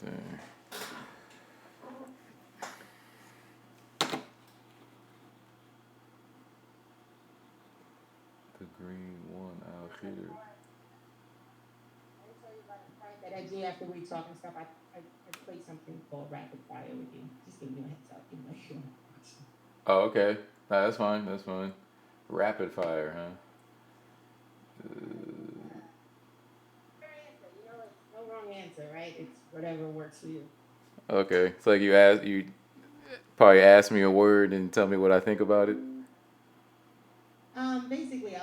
Dang. The green one out here. I tell you about a prank that I did after we talk and stuff. I played something called Rapid Fire with you. Just giving you a heads up, even though you don't watch. Oh, okay. Nah, that's fine. That's fine. Rapid fire, huh? Fair answer. You know, it's no wrong answer, right? It's whatever works for you. Okay. It's like you probably ask me a word and tell me what I think about it. Basically,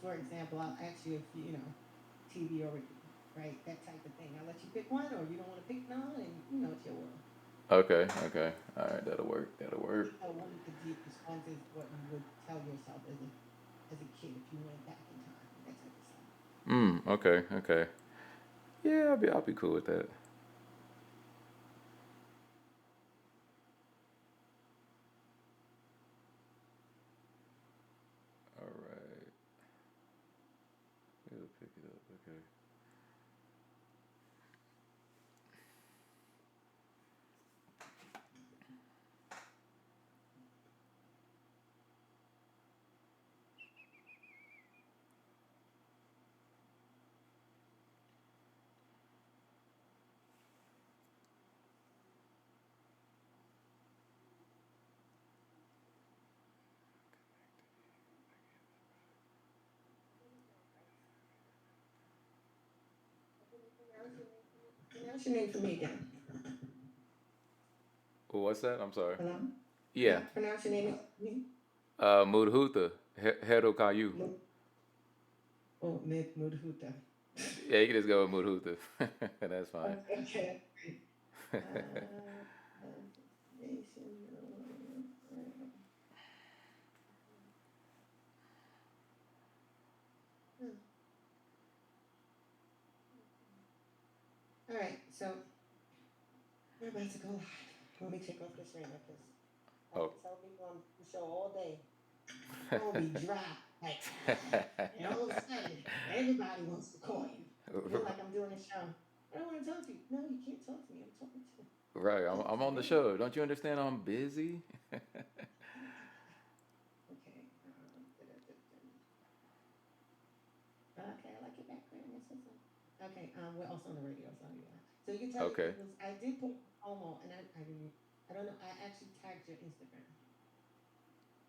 for example, I'll ask you if TV or right, that type of thing. I'll let you pick one, or you don't want to pick none, and it's your world. Okay. Okay. All right. That'll work. That'll work. One of the deep responses, what you would tell yourself as a kid if you went back in time, that type of stuff. Okay. Okay. Yeah, I'll be cool with that. All right. We'll pick it up. Okay. Pronounce your name for me again. Oh, what's that? I'm sorry. Hello? Yeah. Pronounce your name for me. Mudhuta. Hero Kayu. Oh, Mudhuta. Yeah, you can just go with Mudhuta. That's fine. Okay. Uh, Nation. All right, so we're about to go live. Let me take off this ringer because I've Oh. been telling people on the show all day. Phone be dry, like, and all of a sudden, everybody wants to call you. Feel like I'm doing a show. I don't want to talk to you. No, you can't talk to me. I'm talking Right. to I'm on the today. show. Don't you understand I'm busy? Okay. Okay, I like your background. That's what's up. Okay. We're also on the radio, so yeah. So you can tell Okay. it was. I did put promo, and I didn't. I don't know. I actually tagged your Instagram.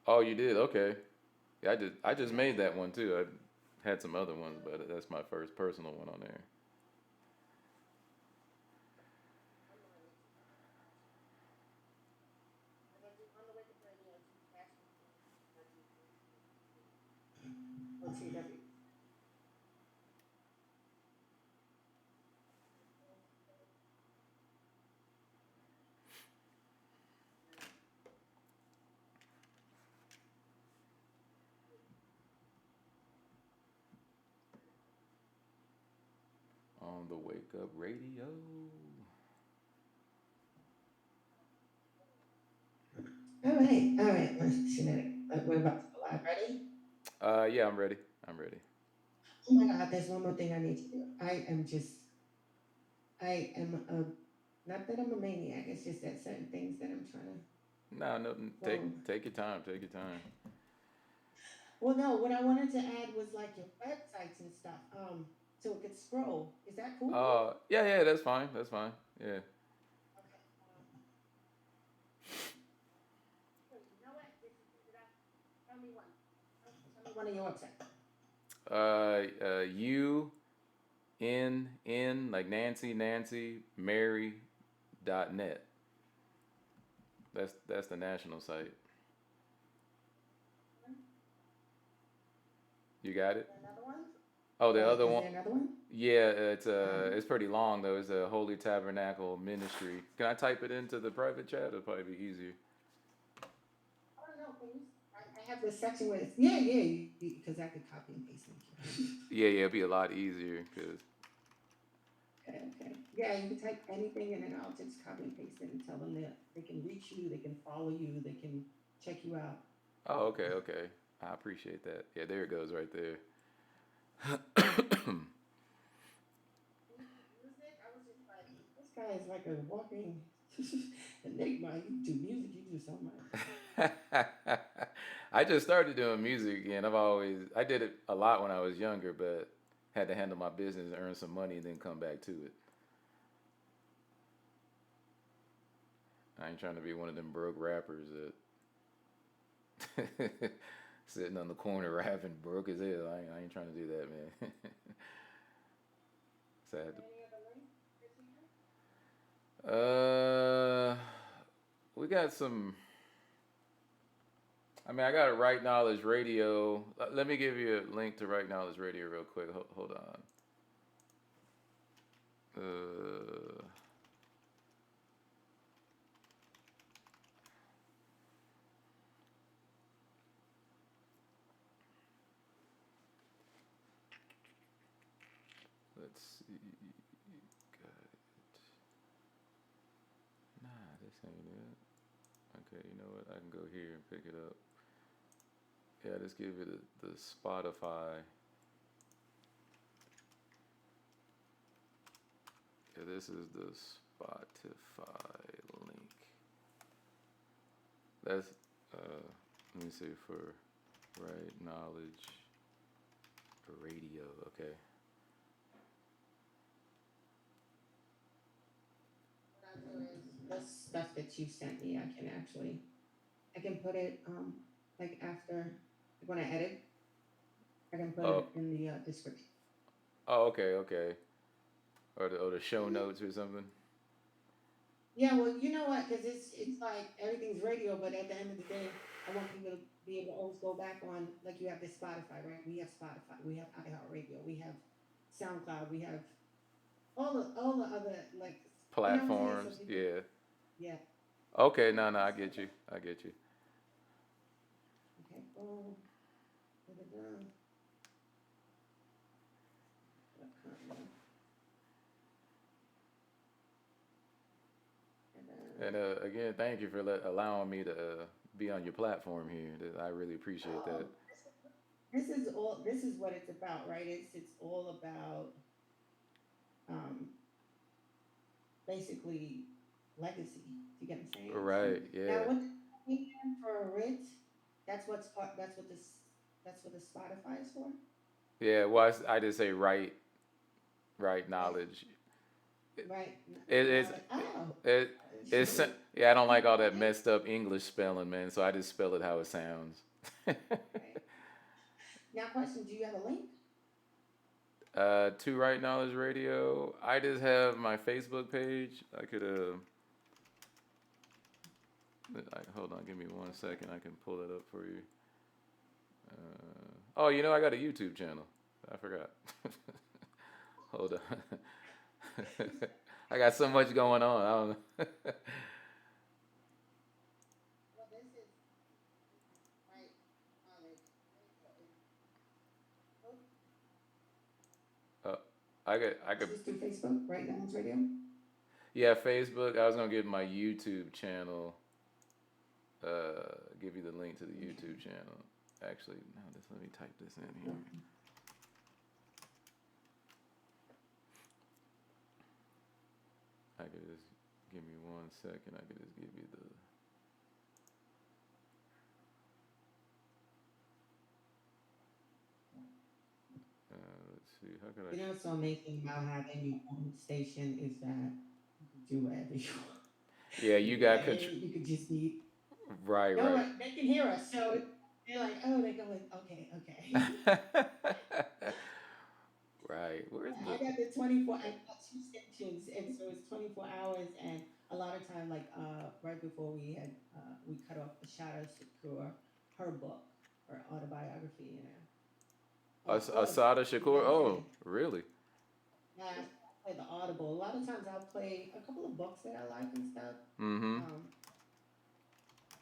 Oh, you did. Okay. Yeah, I just Yeah. made that one too. I had some other ones, but that's my first personal one on there. I'm on it. As I do on the Wicked Radio, I do fashion things. I do on CW. On the Wake Up Radio. All right, all right. Let's see that. We're about to go live. Ready? Yeah, I'm ready. I'm ready. Oh my God, there's one more thing I need to do. I am not that I'm a maniac. It's just that certain things that I'm trying to No, no, go. take your time. Take your time. Well, no, what I wanted to add was like your websites and stuff. So it could scroll. Is that cool? Yeah, yeah, that's fine. That's fine. Yeah. Okay. You know what? This is easy enough. Tell me one. Tell me one of your websites. UNN like Nancy Mary.net. That's the national site. You got Is it? there another one? Oh, the Right. other Is one. there another one? Yeah, Um, it's pretty long though. It's a Holy Tabernacle Ministry. Can I type it into the private chat? It'll probably be easier. I don't know. I have this section where it's yeah, because I could copy and paste it. Yeah, yeah, it'd be a lot easier because. Okay. Yeah, you can type anything and then I'll just copy and paste it and tell them that they can reach you, they can follow you, they can check you out. Oh, okay, okay. I appreciate that. Yeah, there it goes right there. Music, I was just like, this Spotify is like a walking enigma. You do music, you do so much. I just started doing music again. I did it a lot when I was younger, but had to handle my business and earn some money and then come back to it. I ain't trying to be one of them broke rappers that sitting on the corner rapping broke as hell. I ain't trying to do that, man. Sad. Any other link that you We got some. I mean, I got a Right Knowledge Radio. Let me give you a link to Right Knowledge Radio real quick. Hold on. Uh, let's see. Got it. Nah, this ain't it. Okay, you know what? I can go here and pick it up. Yeah, let's give it the Spotify. Yeah, this is the Spotify link. That's let me see for Right Knowledge Radio. Okay. what I do is the stuff that you sent me, I can put it like after like when I edit, I can put Oh, it in the description. oh, okay, okay. Or the show Mhm. notes or something. Yeah, well, you know what? Because it's like everything's radio, but at the end of the day, I want people to be able to always go back on like you have this Spotify, right? We have Spotify, we have iHeartRadio, we have SoundCloud, we have all the other like you know what I'm saying? So Platforms. people, Yeah. yeah. Okay. Okay, No, no, I so get you. I get you. okay, boom, da da da, da da. And again, thank you for allowing me to be on your platform here. I really appreciate that. Oh, this is what it's about, right? It's all about um basically legacy. You get what I'm saying? So Right. now Yeah. what for a Rit, that's what's part that's what the Spotify is for? Yeah. Well, I just say right Right, knowledge. It, right. it's Oh, it it's shoot. yeah. I don't like all that Okay. messed up English spelling, man. So I just spell it how it sounds. Right. Now question, do you have a link? To Right Knowledge Radio. I just have my Facebook page. I could hold on, give me one second. I can pull that up for you. Oh, I got a YouTube channel. I forgot. Hold on. I got so much going on. I don't know. Well, this is right knowledge radio. Oh, uh, I is could, this through Facebook? Right now it's radio? yeah, Facebook. I was gonna give my YouTube channel. Give you the link to the Okay. YouTube channel. Actually, no, just let me type this in here. Okay. I could just give me one second. I could just give you the. Let's see. How could I? You know what's so amazing about having your own station is that you can do whatever you want. Yeah, You you can got edit, you can just be right, no right. right, they can hear us. So they're like, oh, they're going, okay, okay. Right. Where's I the? got the 24, I got two stations, and so it's 24 hours. And a lot of time, like right before we cut off the Shadow Secure, her book, her autobiography, Asada audible. You Shakur. get what I'm Oh, saying? really? Yeah, I play the audible. A lot of times I'll play a couple of books that I like and stuff. Mm-hmm. Um,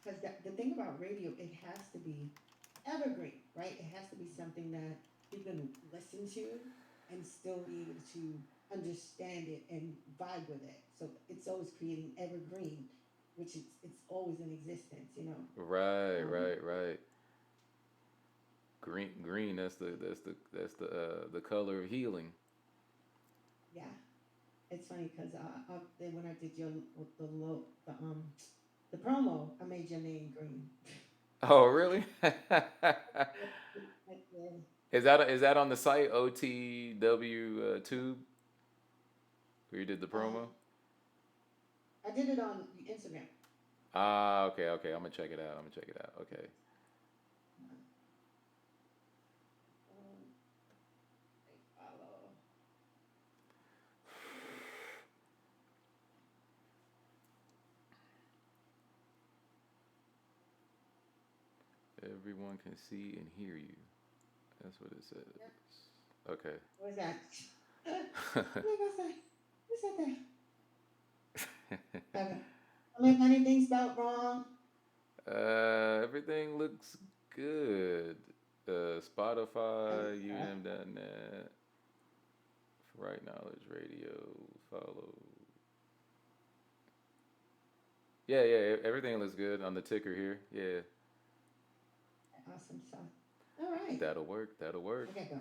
because the thing about radio, it has to be evergreen, right? It has to be something that you can listen to and still be able to understand it and vibe with it. So it's always creating evergreen, which it's always in existence, you know. Right, Um, right, right. Green. That's the color of healing. yeah. it's funny because up there when I did your the promo, I made your name green. Oh, really? Yeah. Is that on the site OTW Tube where you did the Uh, promo? I did it on Instagram. Ah, okay, okay. I'm gonna check it out. I'm gonna check it out. Okay. Um, follow. Everyone can see and hear you. That's what it says. Yep. Okay. What's that? Like I said, who said that? Okay. I mean, if anything spelled wrong, Everything looks good. and Spotify, UM.net, Right Knowledge Radio, follow. Yeah, yeah, everything looks good on the ticker here. Yeah, awesome stuff. All right. that'll work. That'll work. Okay, go.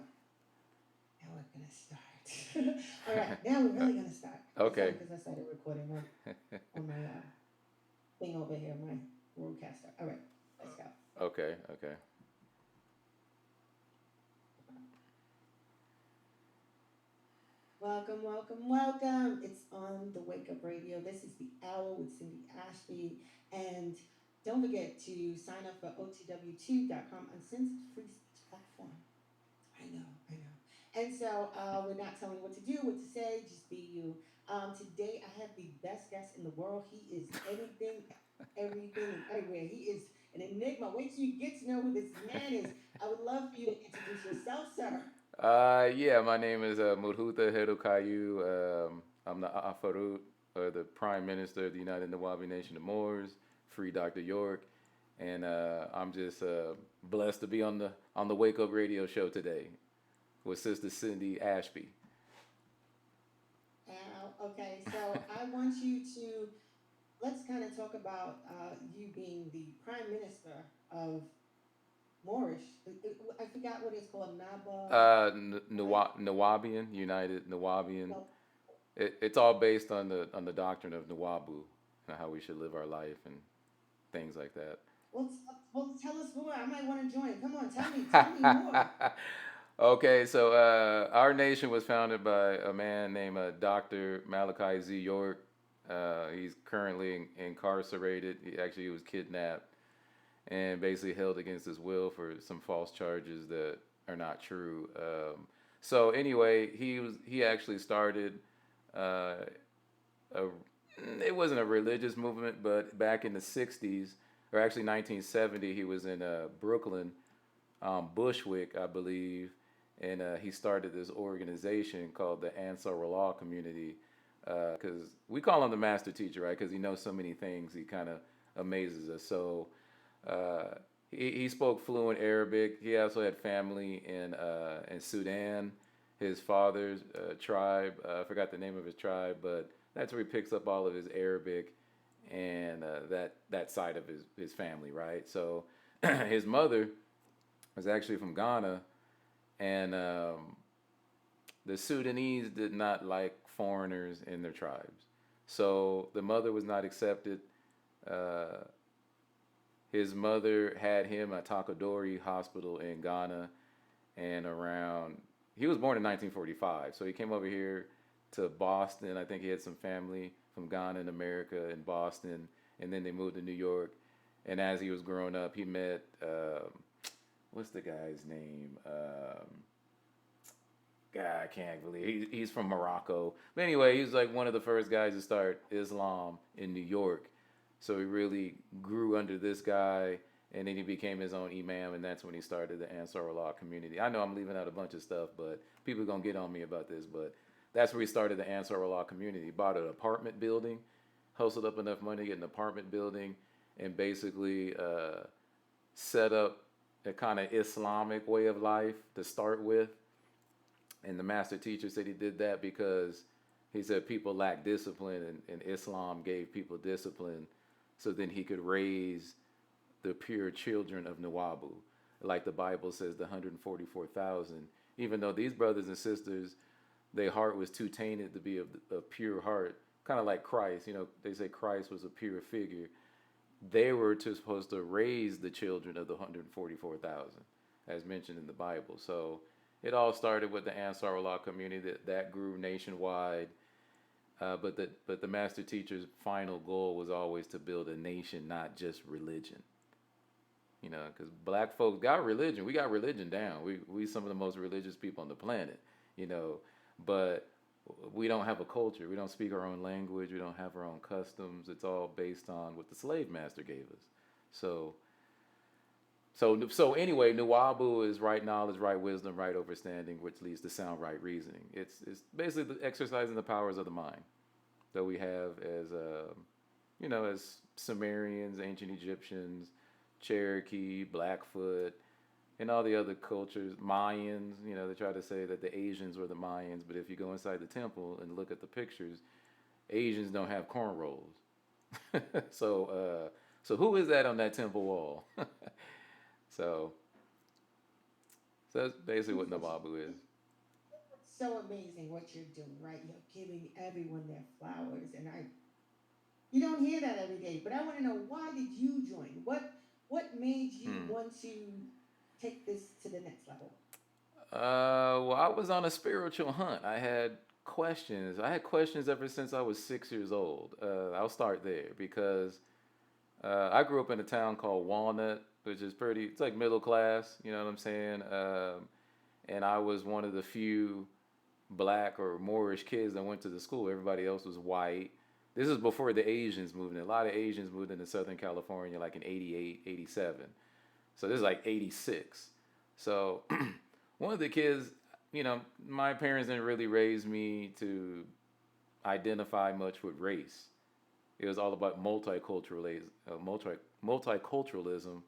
Now we're gonna start. All right, now we're really gonna start. It's funny Okay. because I started recording on my thing over here, my roadcaster. All right, let's go. Okay, okay. Welcome, welcome, welcome. It's on the Wake Up Radio. This is the hour with Cindy Ashby. And don't forget to sign up for otw2.com, uncensored free speech platform. I know, I know. And so we're not telling you what to do, what to say, just be you. Today I have the best guest in the world. He is anything, everything, and everywhere. He is an enigma. Wait till you get to know who this man is. I would love for you to introduce yourself, sir. Yeah, my name is Mudhuta Herukayu. I'm the Afarut, or the Prime Minister of the United Nuwabian Nation of Moors, Free Dr. York, and I'm just blessed to be on the Wake Up Radio show today with Sister Cindy Ashby. Okay, so I want you to let's kind of talk about you being the prime minister of Moorish. I forgot what it's called. What? Nuwabian, United Nuwabian. No. It's all based on the doctrine of Nuwabu and how we should live our life and things like Well, tell us more. I might want to join. Come on, tell me more. that. Okay, so our nation was founded by a man named Dr. Malachi Z. York. He's currently incarcerated. He was kidnapped and basically held against his will for some false charges that are not true. So anyway, he actually started uh, a it wasn't a religious movement, but back in the '60s, or actually 1970, he was in Brooklyn, Bushwick, I believe, and he started this organization called the Ansar Law Community. Because we call him the master teacher, right? Because he knows so many things, he kind of amazes us. So uh, he spoke fluent Arabic. He also had family in Sudan. His father's tribe, I forgot the name of his tribe, but that's where he picks up all of his Arabic and that side of his family, right? So his mother was actually from Ghana, and the Sudanese did not like foreigners in their tribes. So the mother was not accepted. Uh, his mother had him at Takadori Hospital in Ghana, and around he was born in 1945, so he came over here to Boston. I think he had some family from Ghana in America in Boston, and then they moved to New York. And as he was growing up, he met what's the guy's name? God, I can't believe he's from Morocco. But anyway, he was like one of the first guys to start Islam in New York. So he really grew under this guy, and then he became his own imam, and that's when he started the Ansar Allah community. I know I'm leaving out a bunch of stuff, but people are gonna get on me about this. But that's where he started the Ansar Allah community. He bought an apartment building, hustled up enough money to get an apartment building, and basically set up a kind of Islamic way of life to start with. And the master teacher said he did that because he said people lack discipline, and Islam gave people discipline so then he could raise the pure children of Nawabu. Like the Bible says, the 144,000. Even though these brothers and sisters their heart was too tainted to be of a pure heart, kind of like Christ. They say Christ was a pure figure. They were supposed to raise the children of the 144,000, as mentioned in the Bible. So it all started with the Ansarullah community that grew nationwide. But the master teacher's final goal was always to build a nation, not just religion. Because black folks got religion. We got religion down. We some of the most religious people on the planet. You know, but we don't have a culture. We don't speak our own language. We don't have our own customs. It's all based on what the slave master gave us. So so anyway, Nuwabu is right knowledge, right wisdom, right understanding, which leads to sound right reasoning. It's basically exercising the powers of the mind that we have as as Sumerians, ancient Egyptians, Cherokee, Blackfoot, and all the other cultures, Mayans. They try to say that the Asians were the Mayans, but if you go inside the temple and look at the pictures, Asians don't have cornrows. So who is that on that temple wall? So so that's basically what Nababu is. It's so amazing what you're doing, right? You're giving everyone their flowers, and you don't hear that every day. But I want to know, why did you join? What made you Hmm. want to take this to the next level? Well, I was on a spiritual hunt. I had questions. I had questions ever since I was 6 years old. I'll start there because I grew up in a town called Walnut, which is pretty. It's like middle class. You know what I'm saying? And I was one of the few black or Moorish kids that went to the school. Everybody else was white. This is before the Asians moved in. A lot of Asians moved into Southern California like in 88, 87. So this is like 86. So one of the kids, my parents didn't really raise me to identify much with race. It was all about multiculturalism,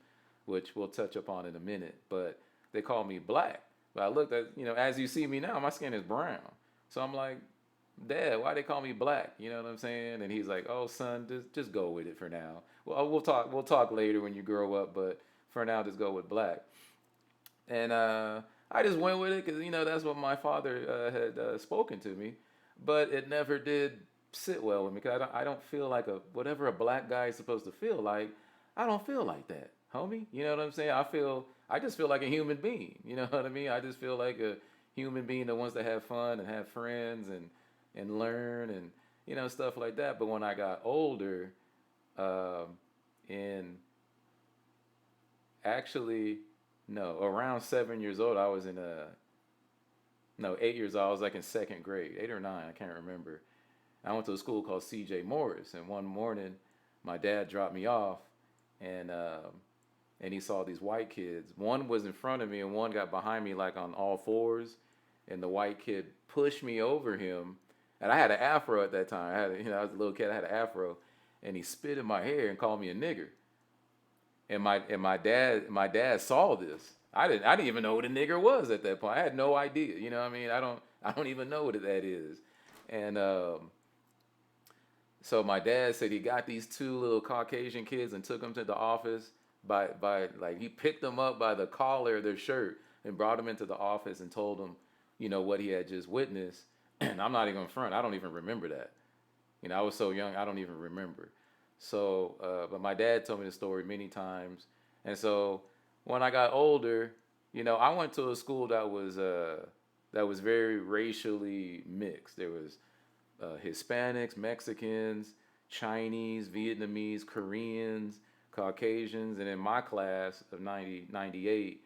which we'll touch upon in a minute. But they called me black. But I looked at, as you see me now, my skin is brown. So I'm like, Dad, why they call me black? You know what I'm saying? And he's like, oh, son, just go with it for now. Well, we'll talk later when you grow up, but for now, just go with black. And I just went with it because that's what my father had spoken to me, but it never did sit well with me because I don't feel like whatever a black guy is supposed to feel like. I don't feel like that, homie. You know what I'm saying? I just feel like a human being. You know what I mean? I just feel like a human being that wants to have fun and have friends and learn and stuff like that. But when I got older, um, and actually, no, around 7 years old, I was in a no 8 years old. I was like in second grade, 8 or 9, I can't remember. I went to a school called C.J. Morris, and one morning, my dad dropped me off, and and he saw these white kids. One was in front of me, and one got behind me like on all fours, and the white kid pushed me over him, and I had an afro at that time. I was a little kid. I had an afro, and he spit in my hair and called me a nigger. And my dad saw this. I didn't even know what a nigger was at that point. I had no idea. You know what I mean? I don't even know what that is. And so my dad said he got these two little Caucasian kids and took them to the office by like he picked them up by the collar of their shirt and brought them into the office and told them, what he had just witnessed. And I'm not even front. I don't even remember that. I was so young, I don't even remember. So, but my dad told me the story many times. And so when I got older, I went to a school that was very racially mixed. There was Hispanics, Mexicans, Chinese, Vietnamese, Koreans, Caucasians, and in my class of 98,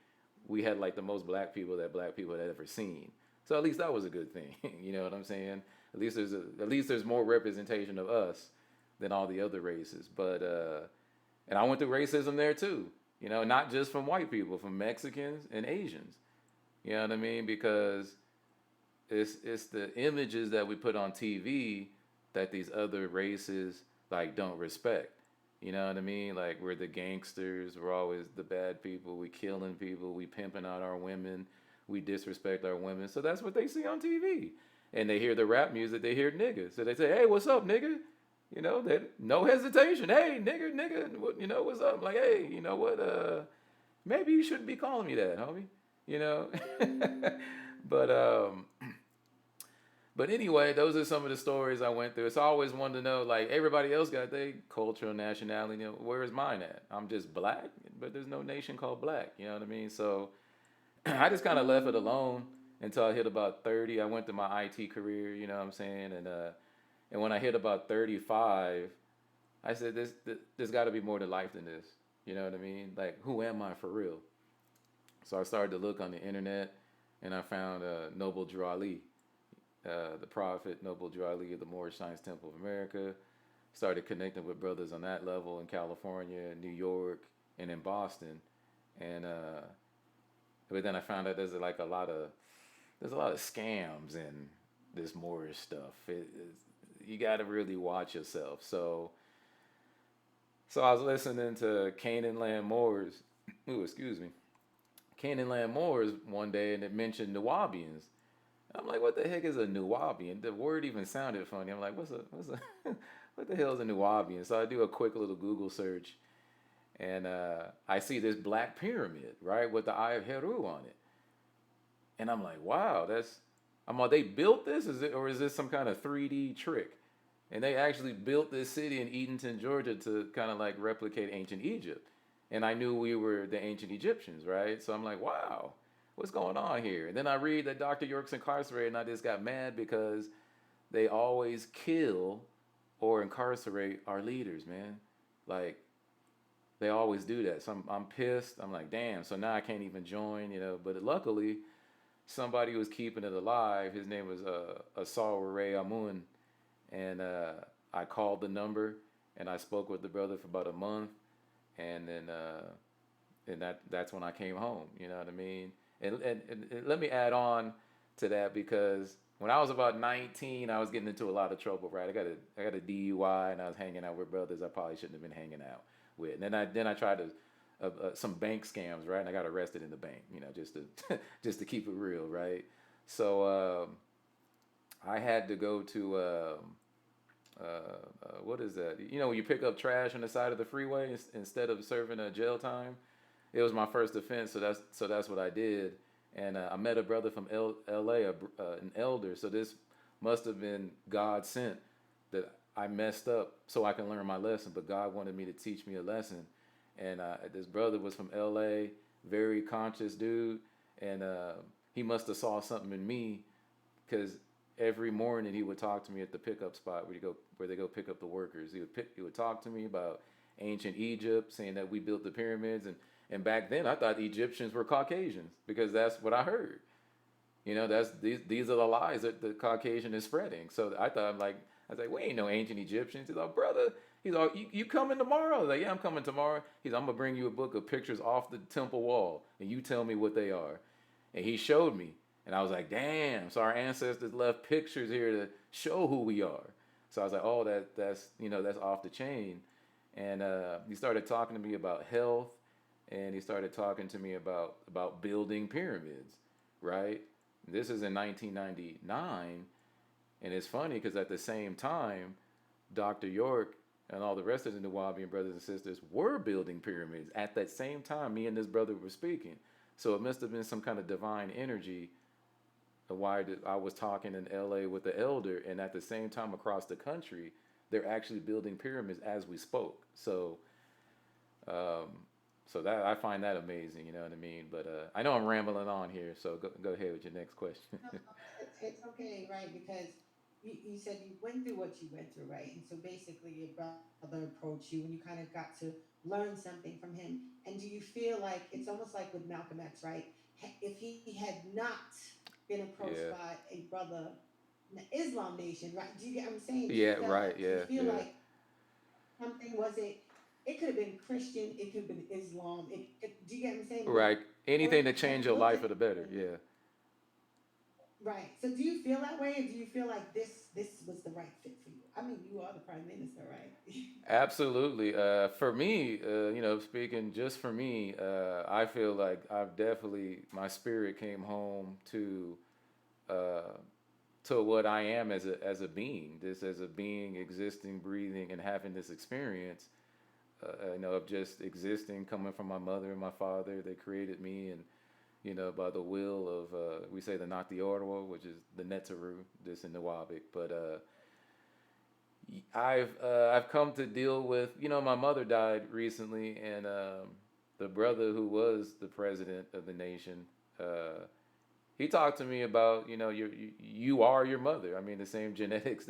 we had like the most black people had ever seen. So at least that was a good thing. You know what I'm saying? At least there's more representation of us than all the other races. But and I went through racism there too. Not just from white people, from Mexicans and Asians. You know what I mean? Because it's the images that we put on TV that these other races like don't respect. You know what I mean? Like we're the gangsters, we're always the bad people, we killing people, we pimping out our women, we disrespect our women. So that's what they see on TV. And they hear the rap music, they hear niggas. So they say, "Hey, what's up, nigga?" No hesitation. "Hey, nigga, nigga, what's up?" Like, "Hey, you know what? Maybe you shouldn't be calling me that, homie." You know. But But anyway, those are some of the stories I went through. It's always wanted to know, like everybody else got their cultural nationality. You know, where is mine at? I'm just black, but there's no nation called black. You know what I mean? So I just kind of left it alone until I hit about 30. I went through my IT career. You know what I'm saying? And when I hit about 35, I said, there's got to be more to life than this. You know what I mean? Like, who am I for real? So I started to look on the internet, and I found Noble Drew Ali, the prophet Noble Drew Ali of the Moorish Science Temple of America. Started connecting with brothers on that level in California, New York, and in Boston. And but then I found out there's a lot of scams in this Moorish stuff. You got to really watch yourself. So I was listening to Canaan Land Moors. Ooh, excuse me. Canaan Land Moors one day, and it mentioned Nuwabians. I'm like, what the heck is a Nuwabian? The word even sounded funny. I'm like, what the hell is a Nuwabian? So I do a quick little Google search, and I see this black pyramid, right, with the Eye of Heru on it, and I'm like, wow, I'm like, they built this, or is this some kind of 3D trick? And they actually built this city in Edenton, Georgia, to kind of like replicate ancient Egypt. And I knew we were the ancient Egyptians, right? So I'm like, wow, what's going on here? And then I read that Dr. York's incarcerated, and I just got mad because they always kill or incarcerate our leaders, man. Like, they always do that. So I'm pissed. I'm like, damn. So now I can't even join, you know. But luckily, somebody was keeping it alive. His name was Asar Ray Amun, and I called the number, and I spoke with the brother for about a month, and then that's when I came home. You know what I mean? And let me add on to that, because when I was about 19, I was getting into a lot of trouble. Right, I got a DUI, and I was hanging out with brothers I probably shouldn't have been hanging out with. And then I tried to some bank scams, right? And I got arrested in the bank, you know, just to just to keep it real, right? So I had to go to what is that? You know, when you pick up trash on the side of the freeway instead of serving a jail time. It was my first offense, so that's what I did. And I met a brother from L.A., an elder. So this must have been God sent, that I messed up so I can learn my lesson. But God wanted me to teach me a lesson. And this brother was from L.A., very conscious dude, and he must have saw something in me, because every morning he would talk to me at the pickup spot where they go pick up the workers. He would talk to me about ancient Egypt, saying that we built the pyramids, and back then I thought the Egyptians were Caucasians, because that's what I heard. You know, these are the lies that the Caucasian is spreading. So I was like, we ain't no ancient Egyptians. He's like, brother, he's like, you coming tomorrow? I was like, yeah, I'm coming tomorrow. I'm gonna bring you a book of pictures off the temple wall, and you tell me what they are. And he showed me, and I was like, damn. So our ancestors left pictures here to show who we are. So I was like, oh, that's off the chain. And he started talking to me about health, and he started talking to me about building pyramids, right? This is in 1999, and it's funny because at the same time, Dr. York and all the rest of the Nuwabian brothers and sisters were building pyramids at that same time. Me and this brother were speaking, so it must have been some kind of divine energy of why I was talking in L.A. with the elder, and at the same time across the country, they're actually building pyramids as we spoke. Um, so that I find that amazing, you know what I mean? But I know I'm rambling on here, so go ahead with your next question. No, it's okay, right? Because you said you went through what you went through, right? And so basically, your brother approached you, and you kind of got to learn something from him. And do you feel like it's almost like with Malcolm X, right? If he had not been approached Yeah, by a brother, in the Islam Nation, right? Do you get what I'm saying? yeah, right, Do you yeah, feel yeah, like something was it? It could have been Christian, it could have been Islam. Do you get what I'm saying? right. Or Anything to have change you your looked life at for the better. him? Yeah, Right. So do you feel that way, or do you feel like this was the right fit for you? I mean, you are the prime minister, right? absolutely. For me, speaking just for me, I feel like I've definitely my spirit came home uh, to what I am as a being. This as a being existing, breathing, and having this experience. Of just existing, coming from my mother and my father. They created me, by the will of, we say the Nati Orwa, which is the Netaru, this in Nuwabic. But I've come to deal with, my mother died recently, and the brother who was the president of the nation, uh, he talked to me about, you are your mother. I mean, the same genetics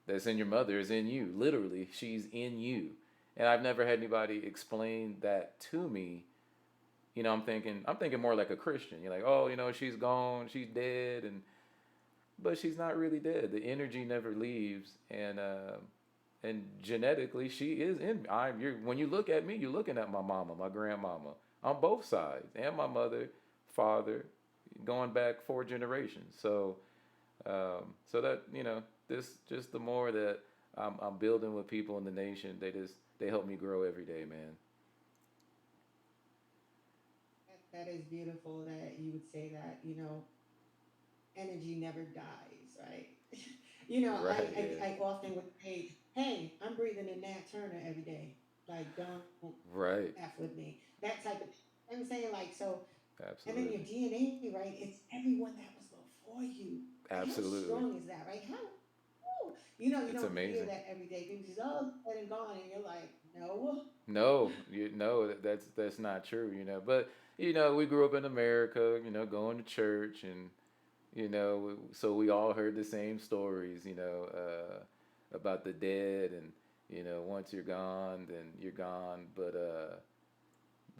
that's in your mother is in you. Literally, she's in you. And I've never had anybody explain that to me. I'm thinking more like a Christian. You're like, oh, she's gone, she's dead, but she's not really dead. The energy never leaves, and genetically, she is in me. When you look at me, you're looking at my mama, my grandmama, on both sides, and my mother, father, going back 4 generations. So that this just the more that I'm building with people in the nation, they help me grow every day, man. That is beautiful that you would say that, energy never dies, right? Right? Yeah. I often would say, hey, I'm breathing in Nat Turner every day. Like, don't Right. F with me. That type of I'm saying, like, so, and then your Absolutely. DNA, right? It's everyone that was before you. Like, how Absolutely. strong is that, right? Woo. You It's don't hear amazing. that every day. People just, oh, dead and gone. And you're like, no. No, that's not true. But we grew up in America. Going to church, and so we all heard the same stories. About the dead, and once you're gone, then you're gone. But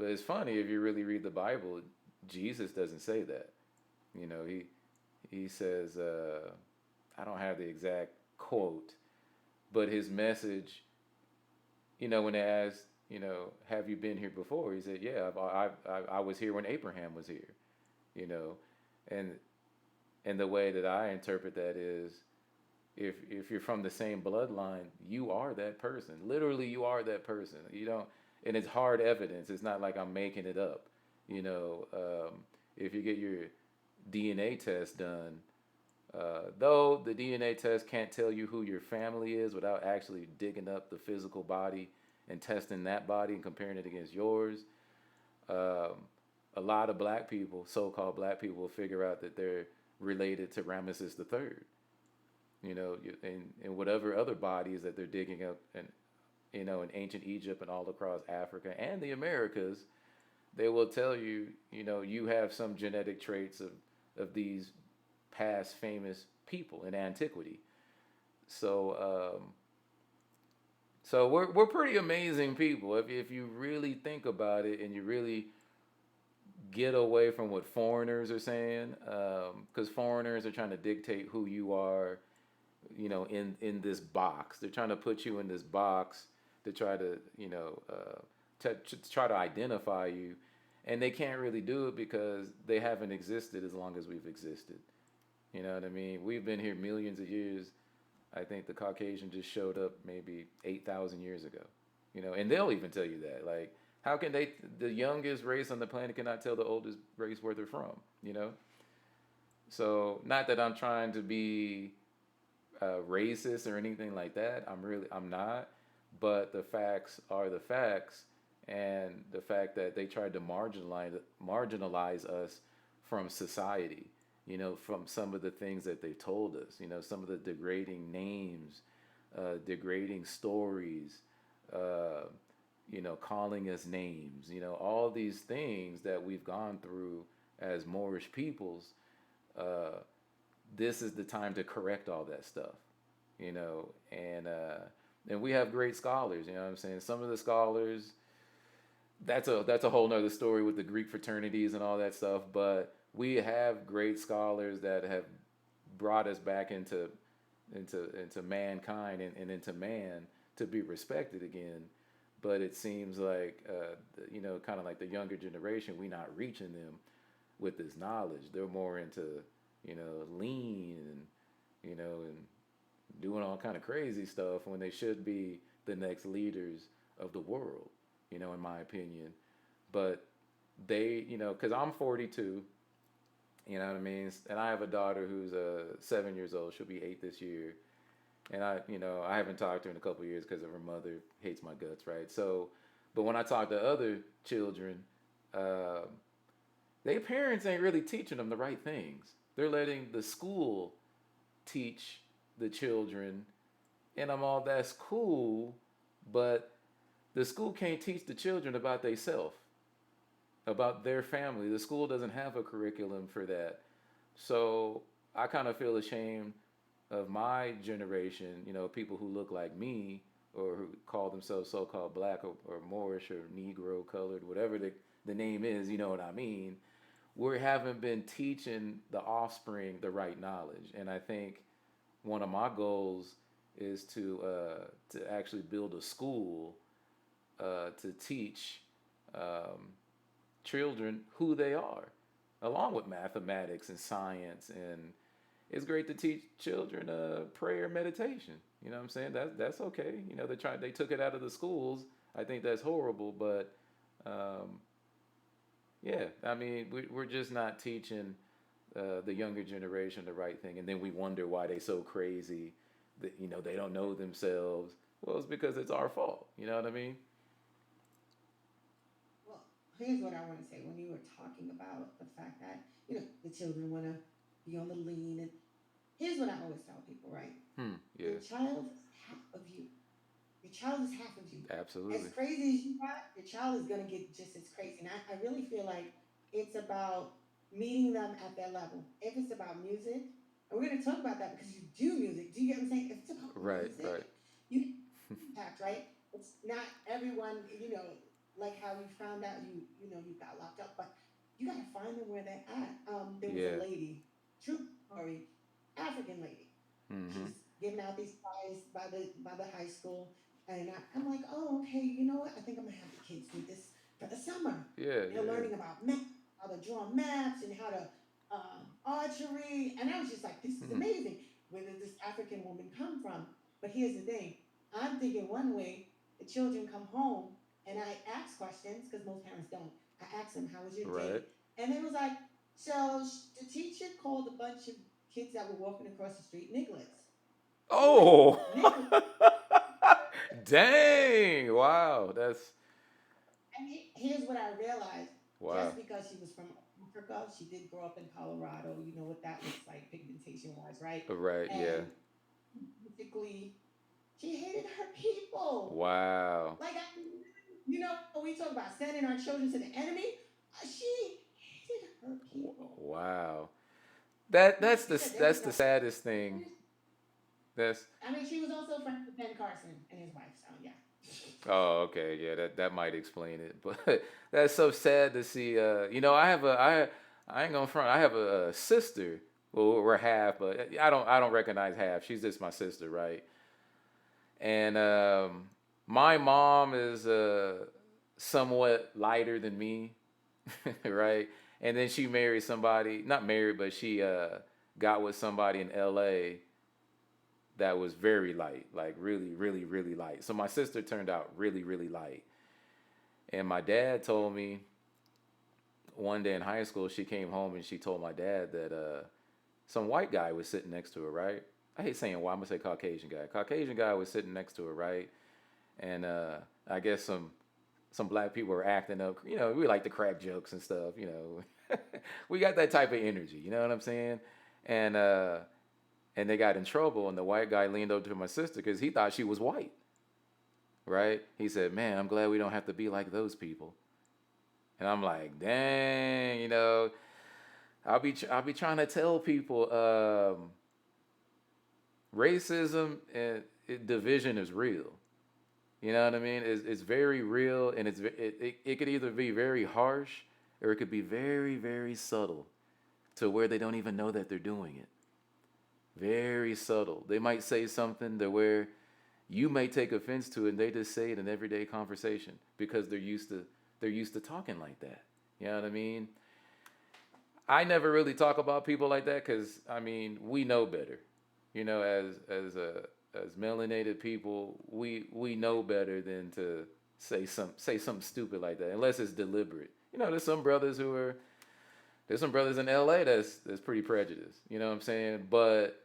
it's funny if you really read the Bible, Jesus doesn't say that. He says, I don't have the exact quote, but his message, when they asked, have you been here before? He said, yeah, I was here when Abraham was here. You know, and the way that I interpret that is, if you're from the same bloodline, you are that person. Literally, you are that person. You don't, and it's hard evidence. It's not like I'm making it up. If you get your DNA test done, though the DNA test can't tell you who your family is without actually digging up the physical body and testing that body and comparing it against yours. Um, a lot of black people, so-called black people, will figure out that they're related to Ramesses the Third. And whatever other bodies that they're digging up, and in ancient Egypt and all across Africa and the Americas, they will tell you, you have some genetic traits of these past famous people in antiquity. So we're pretty amazing people if you really think about it, and you really get away from what foreigners are saying, because foreigners are trying to dictate who you are, in this box. They're trying to put you in this box to try to, to try to identify you, and they can't really do it because they haven't existed as long as we've existed. You know what I mean? We've been here millions of years. I think the Caucasian just showed up maybe 8,000 years ago. And they'll even tell you that. Like, how can the youngest race on the planet cannot tell the oldest race where they're from? So, not that I'm trying to be racist or anything like that. I'm not. But the facts are the facts, and the fact that they tried to marginalize us from society. From some of the things that they told us. Some of the degrading names, degrading stories. Uh, calling us names. All these things that we've gone through as Moorish peoples. Uh, this is the time to correct all that stuff, and we have great scholars. You know what I'm saying? Some of the scholars, that's a whole nother story with the Greek fraternities and all that stuff. But we have great scholars that have brought us back into mankind, and into man, to be respected again. But it seems like, kind of like the younger generation, we not reaching them with this knowledge. They're more into, lean, and doing all kind of crazy stuff, when they should be the next leaders of the world, in my opinion. But they, because I'm 42, you know what I mean, and I have a daughter who's 7 years old. She'll be 8 this year, and I haven't talked to her in a couple of years because of her mother hates my guts, right? So, but when I talk to other children, uh, Their parents ain't really teaching them the right things. They're letting the school teach the children, and I'm all that's cool, but the school can't teach the children about themselves, about their family. The school doesn't have a curriculum for that. So I kind of feel ashamed of my generation, people who look like me or who call themselves so called black or Moorish or Negro colored, whatever the name is, you know what I mean? We haven't been teaching the offspring the right knowledge. And I think one of my goals is to actually build a school to teach um, children who they are, along with mathematics and science. And it's great to teach children prayer and meditation. You know what I'm saying? That's okay. They took it out of the schools. I think that's horrible, but um, yeah, I mean, we're just not teaching the younger generation the right thing, and then we wonder why they so crazy. That they don't know themselves. Well, it's because it's our fault. You know what I mean? Well, here's what I want to say. When you were talking about the fact that, the children want to be on the lean, and here's what I always tell people, right? Hmm. Your Yeah. child is half of you. Your child is half of you. As Absolutely. crazy as you are, your child is going to get just as crazy. And I really feel like it's about meeting them at their level. If it's about music, and we're going to talk about that because you do music. Do you get what I'm saying? If it's about Right. Right. music, you impact, right? It's not everyone, like how you found out you got locked up, but you got to find them where they're at. There was a Yeah. lady, true story, African lady. Mm-hmm. She's giving out these flyers by the high school, and I'm like, oh, okay, you know what? I think I'm gonna have the kids do this for the summer. Yeah. They're Yeah. learning about math, how to draw maps, and how to archery, and I was just like, this is Mm-hmm. amazing. Where did this African woman come from? But here's the thing: I'm thinking one way. The children come home, and I ask questions because most parents don't. I ask them, "How was your Right. day?" And they was like, "So the teacher called a bunch of kids that were walking across the street nigglets." I'm like, Oh. nigga. Dang! Wow. That's And here's what I realized. wow. Just because she was from Africa, she did grow up in Colorado. You know what that looks like pigmentation wise, right? Right. Yeah. And basically, she hated her people. Wow. Like, we talk about sending our children to the enemy. She hated her people. Wow. That And that's like I the said, there was that's the no. saddest thing. That's I mean, she was also friends with Ben Carson and his wife. So yeah. oh, okay, yeah, that might explain it. But that's so sad to see. I ain't gonna front. I have a sister. Well, we're half, but I don't recognize half. She's just my sister, right? And my mom is somewhat lighter than me, right? And then she married somebody, not married, but she got with somebody in L.A. that was very light, like really, really, really light. So my sister turned out really, really light. And my dad told me one day in high school, she came home and she told my dad that some white guy was sitting next to her, right? I hate saying white, I'm gonna say Caucasian guy. Caucasian guy was sitting next to her, right? And I guess some black people were acting up. We like to crack jokes and stuff. We got that type of energy. You know what I'm saying? And and they got in trouble. And the white guy leaned over to my sister because he thought she was white, right? He said, "Man, I'm glad we don't have to be like those people." And I'm like, "Dang, I'll be trying to tell people racism and division is real. You know what I mean? It's very real, and it could either be very harsh or it could be very, very subtle to where they don't even know that they're doing it. Very subtle. They might say something to where you may take offense to it, and they just say it in everyday conversation because they're used to talking like that. You know what I mean? I never really talk about people like that because I mean we know better. As melanated people, we know better than to say something stupid like that unless it's deliberate. There's some brothers in L.A. that's pretty prejudiced. You know what I'm saying? But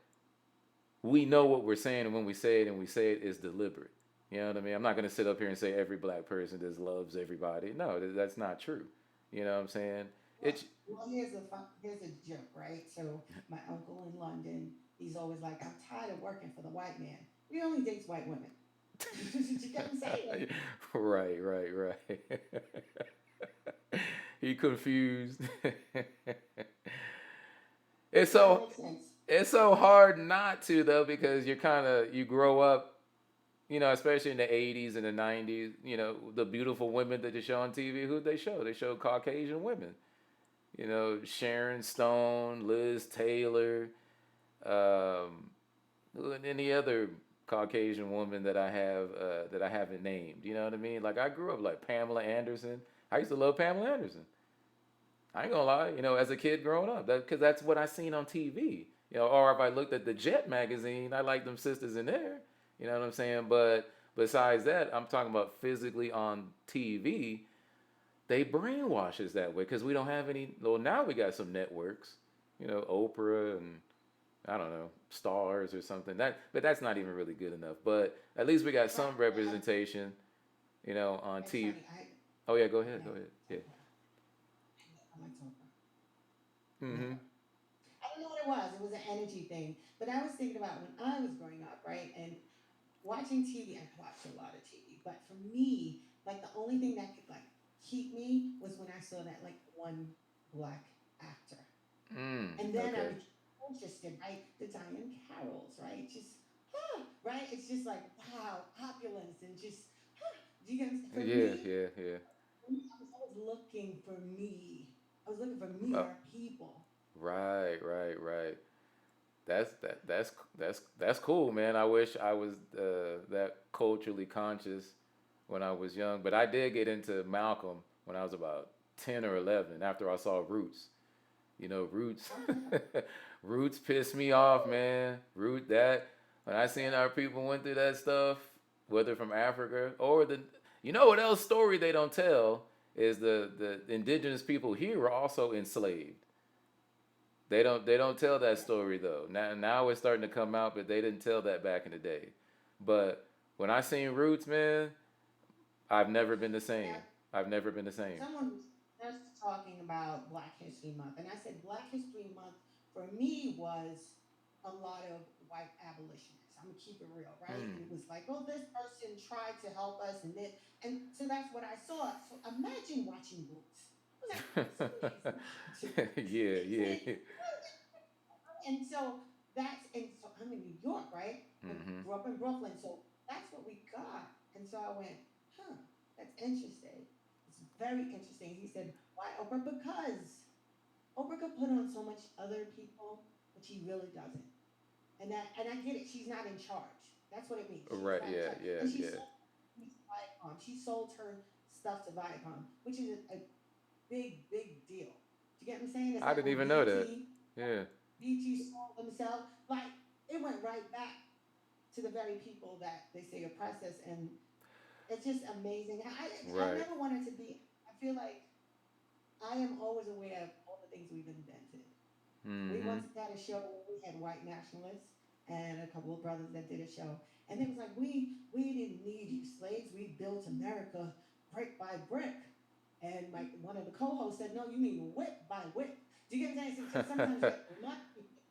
we know what we're saying, and when we say it and we say it is deliberate. You know what I mean? I'm not gonna sit up here and say every black person just loves everybody. No, that's not true. You know what I'm saying? It. Well, here's a joke, right? So my uncle in London, he's always like, I'm tired of working for the white man. He only dates white women. You get what I'm saying? Right, right, right. He confused. It's Try to so make sense. it's so hard not to though because you grow up, especially in the 80s and the 90s, the beautiful women that they show on TV, who they show? They show Caucasian women. Sharon Stone, Liz Taylor, um, and any other Caucasian woman that I haven't named. You know what I mean? Like I grew up like Pamela Anderson. I used to love Pamela Anderson. I ain't gonna lie, as a kid growing up, because that's what I seen on TV. Or if I looked at the Jet magazine, I liked them sisters in there. You know what I'm saying? But besides that, I'm talking about physically on TV. They brainwash us that way because we don't have any. Well, now we got some networks, Oprah and I don't know, Stars or something. But that's not even really good enough. But at least we got Right. some representation, on It's TV. funny. Oh yeah, go ahead, go No, ahead. Yeah. Oprah. I like Oprah. Mm-hmm. Never. I don't know what it was. It was an energy thing. But I was thinking about when I was growing up, right? And watching TV, I watched a lot of TV, but for me, like the only thing that could like keep me was when I saw that like one black actor. And then I Okay. became interested, right? The Diane Carols, right? Just, right? It's just like, wow, opulence and just, do you get for Yeah, me, yeah, yeah. I was always looking for me. I was looking for me, Uh, our people. right, right, right. That's cool, man. I wish I was that culturally conscious when I was young, but I did get into Malcolm when I was about 10 or 11 after I saw Roots. Roots. Okay. Roots pissed me off, man. When I seen our people went through that stuff, whether from Africa or what else story they don't tell is the indigenous people here were also enslaved. They don't tell that Yeah. story though. Now it's starting to come out, but they didn't tell that back in the day. But when I seen Roots, man, I've never been the same. Now, I've never been the same. someone was just talking about Black History Month, and I said Black History Month for me was a lot of white abolitionists. I'm gonna keep it real, right? Mm. And it was like, oh, this person tried to help us, and so that's what I saw. So imagine watching Roots. I was like, somebody has lied to me. Yeah, yeah, See, yeah. and so so I'm in New York, right? But Mm-hmm. grew up in Brooklyn, so that's what we got. And so I went, huh, that's interesting. It's very interesting. He said, why Oprah? Because Oprah could put on so much other people, but she really doesn't. And I get it. She's not in charge. That's what it means. She's Right. not in Yeah. charge. Yeah. And she Yeah. sold things to Viacom. She sold her stuff to Viacom, which is a big, big deal. Do you get what I'm saying? It's I like didn't when even know that. BT Yeah. BT sold themselves. Like it went right back to the very people that they say oppress us, and it's just amazing. I Right. never wanted to be. I feel like I am always aware of all the things we've invented. We Mm-hmm. once had a show where we had white nationalists and a couple of brothers that did a show, and it was like we didn't need you slaves. We built America brick by brick. And like one of the co-hosts said, no, you mean whip by whip. Do you get what I'm saying? So sometimes you have to remind people,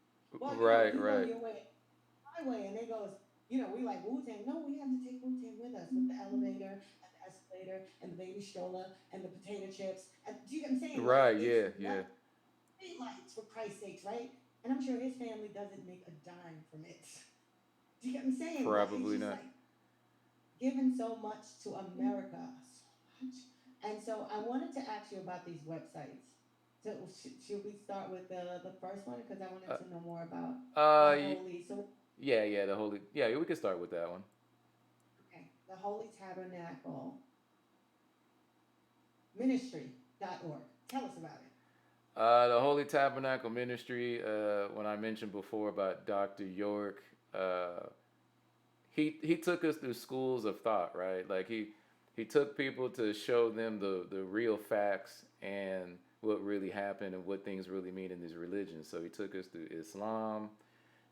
well, Right. you go Right. your way, my way, and they goes, we like Wu Tang. No, we have to take Wu Tang with us with the elevator and the escalator and the baby stroller and the potato chips. And do you get what I'm saying? Like Right. it's Yeah. not Yeah. lights for Christ's sakes, right? And I'm sure his family doesn't make a dime from it. Do you get what I'm saying? But it's Probably just not. like given so much to America, so much. And so I wanted to ask you about these websites. So should we start with the first one because I wanted Uh. to know more about the uh holy. So yeah. Yeah. The holy. Yeah. We could start with that one. okay, the Holy Tabernacle Ministry.org. Tell us about it. The Holy Tabernacle Ministry. When I mentioned before about Dr. York, uh, he took us through schools of thought, right? Like he took people to show them the real facts and what really happened and what things really mean in these religions. So he took us through Islam,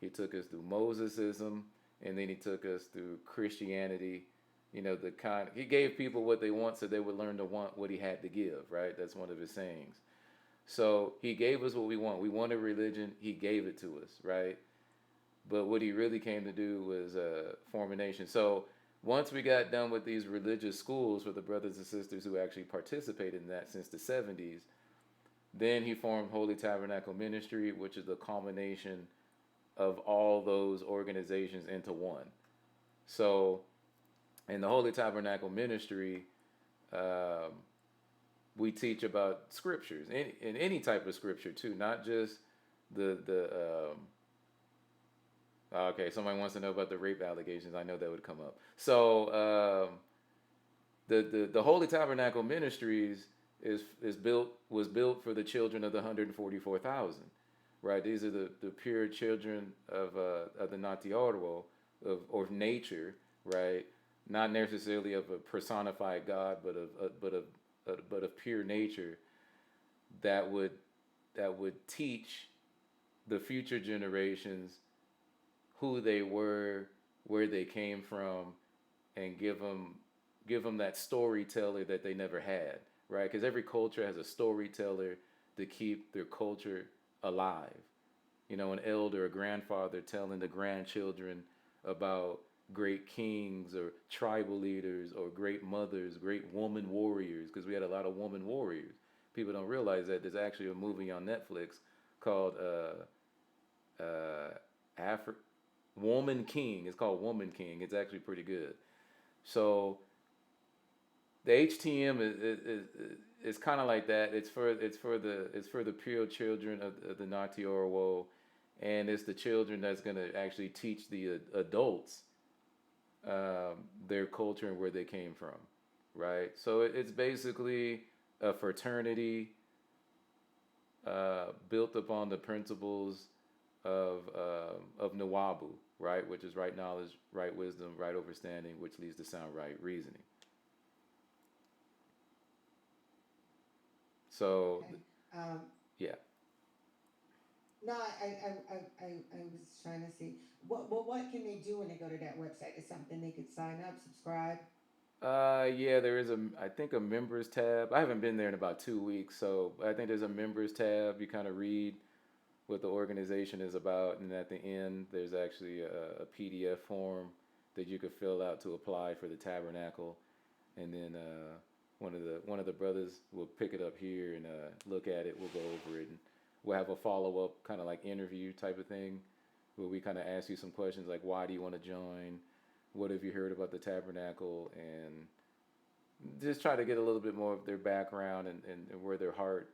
he took us through Mosesism, and then he took us through Christianity. The he gave people what they want so they would learn to want what he had to give, right? That's one of his sayings. So he gave us what we want. We wanted religion. He gave it to us, right? But what he really came to do was form a nation. So once we got done with these religious schools for the brothers and sisters who actually participated in that since the 70s, then he formed Holy Tabernacle Ministry, which is the culmination of all those organizations into one. So in the Holy Tabernacle Ministry, um, we teach about scriptures, in any type of scripture too, not just the okay, somebody wants to know about the rape allegations. I know that would come up. So the Holy Tabernacle Ministries is built was built for the children of the 144,000, right? These are the pure children of the Natiorwo of nature, right? Not necessarily of a personified God, but of pure nature that would teach the future generations who they were, where they came from, and give them that storyteller that they never had, right? Because every culture has a storyteller to keep their culture alive. You know, an elder, a grandfather telling the grandchildren about great kings or tribal leaders or great mothers, great woman warriors, because we had a lot of woman warriors. People don't realize that there's actually a movie on Netflix called Afri- Woman King. It's called Woman King. It's actually pretty good. So the HTM is kind of like that. It's for the pure children of the Nati Orwo, and it's the children that's gonna actually teach the adults their culture and where they came from, right? So it's basically a fraternity built upon the principles of Nuwabu, right? Which is right knowledge, right wisdom, right understanding, which leads to sound right reasoning. So, Okay. Um, yeah. no, I was trying to see what can they do when they go to that website? Is something they could sign up, subscribe? Yeah, there is I think a members tab. I haven't been there in about 2 weeks, so I think there's a members tab. You kind of read what the organization is about, and at the end, there's actually a PDF form that you could fill out to apply for the tabernacle, and then one of the brothers will pick it up here and look at it. We'll go over it, and we'll have a follow up kind of like interview type of thing, where we kind of ask you some questions like, why do you want to join? What have you heard about the tabernacle? And just try to get a little bit more of their background and where their heart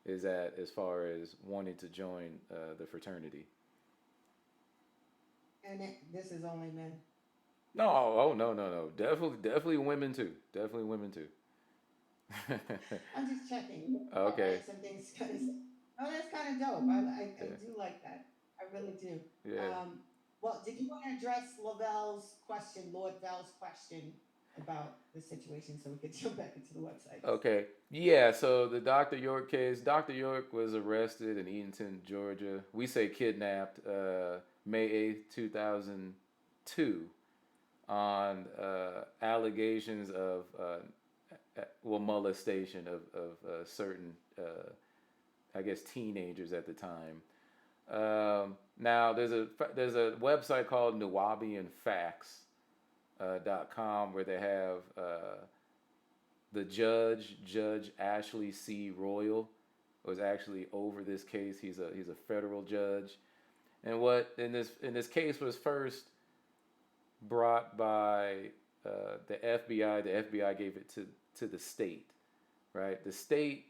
is at as far as wanting to join the fraternity. And this is only men. No, oh no, no, no, definitely women too. Definitely women too. I'm just checking. All Okay. right, some things kind of. Oh, that's kind of dope. I Yeah. do like that. I really do. Yeah. Um, well, did you want to address Lavelle's question, Lord Vell's question about the situation, so we could jump back into the websites? Okay. Yeah. So the Dr. York case. Dr. York was arrested in Eatonton, Georgia. We say kidnapped. May 8th, 2002, on allegations of well, molestation of certain I guess teenagers at the time. Now there's a website called Nuwabian Facts.com where they have the Judge Ashley C. Royal was actually over this case. He's a federal judge, and what in this case was first brought by the FBI. The FBI gave it to the state, right? The state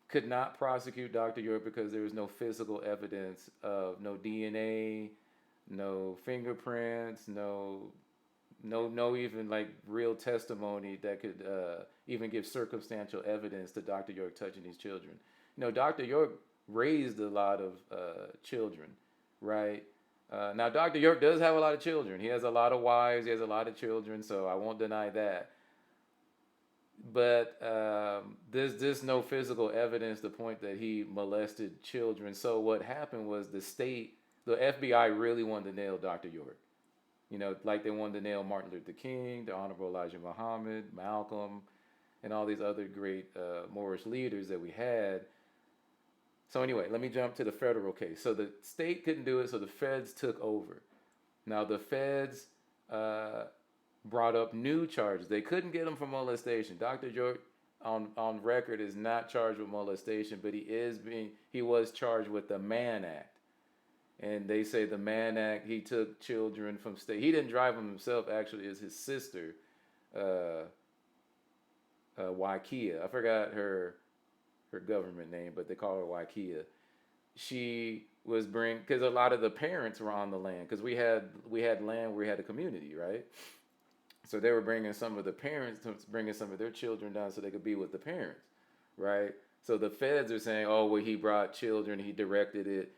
could not prosecute Dr. York because there was no physical evidence of no DNA, no fingerprints, no even like real testimony that could even give circumstantial evidence to Dr. York touching these children. Dr. York raised a lot of children, right? Now, Dr. York does have a lot of children. He has a lot of wives. He has a lot of children, so I won't deny that. But there's no physical evidence to point that he molested children. So what happened was the FBI really wanted to nail Dr. York. Like they wanted to nail Martin Luther King, the Honorable Elijah Muhammad, Malcolm, and all these other great Moorish leaders that we had. So anyway, let me jump to the federal case. So the state couldn't do it, so the feds took over. Now the feds uh, brought up new charges. They couldn't get him for molestation. Dr. York on record is not charged with molestation, but he was charged with the Mann Act. And they say the Mann Act, he took children from state. He didn't drive them himself. Actually, it's his sister, uh, Waikia. I forgot her government name, but they call her Waikia. She was because a lot of the parents were on the land because we had land where we had a community, right? So they were bringing some of the parents, bringing some of their children down so they could be with the parents, right? So the feds are saying, oh, well, he brought children, he directed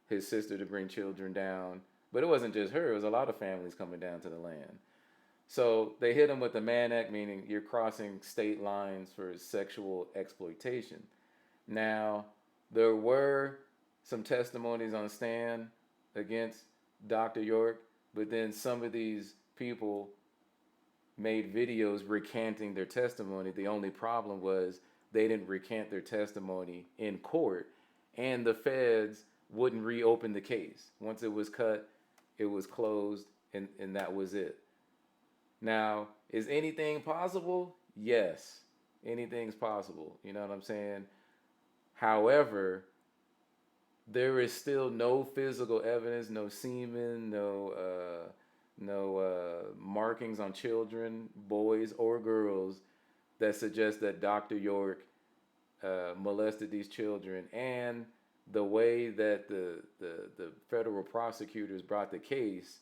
his sister to bring children down. But it wasn't just her, it was a lot of families coming down to the land. So they hit him with the Mann Act, meaning you're crossing state lines for sexual exploitation. Now, there were some testimonies on stand against Dr. York, but then some of these people made videos recanting their testimony. The only problem was they didn't recant their testimony in court, and the feds wouldn't reopen the case. Once it was cut, it was closed, and that was it. Now, is anything possible? Yes, anything's possible. You know what I'm saying? However, there is still no physical evidence, no semen, no markings on children, boys or girls, that suggest that Dr. York molested these children. And the way that the federal prosecutors brought the case,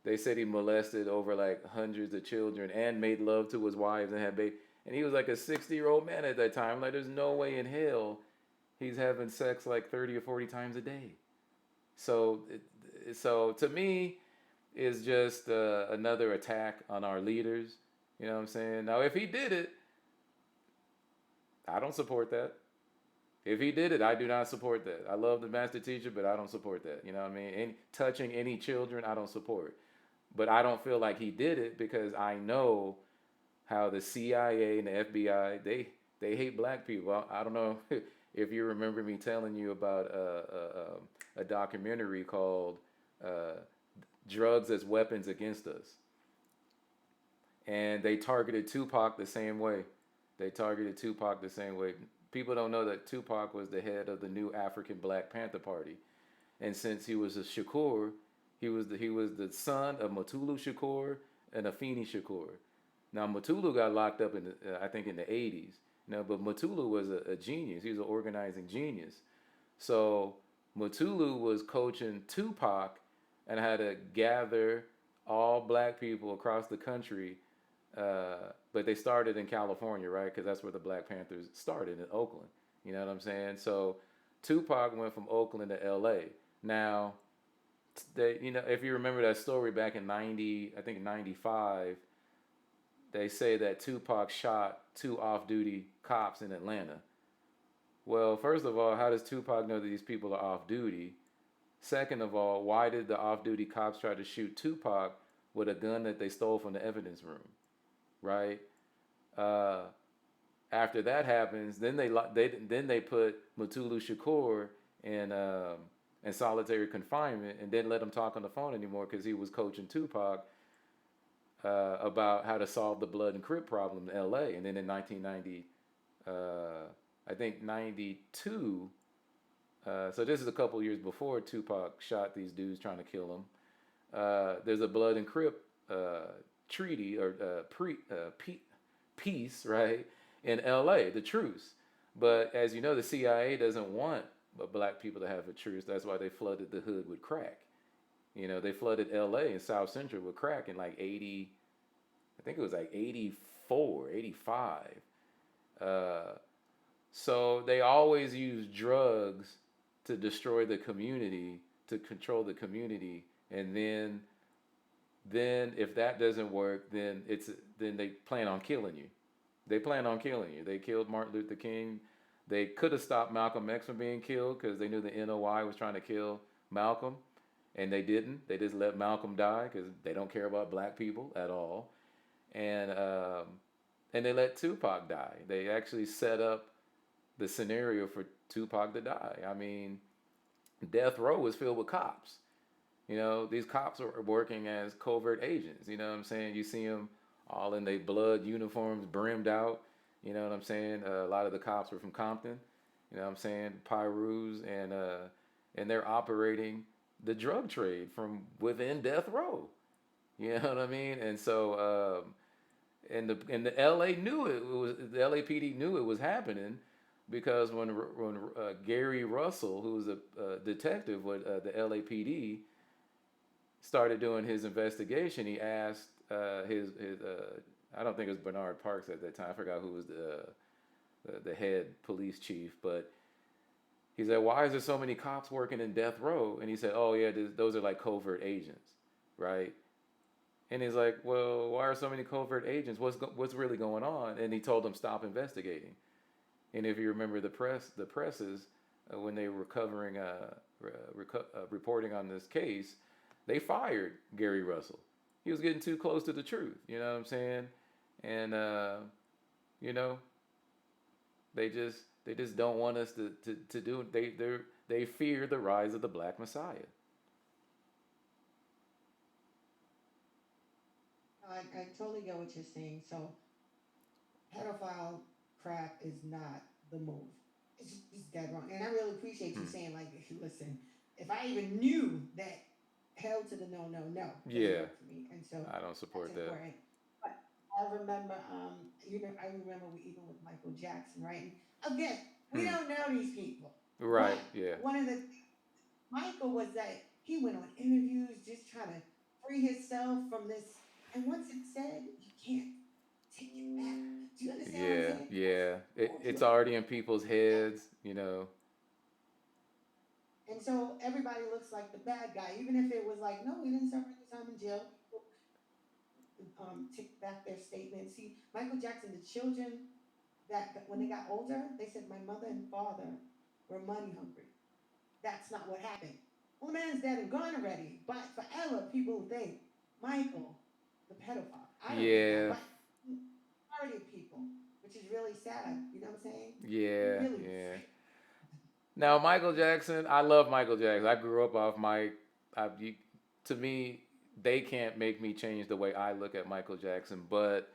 they said he molested over like hundreds of children and made love to his wives and had babies. And he was like a 60-year-old man at that time. Like, there's no way in hell he's having sex like 30 or 40 times a day. So, so to me, it's just another attack on our leaders. You know what I'm saying? Now, if he did it, I don't support that. If he did it, I do not support that. I love the master teacher, but I don't support that. You know what I mean? Touching any children, I don't support. But I don't feel like he did it because I know how the CIA and the FBI, they hate black people. I don't know if you remember me telling you about a documentary called Drugs as Weapons Against Us. And they targeted Tupac the same way. They targeted Tupac the same way. People don't know that Tupac was the head of the new African Black Panther Party. And since he was a Shakur, he was the son of Mutulu Shakur and Afeni Shakur. Now Mutulu got locked up I think in the 80s. But Mutulu was a genius. He was an organizing genius. So Mutulu was coaching Tupac and had to gather all black people across the country. But they started in California, right? Because that's where the Black Panthers started, in Oakland. You know what I'm saying? So Tupac went from Oakland to L.A. Now, if you remember that story back in 95, they say that Tupac shot 2 off-duty cops in Atlanta. Well, first of all, how does Tupac know that these people are off-duty? Second of all, why did the off-duty cops try to shoot Tupac with a gun that they stole from the evidence room? Right? After that happens, then they put Mutulu Shakur in solitary confinement and didn't let him talk on the phone anymore because he was coaching Tupac about how to solve the Blood and Crip problem in L.A. And then in 1990, I think 92. So this is a couple years before Tupac shot these dudes trying to kill him. There's a Blood and Crip treaty or peace, right, in L.A., the truce. But as you know, the CIA doesn't want black people to have a truce. That's why they flooded the hood with crack. They flooded L.A. and South Central with crack in like 80, I think it was like 84, 85. So they always use drugs to destroy the community, to control the community, and then if that doesn't work, then they plan on killing you. They plan on killing you. They killed Martin Luther King. They could have stopped Malcolm X from being killed because they knew the NOI was trying to kill Malcolm, and they didn't. They just let Malcolm die because they don't care about black people at all, and they let Tupac die. They actually set up the scenario for Tupac to die. I mean, death row is filled with cops. These cops are working as covert agents. You know what I'm saying? You see them all in their blood uniforms, brimmed out. You know what I'm saying? A lot of the cops were from Compton. You know what I'm saying? Pyrus, and they're operating the drug trade from within death row. You know what I mean? And so, and the LA knew it was the LAPD knew it was happening because when Gary Russell, who was a detective with the LAPD, started doing his investigation, he asked his I don't think it was Bernard Parks at that time. I forgot who was the head police chief, but he said, "Why is there so many cops working in death row?" And he said, "Oh yeah, those are like covert agents, right?" And he's like, "Well, why are so many covert agents? What's really going on?" And he told them stop investigating. And if you remember the presses, when they were covering reporting on this case, they fired Gary Russell. He was getting too close to the truth. You know what I'm saying? And you know, they just don't want us to do. They fear the rise of the Black Messiah. I totally get what you're saying. So pedophile crap is not the move. It's dead wrong. And I really appreciate you Hmm. saying, like, listen, if I even knew that, hell to the no, no, no, doesn't Yeah, work for me. And so I don't that's support that. important. But I remember, I remember even with Michael Jackson, right? And again, we Hmm. don't know these people, but Right. Yeah. one of the Michael was that he went on interviews just trying to free himself from this. And once it's said, you can't take it back. Do you understand what I'm Yeah. saying? Once Yeah. he told you, It's already in people's heads. You know. and so everybody looks like the bad guy, even if it was like, no, he didn't serve any time in jail. People take back their statements. See, Michael Jackson, the children that when they got older, they said my mother and father were money hungry. That's not what happened. Well, the man's dead and gone already. But forever, people think Michael, the pedophile. I don't think that, Yeah. but majority of people, which is really sad. You know what I'm saying? Yeah. Really Yeah. sad. Now, Michael Jackson, I love Michael Jackson. I grew up off Mike. To me, they can't make me change the way I look at Michael Jackson. But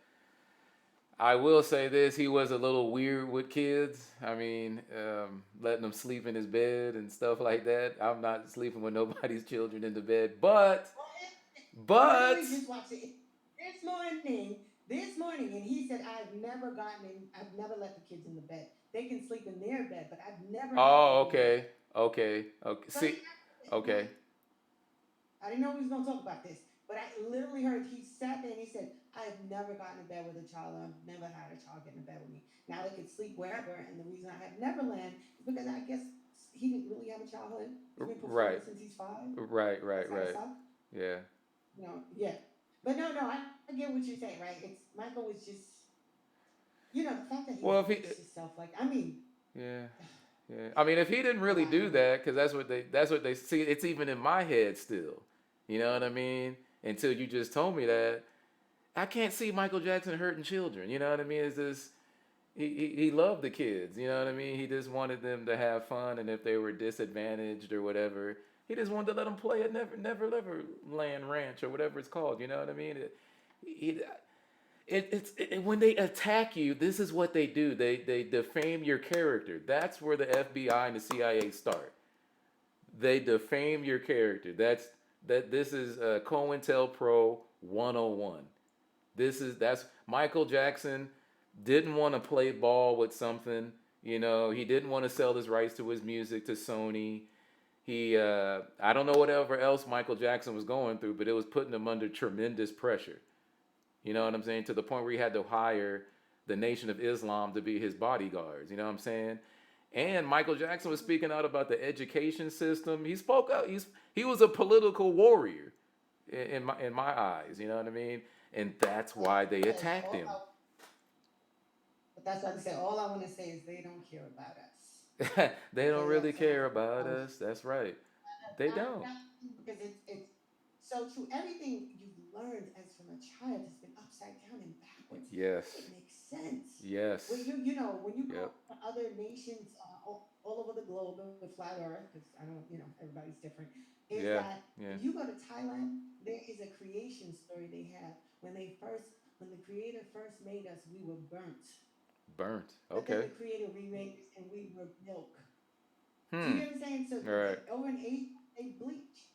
I will say this: he was a little weird with kids. I mean, letting them sleep in his bed and stuff like that. I'm not sleeping with nobody's children in the bed, Well, I but literally just watched it this morning. This morning, and he said, I've never let the kids in the bed. They can sleep in their bed, but I've never had them oh, in my okay, bed. okay, okay. So he See, okay, I didn't know we was gonna talk about this, but I literally heard he sat there and he said, "I've never gotten in bed with a child. I've never had a child get in bed with me. Now they can sleep wherever." And the reason I have Neverland is because I guess he didn't really have a childhood. He's been performing right, since he's 5. right, That's right, gotta right. suck. Yeah. Yeah. But no, I get what you're saying, right? It's Michael was just, the fact that he Well, if he, embraced himself, like, I mean, yeah, yeah. I mean, if he didn't really do wow. that, because that's what they see. It's even in my head still. You know what I mean? Until you just told me that, I can't see Michael Jackson hurting children. You know what I mean? It's just he loved the kids. You know what I mean? He just wanted them to have fun, and if they were disadvantaged or whatever, he just wanted to let them play at Never Land Ranch or whatever it's called. You know what I mean? He, when they attack you, this is what they do. They defame your character. That's where the FBI and the CIA start. They defame your character. This is COINTELPRO 101. That's Michael Jackson didn't want to play ball with something. He didn't want to sell his rights to his music to Sony. I don't know whatever else Michael Jackson was going through, but it was putting him under tremendous pressure. You know what I'm saying? To the point where he had to hire the Nation of Islam to be his bodyguards. You know what I'm saying? And Michael Jackson was speaking out about the education system. He spoke out. He was a political warrior in my eyes. You know what I mean? And that's why they Yes, attacked him. but that's what I say. All I want to say is they don't care about us. They don't Okay, really that's care all. about us. That's right. They don't. Not because it's so true. Everything you've learned as from a child has been upside down and backwards. That Yes. wouldn't make sense. When Yes. when you Yep. go to other nations all over the globe with flat Earth, because I don't, everybody's different, is Yeah. that when Yeah. you go to Thailand, there is a creation story they have. When the Creator first made us, we were burnt, Burnt. but then Okay. the Creator remade us, and we were milk. Do you Hmm. get what I'm saying? So All right. over in Asia, they bleach.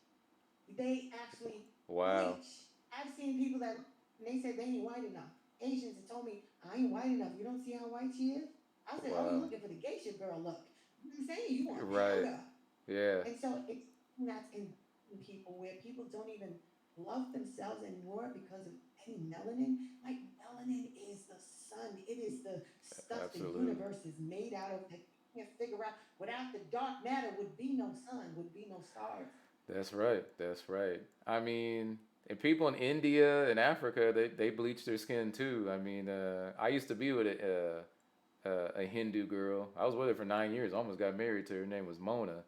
They actually Wow. bleach. I've seen people that and they said they ain't white enough. Asians have told me I ain't white enough. You don't see how white she is. I said, oh, you Wow. looking for the geisha girl look? You know what I'm saying? You want Right. powder. Yeah. And so it's that's in people where people don't even love themselves anymore because of any melanin. Like melanin is the sun. It is the stuff the Absolutely. universe is made out of that you can't figure out. Without the dark matter would be no sun, would be no stars. That's right. That's right. I mean, and people in India and Africa, they bleach their skin too. I mean, I used to be with a Hindu girl. I was with her for 9 years. Almost got married to her. Her name was Mona,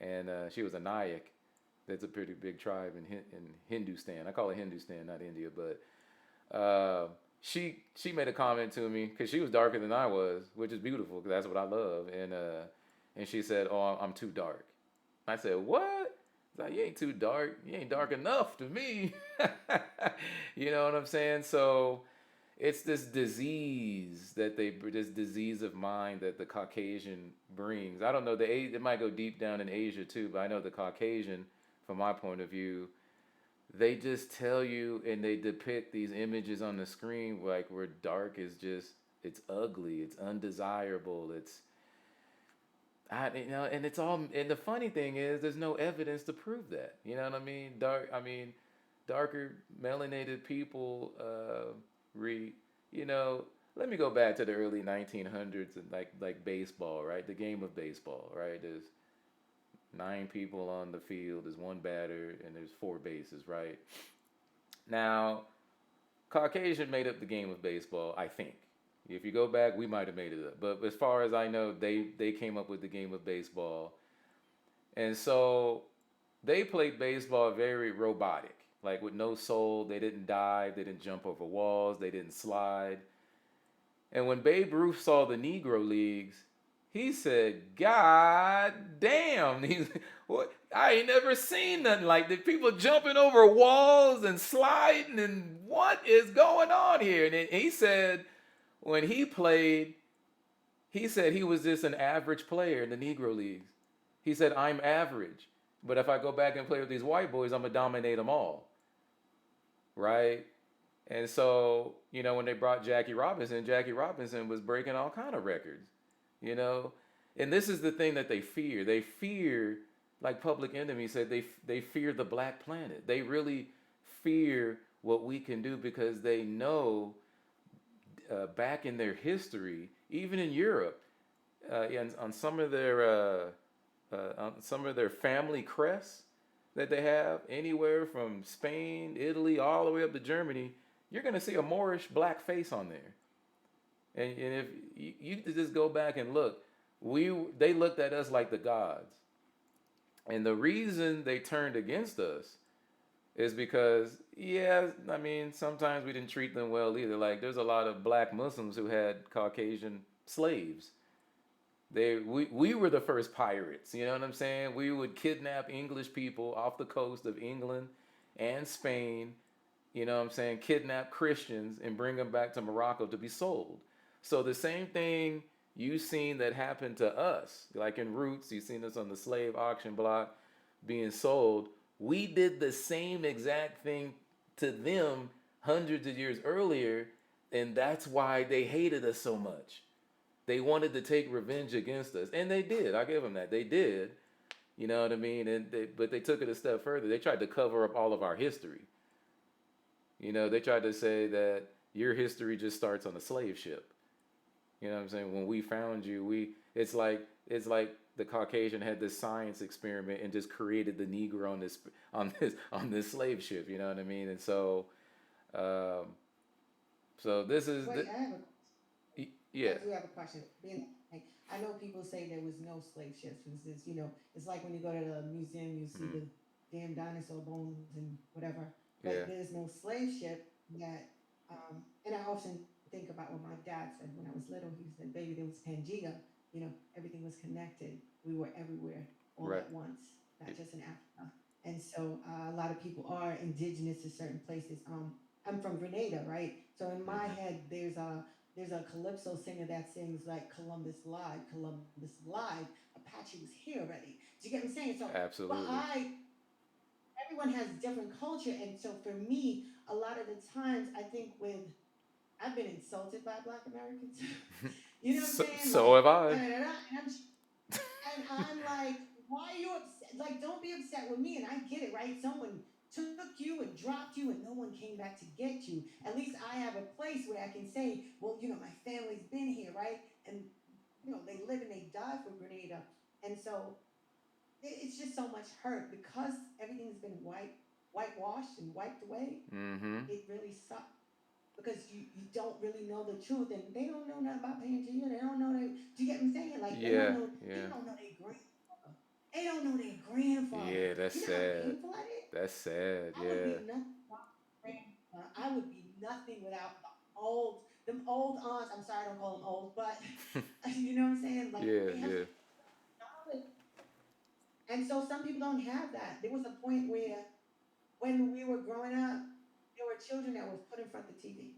and she was a Nayak. That's a pretty big tribe in Hindustan. I call it Hindustan, not India. But she made a comment to me because she was darker than I was, which is beautiful because that's what I love. And she said, "Oh, I'm too dark." I said, "What?" It's like, you ain't too dark. You ain't dark enough to me. You know what I'm saying? So it's this disease of mind that the Caucasian brings. I don't know, it might go deep down in Asia too, but I know the Caucasian, from my point of view, they just tell you and they depict these images on the screen like where dark is just it's ugly, it's undesirable, it's and it's all. And the funny thing is, there's no evidence to prove that. You know what I mean? Darker melanated people read. You know, let me go back to the early 1900s and like baseball, right? The game of baseball, right? There's nine people on the field, there's one batter, and there's four bases, right? Now, Caucasian made up the game of baseball, I think. If you go back, we might have made it up. But as far as I know, they came up with the game of baseball. And so they played baseball very robotic, like with no soul. They didn't dive, they didn't jump over walls, they didn't slide. And when Babe Ruth saw the Negro Leagues, he said, "God damn, what? I ain't never seen nothing like this. People jumping over walls and sliding, and what is going on here?" And he said, when he played, he said he was just an average player in the Negro Leagues. He said, "I'm average, but if I go back and play with these white boys, I'm gonna dominate them all, right?" And so, when they brought Jackie Robinson was breaking all kind of records, you know. And this is the thing that they fear. They fear, like Public Enemy said, they fear the Black Planet. They really fear what we can do because they know back in their history, even in Europe, and on some of their family crests that they have, anywhere from Spain, Italy, all the way up to Germany, you're gonna see a Moorish black face on there. And if you just go back and look, they looked at us like the gods, and the reason they turned against us is because, yeah, I mean, sometimes we didn't treat them well either. Like there's a lot of black Muslims who had Caucasian slaves. We were the first pirates. You know what I'm saying? We would kidnap English people off the coast of England and Spain. You know what I'm saying? Kidnap Christians and bring them back to Morocco to be sold. So the same thing you seen that happened to us, like in Roots, you seen us on the slave auction block being sold. We did the same exact thing to them hundreds of years earlier, and that's why they hated us so much. They wanted to take revenge against us, and they did. I give them that. They did. You know what I mean? But they took it a step further. They tried to cover up all of our history. They tried to say that your history just starts on a slave ship. You know what I'm saying? When we found you, it's like the Caucasian had this science experiment and just created the Negro on this slave ship. You know what I mean? And um, so this is Wait, I yeah. do have a question. Being like, I know people say there was no slave ships. It was this, it's like when you go to the museum, you see Mm, the damn dinosaur bones and whatever. But yeah. there's no slave ship that And I often think about what my dad said when I was little. He said, "Baby, there was Pangea. Everything was connected. We were everywhere all Right. at once, not just in Africa." And so a lot of people are indigenous to certain places. I'm from Grenada, right? So in my Hmm. head, there's a calypso singer that sings like Columbus live, Columbus live. Apache was here already. Do you get what I'm saying? So, but Absolutely. I everyone has different culture, and so for me, a lot of the times, I think with I've been insulted by Black Americans. You know what I'm saying? So Like, have I. da, da, da, da, and I'm like, why are you upset? Like, don't be upset with me. And I get it, right? Someone took you and dropped you, and no one came back to get you. At least I have a place where I can say, well, my family's been here, right? And they live and they die for Grenada, and so it's just so much hurt because everything's been whitewashed and wiped away. Hmm. It really sucks because you don't really know the truth, and they don't know nothing about Pangea. They don't know they. Do you get what I'm saying? Like they don't Yeah. know. They Yeah. don't know their grandfather. They don't know their grandfather. Yeah. That's You know how sad. painful that is. That's sad. I would Yeah. be nothing without my grandfather. I would be nothing without them old aunts. I'm sorry, I don't call them old, but you know what I'm saying. Like Yeah. they have Yeah. knowledge, and so some people don't have that. There was a point where when we were growing up, there were children that was put in front of the TV.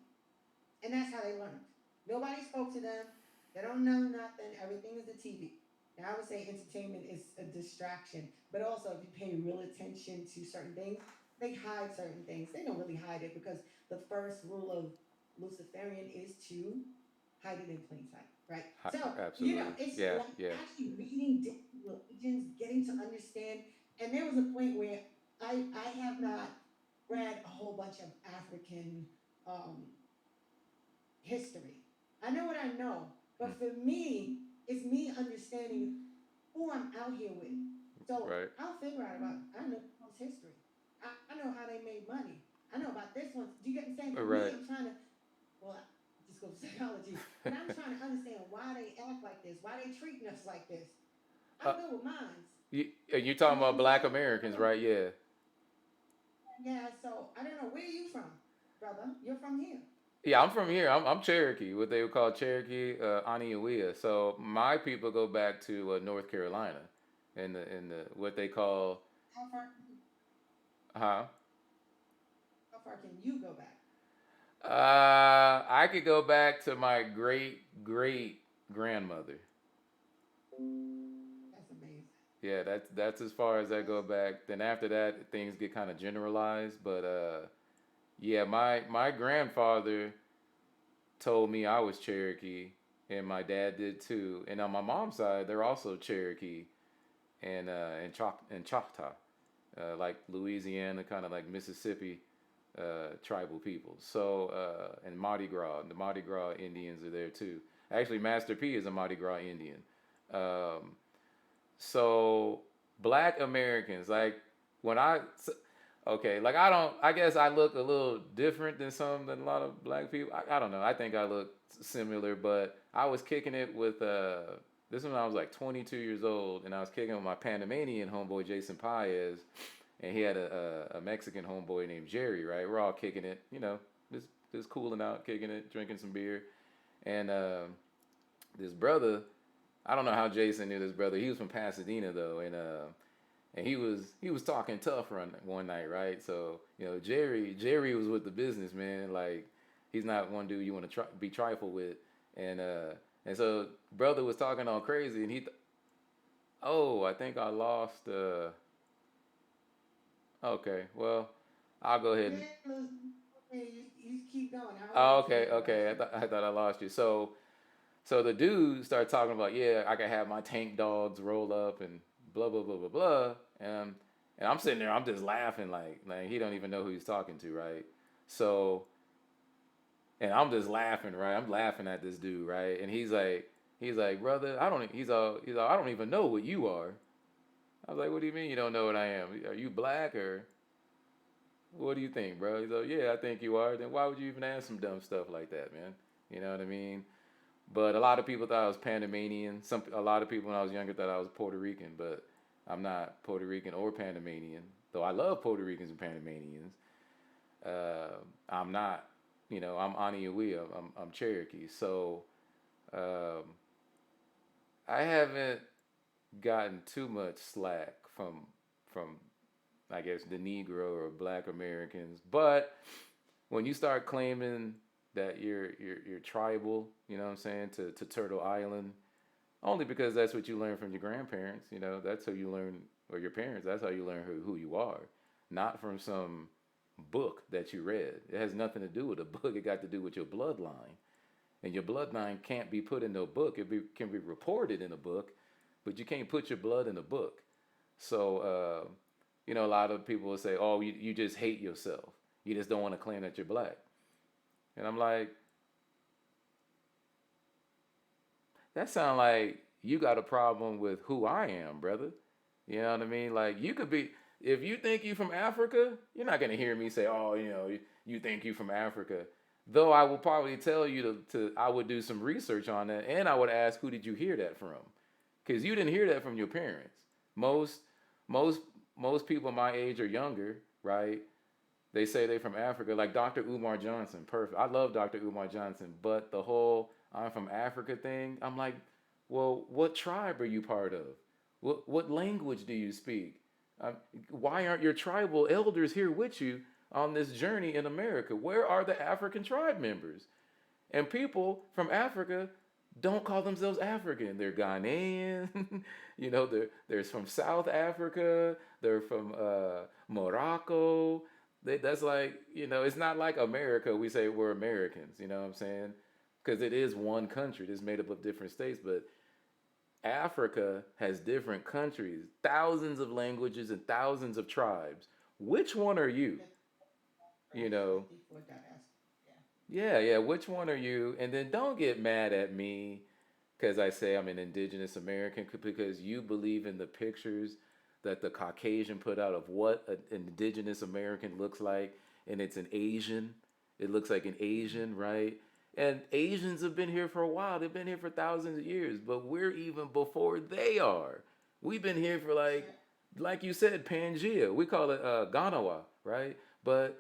And that's how they learned. Nobody spoke to them. They don't know nothing. Everything is the TV. Now, I would say entertainment is a distraction, but also if you pay real attention to certain things, they hide certain things. They don't really hide it because the first rule of Luciferian is to hide it in plain sight, right? So, Absolutely. it's Yeah. like Yeah. actually reading different religions, getting to understand. And there was a point where I have not read a whole bunch of African um, history. I know what I know, Mm. but for me, it's me understanding who I'm out here with. So Right. I'll figure out I know people's history. I know how they made money. I know about this one. Do you get what I'm saying? For me, Right. I'm trying to, well, I just go to psychology, but I'm trying to understand why they act like this, why they treating us like this. Uh, I'm good with mines. you're You talking get about what I'm Black saying? I Americans, don't know. right? Yeah. Yeah, so I don't know. Where are you from, brother? You're from here. Yeah, I'm from here. I'm Cherokee, what they would call Cherokee, Aniawea. So my people go back to North Carolina, in the what they call, How far can you, huh? how far can you go back? I could go back to my great great grandmother. That's amazing. Yeah, that's as far as I That's go back. Then after that, things get kind of generalized. But yeah, my grandfather told me I was Cherokee, and my dad did too. And on my mom's side, they're also Cherokee and Choctaw, like Louisiana, kind of like Mississippi tribal people. So and Mardi Gras, the Mardi Gras Indians are there too. Actually, Master P is a Mardi Gras Indian. Um, so Black Americans, like when okay, like I don't, I guess I look a little different than a lot of black people. I don't know. I think I look similar, but I was kicking it with this is when I was like 22 years old, and I was kicking with my Panamanian homeboy Jason Paez, and he had a Mexican homeboy named Jerry. Right, we're all kicking it, just cooling out, kicking it, drinking some beer, and this brother. I don't know how Jason knew this brother. He was from Pasadena though, and he was talking tough one night, right? So Jerry was with the business, man. Like he's not one dude you want to be trifle with, and uh and so brother was talking all crazy, and oh, I think I lost. Okay, well I'll go ahead and. yeah, okay, you keep going. I Oh, lost you. okay, I lost okay. you. I thought I lost you. So the dude started talking about, yeah, I could have my tank dogs roll up and blah blah blah blah blah, and I'm sitting there, I'm just laughing like he don't even know who he's talking to, right? So and I'm just laughing, right? I'm laughing at this dude, right? And he's like, brother, I don't even know what you are. I was like, what do you mean you don't know what I am? Are you black or what do you think, bro? He's like, yeah, I think you are. Then why would you even ask some dumb stuff like that, man? You know what I mean? But a lot of people thought I was Panamanian. A lot of people when I was younger thought I was Puerto Rican, but I'm not Puerto Rican or Panamanian. Though I love Puerto Ricans and Panamanians, I'm not. I'm Aniwe, I'm Cherokee. So um, I haven't gotten too much slack from I guess the Negro or Black Americans, but when you start claiming that you're tribal, you know what I'm saying, to Turtle Island, only because that's what you learned from your grandparents, that's how you learn, or your parents, that's how you learn who you are, not from some book that you read. It has nothing to do with a book. It got to do with your bloodline, and your bloodline can't be put in no book. Can be reported in a book, but you can't put your blood in a book. So, a lot of people will say, "Oh, you just hate yourself. You just don't want to claim that you're black." And I'm like, that sound like you got a problem with who I am, brother. You know what I mean? Like you could be, if you think you from Africa, you're not gonna hear me say, "Oh, you think you from Africa." Though I will probably tell you to I would do some research on that, and I would ask, who did you hear that from? Because you didn't hear that from your parents. Most most most people my age or younger, right? They say they from Africa, like Dr. Umar Johnson. Perfect. I love Dr. Umar Johnson, but the whole "I'm from Africa" thing, I'm like, well, what tribe are you part of? What language do you speak? Um, why aren't your tribal elders here with you on this journey in America? Where are the African tribe members? And people from Africa don't call themselves African. They're Ghanaian. They're from South Africa. They're from Morocco. That's like, it's not like America. We say we're Americans. You know what I'm saying? Because it is one country. It's made up of different states. But Africa has different countries, thousands of languages and thousands of tribes. Which one are you? That's You Fresh know, 54 got asked. Yeah. Yeah, yeah. Which one are you? And then don't get mad at me because I say I'm an indigenous American because you believe in the pictures that the Caucasian put out of what an indigenous American looks like, and it's an Asian. It looks like an Asian, right? And Asians have been here for a while. They've been here for thousands of years, but we're even before they are. We've been here for like you said, Pangea. We call it Ganawa, right? But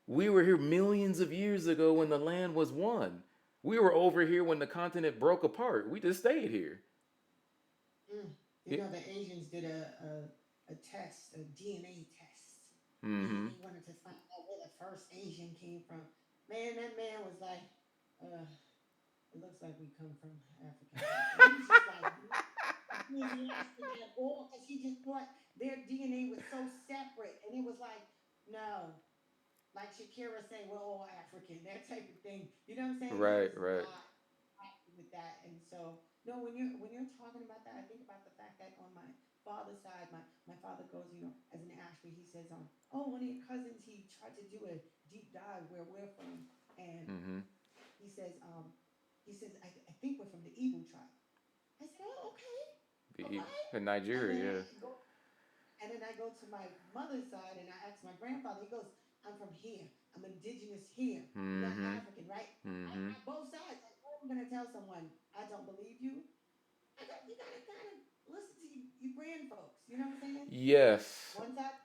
we were here millions of years ago when the land was one. We were over here when the continent broke apart. We just stayed here. Mm. You It, know, the Asians did a test, a DNA test, and mm-hmm. they wanted to find out where the first Asian came from. Man, that man was like, uh, it looks like we come from African people. He was just like enthusiastic at all because he just thought their DNA was so separate. And it was like, no, like Shakira saying, we're all African, that type of thing. You know what I'm saying? He Right, was right. not happy with that. And so, no, when you're talking about that, I think about the fact that on my father's side, my father goes, as an Ashby, he says, oh, one of your cousins, he tried to do a deep dive where we're from, and Mm-hmm. he says, I think we're from the Igbo tribe. I said, oh, okay, all The, right. in And then Nigeria, I go to my mother's side and I ask my grandfather. He goes, I'm from here. I'm indigenous here. yeah. I'm not Mm-hmm. African, right? Mm-hmm. Both sides. Like, if I'm gonna tell someone I don't believe you, you gotta kind of listen to you grand folks. You know what I'm saying? Yes. One side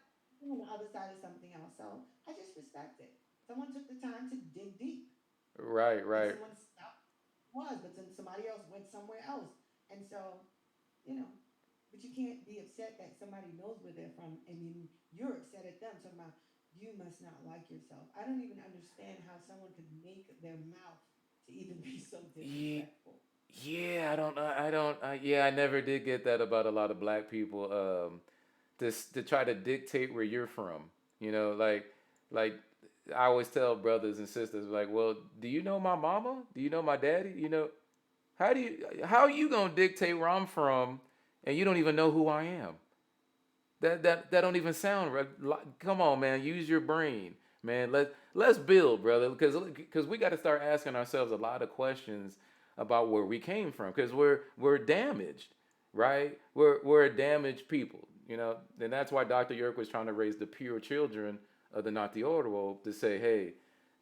and the other side is something else. So I just respect it. Someone took the time to dig deep, Right, and right. someone stopped was, but then somebody else went somewhere else. And so, you know, but you can't be upset that somebody knows where they're from and then you're upset at them talking about you must not like yourself. I don't even understand how someone could make their mouth to even be so Ye- disrespectful. Yeah, I don't know. I don't. Yeah, I never did get that about a lot of black people. To try to dictate where you're from. Like I always tell brothers and sisters, like, well, do you know my mama? Do you know my daddy? How are you gonna dictate where I'm from, and you don't even know who I am? That don't even sound right. Come on, man. Use your brain, man. Let's build, brother, because we got to start asking ourselves a lot of questions about where we came from, because we're damaged, right? We're a damaged people, and that's why Dr. York was trying to raise the pure children of the Nati Oro to say, hey,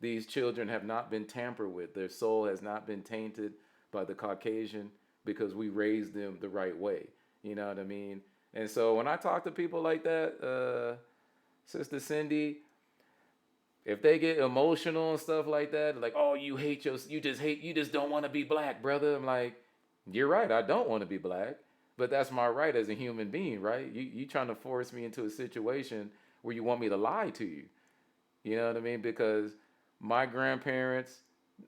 these children have not been tampered with. Their soul has not been tainted by the Caucasian because we raised them the right way. You know what I mean? And so when I talk to people like that, Sister Sindy, If they get emotional and stuff like that, like, oh, you just don't want to be black, brother. I'm like, you're right, I don't want to be black, but that's my right as a human being, right? You trying to force me into a situation where you want me to lie to you. You know what I mean? Because my grandparents,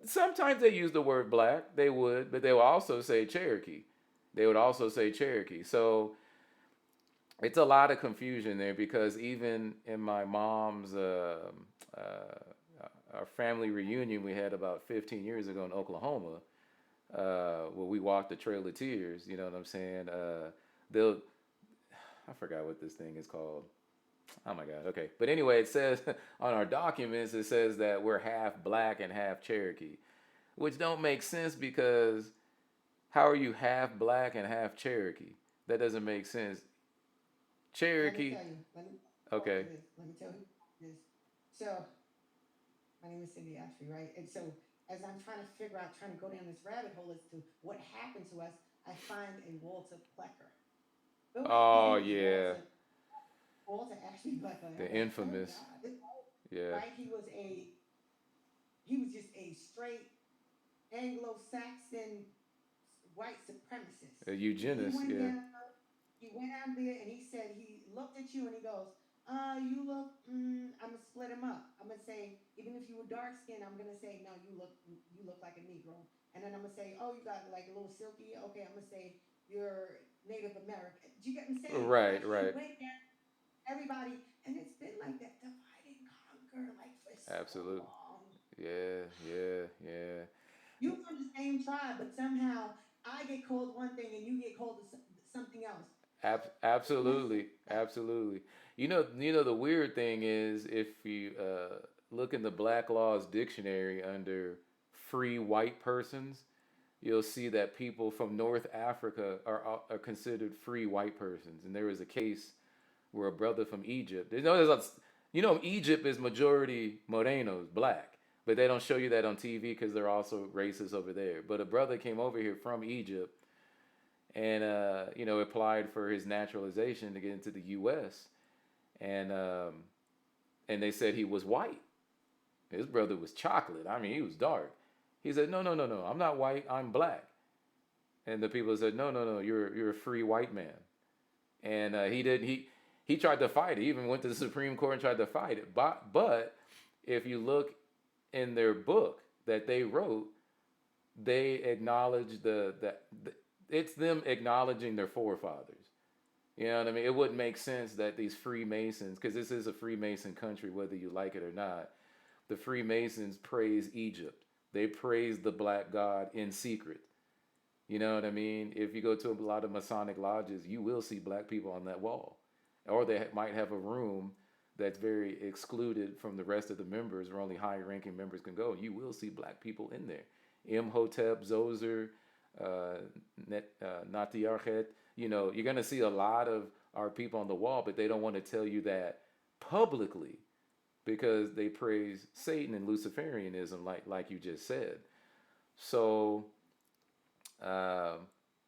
sometimes they use the word black, they would, but they would also say Cherokee. They would also say Cherokee. So it's a lot of confusion there because even in my mom's our family reunion we had about 15 years ago in Oklahoma, where we walked the Trail of Tears. You know what I'm saying? They'll I forgot what this thing is called. Oh my God. Okay, but anyway, it says on our documents it says that we're half black and half Cherokee, which don't make sense because how are you half black and half Cherokee? That doesn't make sense. Let me Cherokee. tell you. Let me go Okay. into this. Let me tell you this. So, my name is Cindy Ashby, right? And so, as I'm trying to figure out, trying to go down this rabbit hole as to what happened to us, I find a Walter Plecker. But wait, his Oh name was yeah, Walter Ashby Plecker. And the I'm like, oh infamous. God, Yeah, right? He was just a straight Anglo-Saxon white supremacist. a He eugenist. went Yeah. down, he went out there and he said he looked at you and he goes, you look. I'm gonna split him up. I'm gonna say even if you were dark skinned, I'm gonna say no, you look like a Negro. And then I'm gonna say, oh, you got like a little silky. Okay, I'm gonna say you're Native American. Do you get what I'm saying? Right. Like he Right. went down everybody, and it's been like that divide and conquer like for so Absolutely. long. Yeah. Yeah. Yeah. You from the same tribe, but somehow I get called one thing and you get called something else. Who wants to Absolutely. that? Absolutely. You know the weird thing is if you look in the Black Laws Dictionary under free white persons, you'll see that people from North Africa are considered free white persons. And there was a case where a brother from Egypt, Egypt is majority Morenos, black, but they don't show you that on TV because they're also racist over there. But a brother came over here from Egypt and applied for his naturalization to get into the U.S. and and they said he was white. His brother was chocolate. I mean, he was dark. He said, "No, no, no, no. I'm not white. I'm black." And the people said, "No, no, no. You're a free white man." And he did. He tried to fight it. He even went to the Supreme Court and tried to fight it. But if you look in their book that they wrote, they acknowledge the it's them acknowledging their forefathers. You know what I mean? It wouldn't make sense that these Freemasons, because this is a Freemason country, whether you like it or not, the Freemasons praise Egypt. They praise the black god in secret. You know what I mean? If you go to a lot of Masonic lodges, you will see black people on that wall. Or they might have a room that's very excluded from the rest of the members where only high ranking members can go. You will see black people in there. Imhotep, Zoser, uh, Natiarchet. You're going to see a lot of our people on the wall, but they don't want to tell you that publicly because they praise Satan and Luciferianism, like you just said. So uh,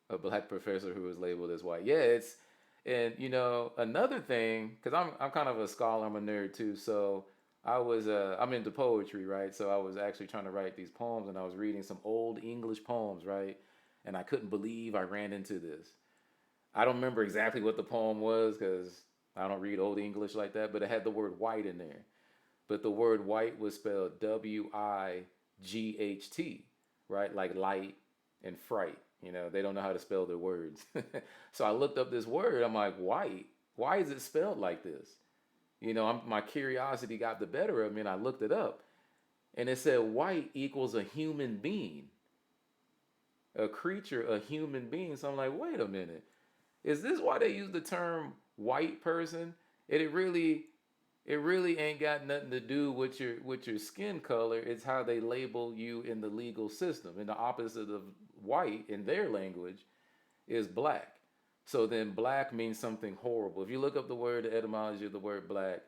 a black professor who was labeled as white. Yeah, and another thing because I'm kind of a scholar, I'm a nerd too. So I'm into poetry, right? So I was actually trying to write these poems, and I was reading some old English poems, right? And I couldn't believe I ran into this. I don't remember exactly what the poem was because I don't read old English like that, but it had the word white in there. But the word white was spelled Wight, right? Like light and fright. They don't know how to spell their words. So I looked up this word. I'm like, white? Why is it spelled like this? My curiosity got the better of me and I looked it up. And it said white equals a human being, a creature, a human being. So I'm like, wait a minute. Is this why they use the term white person? It really ain't got nothing to do with your skin color. It's how they label you in the legal system. And the opposite of white in their language is black. So then black means something horrible. If you look up the etymology of the word black,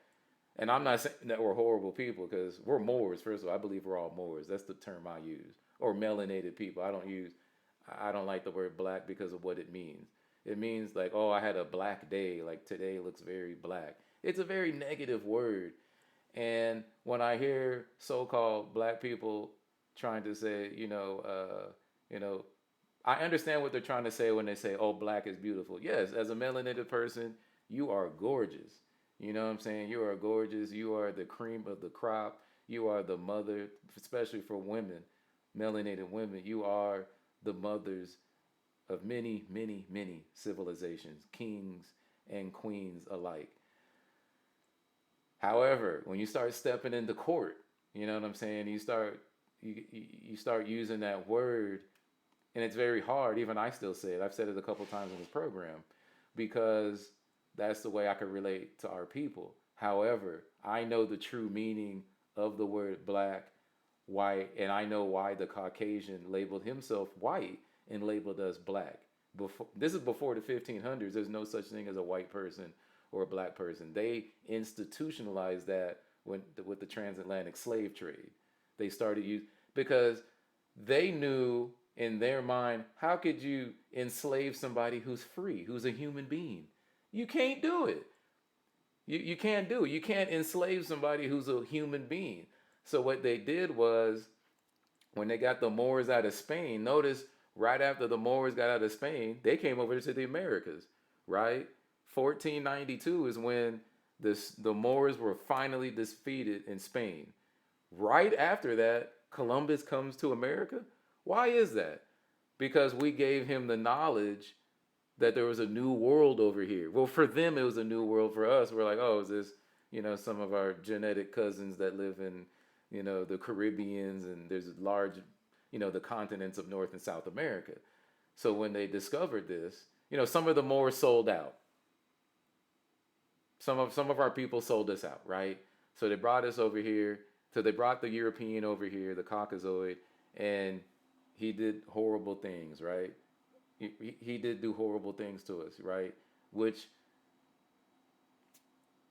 and I'm not saying that we're horrible people because we're Moors. First of all, I believe we're all Moors. That's the term I use. Or melanated people. I don't like the word black because of what it means. It means like, oh, I had a black day. Like today looks very black. It's a very negative word. And when I hear so-called black people trying to say, you know, I understand what they're trying to say when they say, "Oh, black is beautiful." Yes, as a melanated person, you are gorgeous. You know what I'm saying? You are gorgeous. You are the cream of the crop. You are the mother, especially for women, melanated women. You are the mothers of many, many, many civilizations, kings and queens alike. However, when you start stepping into court, you know what I'm saying? You start using that word, and it's very hard. Even I still say it. I've said it a couple times in this program because that's the way I can relate to our people. However, I know the true meaning of the word black, white, and I know why the Caucasian labeled himself white and labeled us black. Before this is before the 1500s. There's no such thing as a white person or a black person. They institutionalized that when with the transatlantic slave trade. They started use because they knew in their mind, how could you enslave somebody who's free, who's a human being? You can't do it. You can't do it. You can't enslave somebody who's a human being. So what they did was when they got the Moors out of Spain, notice right after the Moors got out of Spain, they came over to the Americas, right? 1492 is when the Moors were finally defeated in Spain. Right after that, Columbus comes to America. Why is that? Because we gave him the knowledge that there was a new world over here. Well, for them, it was a new world. For us, we're like, oh, is this, some of our genetic cousins that live in, the Caribbeans, and there's large, the continents of North and South America. So when they discovered this, some of the more sold out. Some of our people sold us out, right? So they brought us over here. So they brought the European over here, the Caucasoid, and he did horrible things, right? He did do horrible things to us, right? Which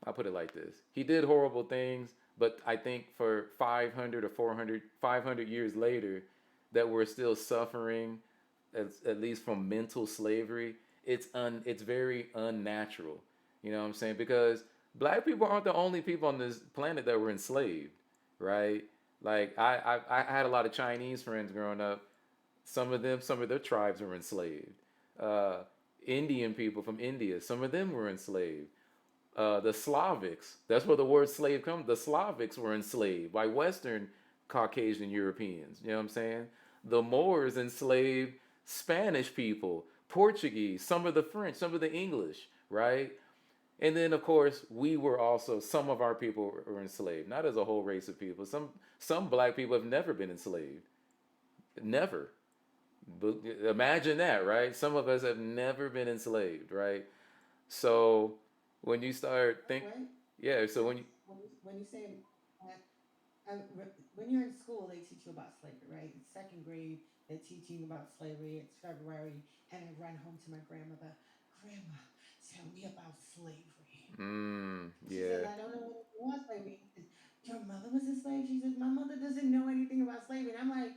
I'll put it like this. He did horrible things, but I think for 500 or 400, 500 years later, that we're still suffering, at least from mental slavery, it's very unnatural. You know what I'm saying? Because black people aren't the only people on this planet that were enslaved, right? Like I had a lot of Chinese friends growing up. Some of their tribes were enslaved. Uh, Indian people from India, some of them were enslaved. The Slavics, that's where the word slave comes. The Slavics were enslaved by Western Caucasian Europeans. You know what I'm saying? The Moors enslaved Spanish people, Portuguese, some of the French, some of the English, right? And then, of course, we were also some of our people were enslaved, not as a whole race of people. Some black people have never been enslaved, never. But imagine that, right? Some of us have never been enslaved, right? So when you start think, Right? yeah. So Like when you say when you're in school, they teach you about slavery, right? In second grade, they're teaching about slavery. It's February, and I run home to my grandmother. Grandma, tell me about slavery. She says, yeah, I don't know anything about slavery. She says, your mother was a slave? She says, my mother doesn't know anything about slavery. And I'm like,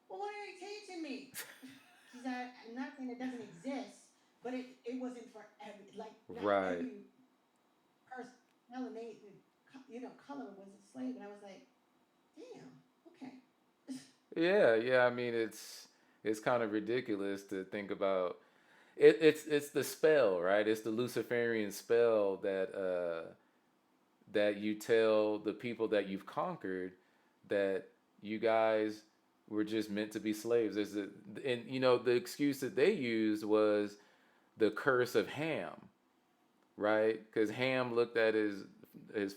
well, what are they teaching me? She said, I'm not saying it doesn't exist, but it wasn't for every, like, not right. every person, melanated, color was a slave. And I was like, damn, okay. Yeah, yeah. I mean, it's kind of ridiculous to think about. It's the spell, right? It's the Luciferian spell that you tell the people that you've conquered that you guys were just meant to be slaves. And the excuse that they used was the curse of Ham, right? Because Ham looked at his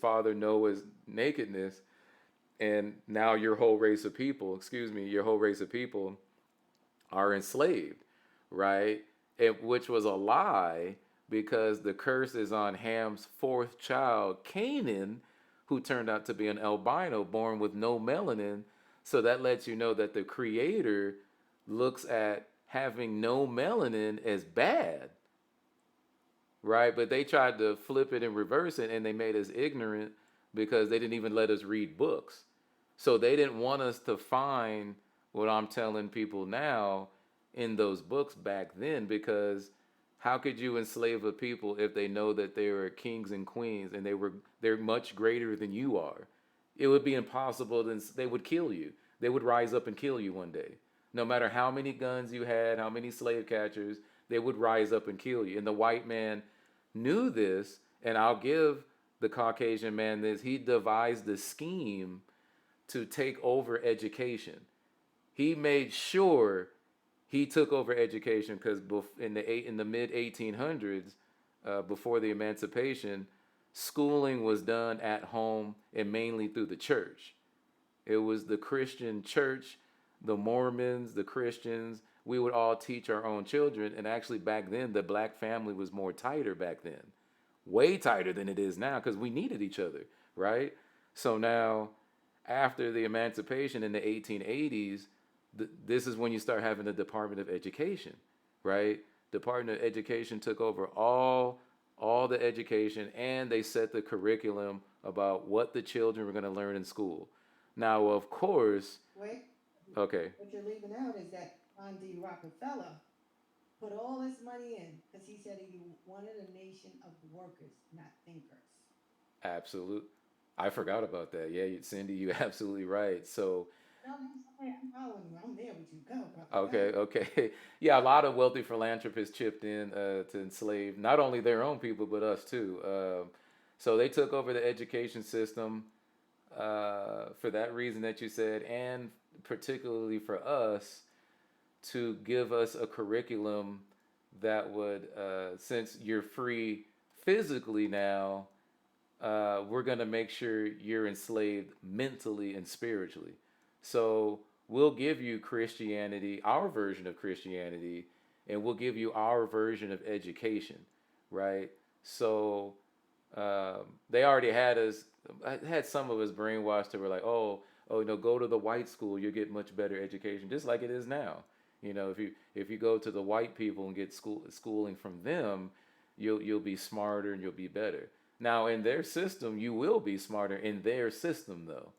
father Noah's nakedness, and now your whole race of people are enslaved, right? Which was a lie because the curse is on Ham's fourth child, Canaan, who turned out to be an albino born with no melanin. So that lets you know that the creator looks at having no melanin as bad, right? But they tried to flip it and reverse it, and they made us ignorant because they didn't even let us read books. So they didn't want us to find what I'm telling people now in those books back then because How could you enslave a people if they know that they are kings and queens and they're much greater than you are? It would be impossible. Then they would kill you. They would rise up and kill you one day. No matter how many guns you had, how many slave catchers, they would rise up and kill you. And the white man knew this, and I'll give the Caucasian man this. He devised the scheme to take over education. He made sure he took over education because in the mid 1800s, before the Emancipation, schooling was done at home and mainly through the church. It was the Christian church, the Mormons, the Christians. We would all teach our own children, and actually back then the black family was more tighter back then, way tighter than it is now because we needed each other, right? So now, after the emancipation in the 1880s, this is when you start having the Department of Education, right? Department of Education took over all the education, and they set the curriculum about what the children were going to learn in school. Now, of course, Wait, okay, what you're leaving out is that John D. Rockefeller put all this money in because he said he wanted a nation of workers, not thinkers. absolute. I forgot about that. Yeah, Cindy, you're absolutely right. So, No, I'm following you. I'm there with you. Go, brother. Go okay, ahead. okay. Yeah, a lot of wealthy philanthropists chipped in to enslave not only their own people, but us too. So they took over the education system for that reason that you said, and particularly for us to give us a curriculum that would, since you're free physically now, we're going to make sure you're enslaved mentally and spiritually. So we'll give you Christianity, our version of Christianity, and we'll give you our version of education, right? So they already had us, had some of us brainwashed to were like, oh, go to the white school, you'll get much better education, just like it is now. If you go to the white people and get schooling from them, you'll be smarter and you'll be better. Now, in their system, you will be smarter in their system, though.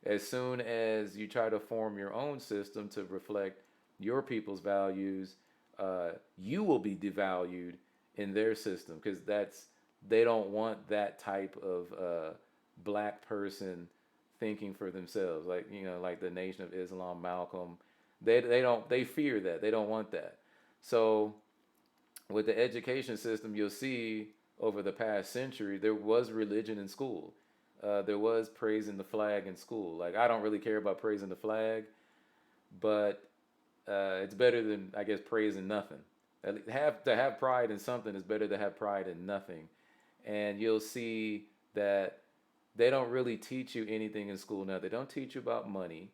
As soon as you try to form your own system to reflect your people's values, you will be devalued in their system because they don't want that type of black person thinking for themselves. Like like the Nation of Islam, Malcolm. They fear that. They don't want that. So with the education system, you'll see over the past century, there was religion in school. There was praising the flag in school. Like, I don't really care about praising the flag, but it's better than, I guess, praising nothing. To have pride in something is better to have pride in nothing. And you'll see that they don't really teach you anything in school now. They don't teach you about money.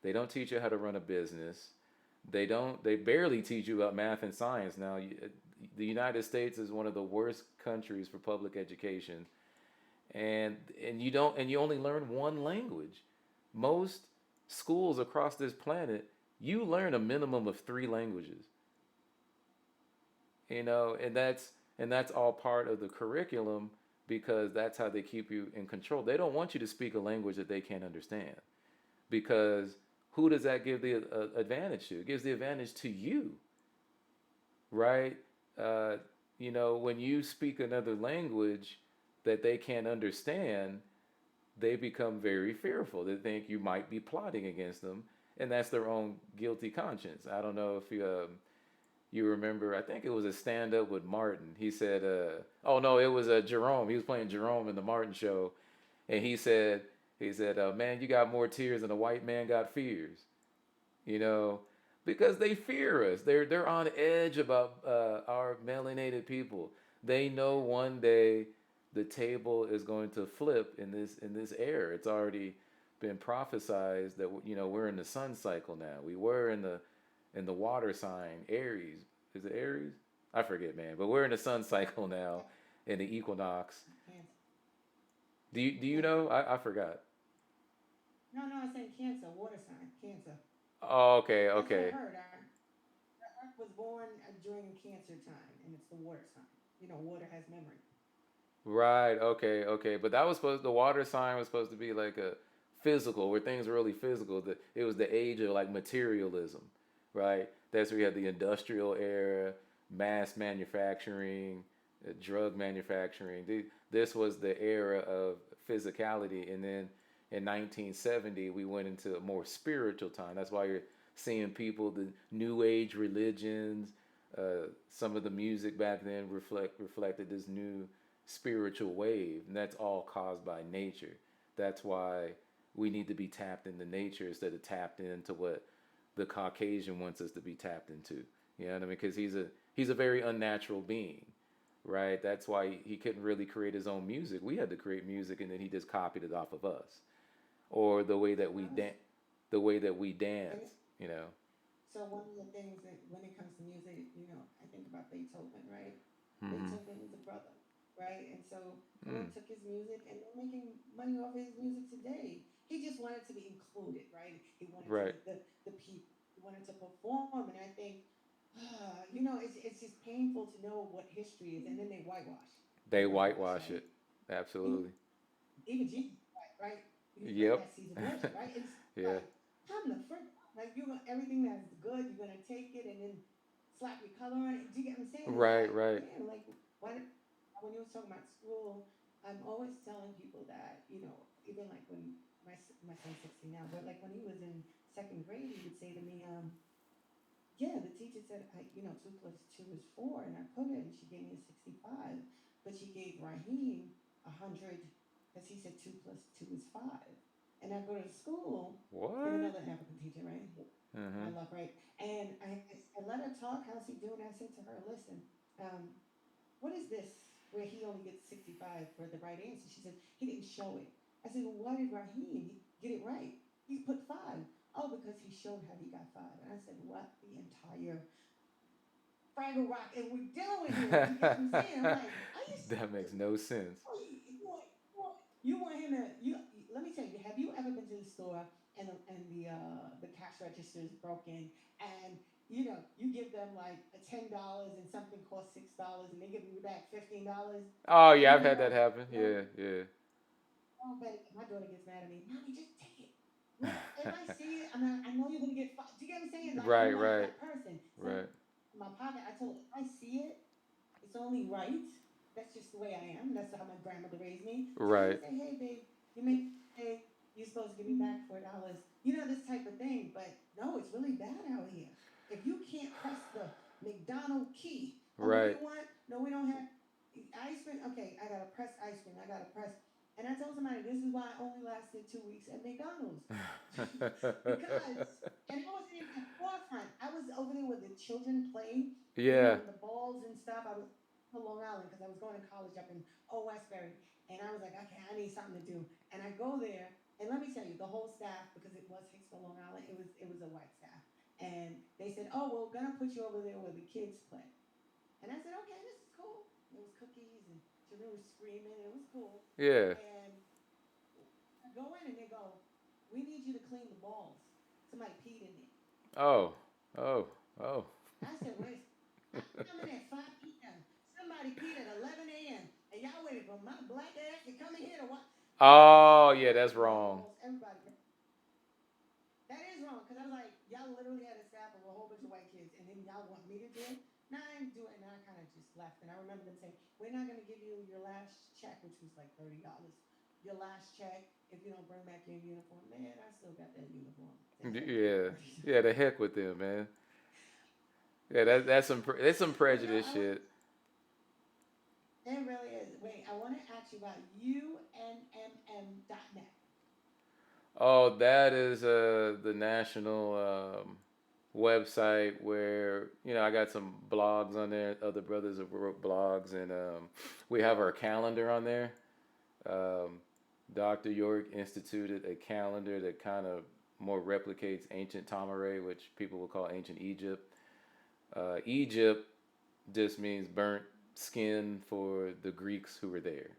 They don't teach you how to run a business. They barely teach you about math and science now. The United States is one of the worst countries for public education, and you only learn one language. Most schools across this planet, you learn a minimum of three languages. And that's all part of the curriculum because that's how they keep you in control. They don't want you to speak a language that they can't understand because who does that give the advantage to? It gives the advantage to you, right? Uh, when you speak another language that they can't understand, they become very fearful. They think you might be plotting against them, and that's their own guilty conscience. I don't know if you remember. I think it was a stand up with Martin. He said, "Oh no, it was Jerome. He was playing Jerome in the Martin show, and he said, man, you got more tears than a white man got fears." You know, because they fear us. They're on edge about our melanated people. They know one day the table is going to flip in this era. It's already been prophesized that we're in the sun cycle now. We were in the water sign Aries. Is it Aries? I forget, man. But we're in the sun cycle now in the equinox. Cancer. Do you Cancer. know? I forgot. No, no, I said cancer, water sign, cancer. Oh, okay, That's what I okay. heard. The Earth was born during cancer time, and it's the water sign. Water has memory. Right. Okay. Okay. But that was the water sign was supposed to be like a physical, where things were really physical. It was the age of like materialism, right? That's where you had the industrial era. mass manufacturing, drug manufacturing. This was the era of physicality, and then in 1970 we went into a more spiritual time. That's why you're seeing people, the new age religions, some of the music back then reflected this new spiritual wave, and that's all caused by nature. That's why we need to be tapped into nature instead of tapped into what the Caucasian wants us to be tapped into. You know what I mean? Because he's a very unnatural being, right? That's why he couldn't really create his own music. We had to create music, and then he just copied it off of us, or the way that we And dance. You know. so one of the things that when it comes to music, I think about Beethoven, right? Mm-hmm. Beethoven was a brother, right? And so no Mm. one took his music, and they're making money off his music today. He just wanted to be included, right? He wanted to Right. meet the people. He wanted to perform, and I think, it's just painful to know what history is, and then They they whitewash, whitewash it. right? Absolutely. Even even Jesus, right? He prayed Yep. that Caesar worship, right? It's Yeah. like, come the frick, like everything that's good, you're gonna take it and then slap your color on it. Do you get what I'm saying? It's Right. like, Right. damn, like why? When you was talking about school, I'm always telling people that even like when my son's 16 now, but like when he was in second grade, he would say to me, yeah, the teacher said, 2 plus 2 is 4, and I put it, and she gave me a 65, but she gave Raheem 100 because he said 2 plus 2 is 5. And I go to school with What? another African teacher, right? Mm-hmm. My luck, right? And I let her talk. How's he doing? I said to her, listen, um, what is this where he only gets 65 for the right answer? She said, he didn't show it. I said, well, why did Raheem get it right? He put 5. Oh, because he showed how he got 5. And I said, what the entire Fraggle Rock and we're doing here? Do you get what I'm saying? I'm like, are you That makes serious? no sense. Oh, you want him to let me tell you, have you ever been to the store and the cash register is broken, and you give them like a $10 and something costs $6 and they give you back $15? Oh yeah, You I've know had that what? happen. No, Yeah. Yeah. oh, but my daughter gets mad at me. Mommy, just take it. If I see it, I know you're gonna get. Do you get what I'm saying? Like Right. I'm not Right. that person. So Right. in my pocket, I told her, if I see it, it's only right. That's just the way I am. That's how my grandmother raised me. To Right. even say, hey, babe, you make a mistake. You're supposed to give me back $4. This type of thing. But no, it's really bad out here. If you can't press the McDonald key, oh, what do Right. you want? No, we don't have ice cream. Okay, I gotta press ice cream. I gotta press. And I told somebody this is why I only lasted 2 weeks at McDonald's. Because and I wasn't even at forefront. I was over there where the children play, Yeah. and the balls and stuff. I was to Long Island because I was going to college up in Westbury, and I was like, okay, I need something to do. And I go there, and let me tell you, the whole staff, because it was Hicksville, Long Island, it was a white staff, and they said, oh, well, we're gonna put you over there where the kids play. And I said, okay, this is cool. There was cookies and children were screaming. It was cool. Yeah. And I go in and they go, we need you to clean the balls. Somebody peed in there. Oh. Oh. Oh. I said, wait, I'm coming at 5 p.m. Somebody peed at 11 a.m. And y'all waited for my black ass to come in here to watch. Oh I yeah, that's cleaned the wrong. balls. Everybody. That is wrong. Because I was like, y'all literally had a staff of a whole bunch of white kids. And then y'all want me to do it? No, I didn't do it. And I kind of just left. And I remember them saying, we're not going to give you your last check, which was like $30. Your last check if you don't bring back your uniform. Man, I still got that uniform. To heck with that Yeah. Yeah. $30. The heck with them, man. Yeah. That's some But no, prejudice I want shit. it really is. Wait, I want to ask you about UNMM.net. Oh, that is the national website where I got some blogs on there. Other brothers have wrote blogs, and we have our calendar on there. Um, Dr. York instituted a calendar that kind of more replicates ancient Tamaray, which people will call ancient Egypt. Egypt just means burnt skin for the Greeks who were there.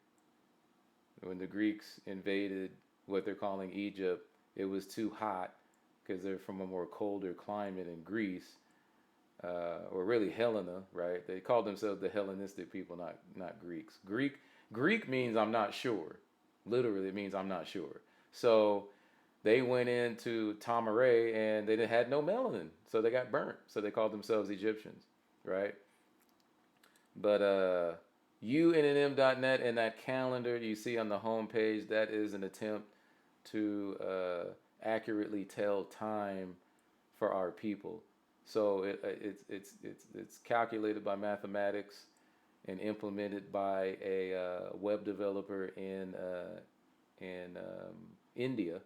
When the Greeks invaded what they're calling Egypt, it was too hot because they're from a more colder climate in Greece, or really Helena, right? They called themselves the Hellenistic people, not Greeks. Greek means I'm not sure. Literally, it means I'm not sure. So they went into Tamaray and they had no melanin, so they got burnt. So they called themselves Egyptians, right? But UNNM.net and that calendar you see on the homepage, that is an attempt to accurately tell time for our people. So it's calculated by mathematics and implemented by a web developer in India,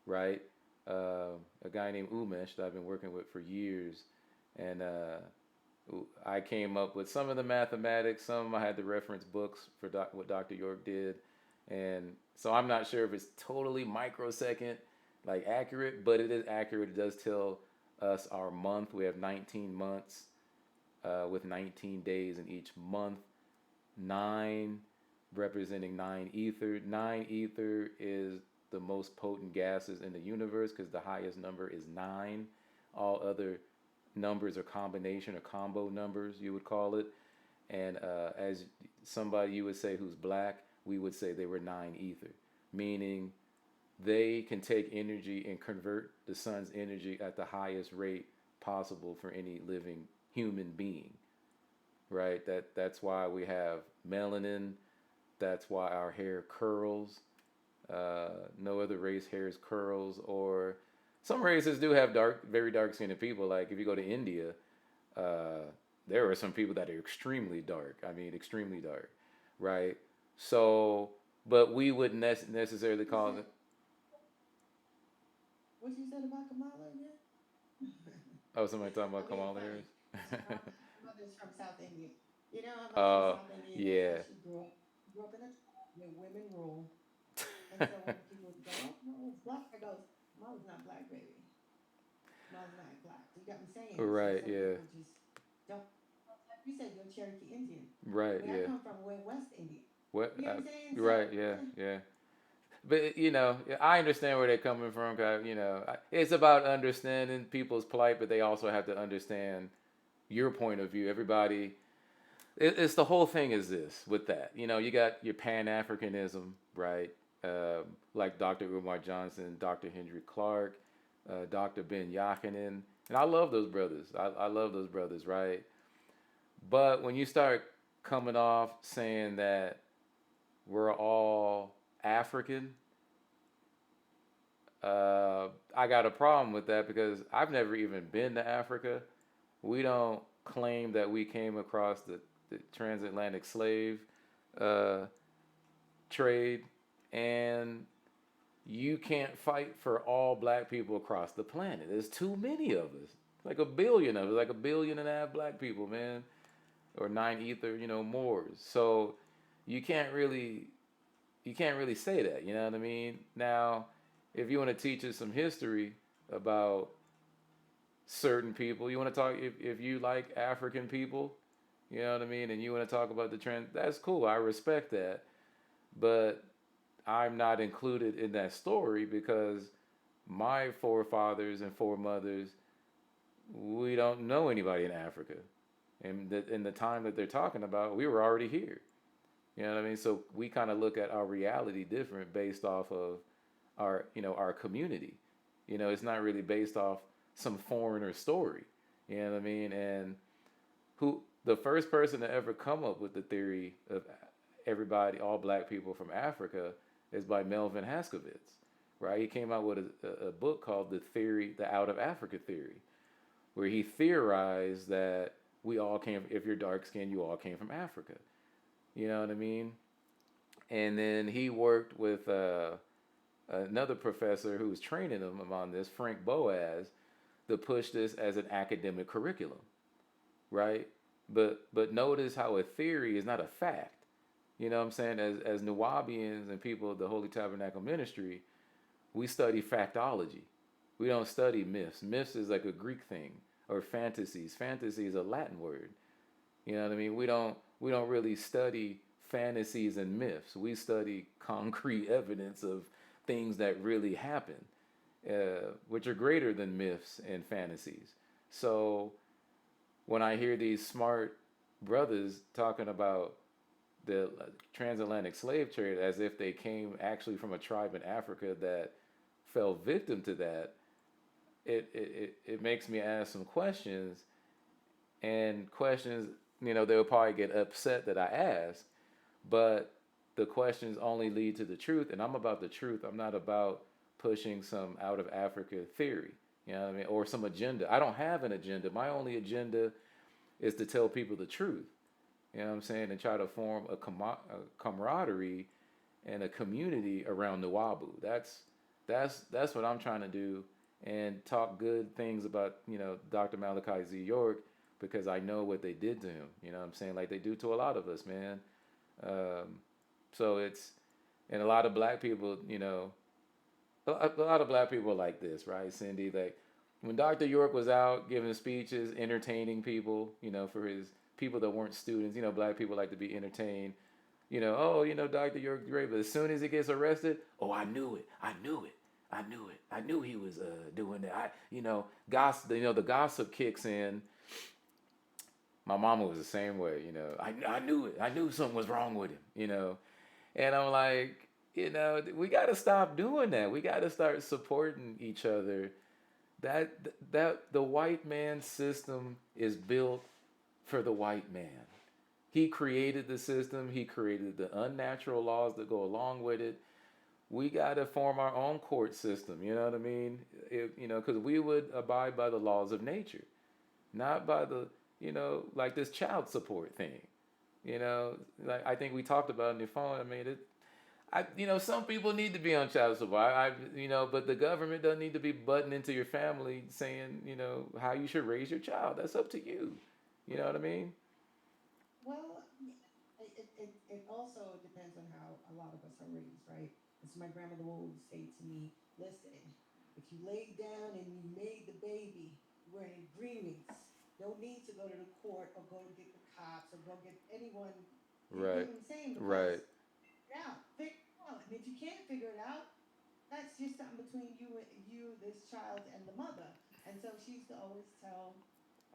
right? A guy named Umesh that I've been working with for years, and I came up with some of the mathematics. Some I had to reference books for what Dr. York did, and so I'm not sure if it's totally microsecond, like accurate, but it is accurate. It does tell us our month. We have 19 months with 19 days in each month. Nine representing nine ether. Nine ether is the most potent gases in the universe because the highest number is nine. All other numbers are combination or combo numbers, you would call it. And as somebody you would say who's black, we would say they were nine ether, meaning they can take energy and convert the sun's energy at the highest rate possible for any living human being, right? That's why we have melanin. That's why our hair curls. No other race hairs curls, or some races do have dark, very dark skinned people. Like if you go to India, uh, there are some people that are extremely dark. I mean, extremely dark, right? So, but we wouldn't necessarily You call said it. what you said about Kamala again? Oh, somebody talking I'm about being Kamala funny. Harris. Her mother's from South India. You know, her mother's from uh, South India, and that's how yeah, she grew up in a tribe where women rule. And so when people go, oh, Kamala's black, I goes, Kamala's not black, baby. Kamala's not black. You got me saying? So right, some yeah, people just don't. Like you said, you're Cherokee Indian. right, I mean, I yeah. come from way West India. What? You know what I'm saying? Right, So, yeah, yeah. But I understand where they're coming from. 'Cause, it's about understanding people's plight, but they also have to understand your point of view. Everybody, it's the whole thing is this with that. You got your Pan Africanism, right? Like Dr. Umar Johnson, Dr. Hendrik Clark, Dr. Ben Yakinen, and I love those brothers. I love those brothers, right? But when you start coming off saying that we're all African, I got a problem with that because I've never even been to Africa. We don't claim that we came across the transatlantic slave uh, trade, and you can't fight for all black people across the planet. There's too many of us. Like a billion of us, like a billion and a half black people, man, or nine ether, Moors. So you can't really you can't really say that. You know what I mean? Now, if you want to teach us some history about certain people, you want to talk if you like African people, you know what I mean, and you want to talk about the trend, that's cool. I respect that, but I'm not included in that story because my forefathers and foremothers, we don't know anybody in Africa, and in the time that they're talking about, we were already here. You know what I mean? So we kind of look at our reality different based off of our community. It's not really based off some foreigner story. You know what I mean? And who the first person to ever come up with the theory of everybody, all black people from Africa, is by Melvin Haskovitz, right? He came out with a book called the Out of Africa Theory, where he theorized that we all came, if you're dark skinned, you all came from Africa. You know what I mean? And then he worked with another professor who was training him on this, Frank Boas, to push this as an academic curriculum, right? But notice how a theory is not a fact. You know what I'm saying? As Nuwabians and people of the Holy Tabernacle Ministry, we study factology. We don't study myths. Myths is like a Greek thing, or fantasies. Fantasy is a Latin word. You know what I mean? We don't really study fantasies and myths. We study concrete evidence of things that really happen, which are greater than myths and fantasies. So when I hear these smart brothers talking about the transatlantic slave trade as if they came actually from a tribe in Africa that fell victim to that, it makes me ask some questions, and questions they'll probably get upset that I ask, but the questions only lead to the truth, and I'm about the truth. I'm not about pushing some out of Africa theory, or some agenda. I don't have an agenda. My only agenda is to tell people the truth, and try to form a camaraderie and a community around Nuwabu. That's what I'm trying to do, and talk good things about Dr. Malachi Z. York, because I know what they did to him. Like they do to a lot of us, man. Um, so it's and a lot of black people, a lot of black people are like this, right, Cindy? Like when Dr. York was out giving speeches, entertaining people, for his people that weren't students, black people like to be entertained. Oh, Dr. York's great, but as soon as he gets arrested, oh, I knew it, I knew it, I knew it, I knew he was doing that. Gossip, the gossip kicks in. My mama was the same way, I knew it, I knew something was wrong with him. And I'm like, we got to stop doing that. We got to start supporting each other. That the white man system is built for the white man. He created the system. He created the unnatural laws that go along with it. We got to form our own court system. You know what I mean? Because we would abide by the laws of nature, not by like this child support thing. Like I think we talked about in the phone. I mean, some people need to be on child support. But the government doesn't need to be butting into your family saying, how you should raise your child. That's up to you. You know what I mean? Well, it also depends on how a lot of us are raised, right? As my grandmother would always say to me, listen, if you laid down and you made the baby, we're in agreements. No need to go to the court or go to get the cops or go get anyone. You Right. get what I'm saying? Because Right. yeah, figure it out. And if you can't figure it out, that's just something between you, this child, and the mother. And so she used to always tell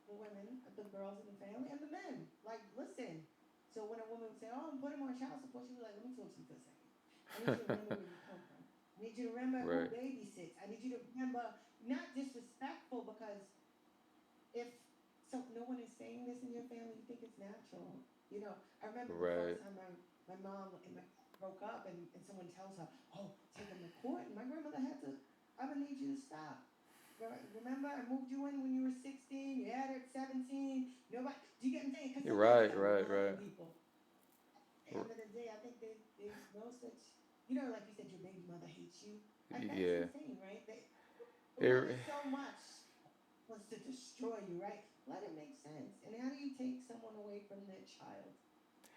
the women, the girls in the family, and the men, like, listen. So when a woman would say, "Oh, I'm putting him on child support," she'd be like, "Let me talk to you for a second. I need you to remember where you come from. I need you to remember who Right. babysits. I need you to remember not disrespectful because if no one is saying this in your family, you think it's natural. I remember the Right. first time my mom and my dad broke up, and someone tells her, "Oh, take him to court," and my grandmother had to. I'm gonna need you to stop. Remember, I moved you in when you were 16. You had her at 17. Nobody. Do you get what I'm saying? Because You're sometimes you right. gotta Right. rely on Right. people. At the R- end of the day, I think there's no such. Like you said, your baby mother hates you. That's Yeah. insane, right? The mother It, so much wants to destroy you, right? Let it make sense. And how do you take someone away from their child?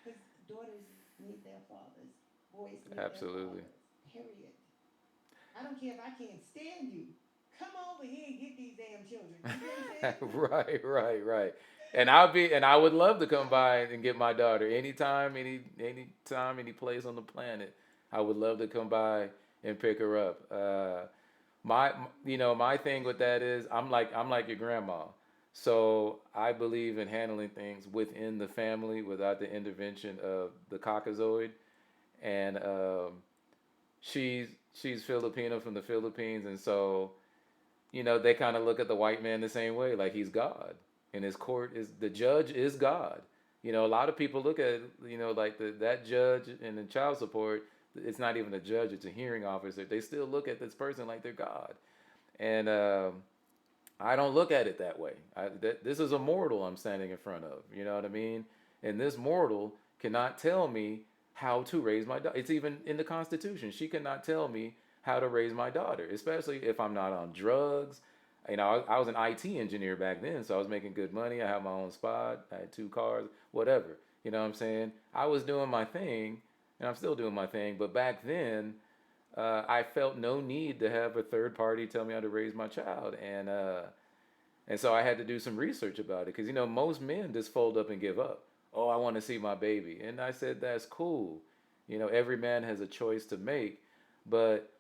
Because daughters need their fathers, boys need their absolutely. fathers. Period. I don't care if I can't stand you. Come over here and get these damn children. You get what I'm saying? Right. Right. Right. And I would love to come Yeah. by and get my daughter anytime, anytime, any place on the planet. I would love to come by and pick her up. My thing with that is I'm like your grandma. So I believe in handling things within the family without the intervention of the Caucasoid. And she's she's Filipino from the Philippines, and so they kind of look at the white man the same way, like he's God, and his court is the judge is God. A lot of people look at like that judge and the child support. It's not even a judge; it's a hearing officer. They still look at this person like they're God, and I don't look at it that way. This is a mortal I'm standing in front of. You know what I mean? And this mortal cannot tell me how to raise my daughter. It's even in the Constitution. She cannot tell me how to raise my daughter, especially if I'm not on drugs. I was an IT engineer back then, so I was making good money. I had my own spot. I had two cars, whatever. You know what I'm saying? I was doing my thing, and I'm still doing my thing. But back then, I felt no need to have a third party tell me how to raise my child, and so I had to do some research about it because most men just fold up and give up. Oh, I want to see my baby, and I said that's cool. Every man has a choice to make, but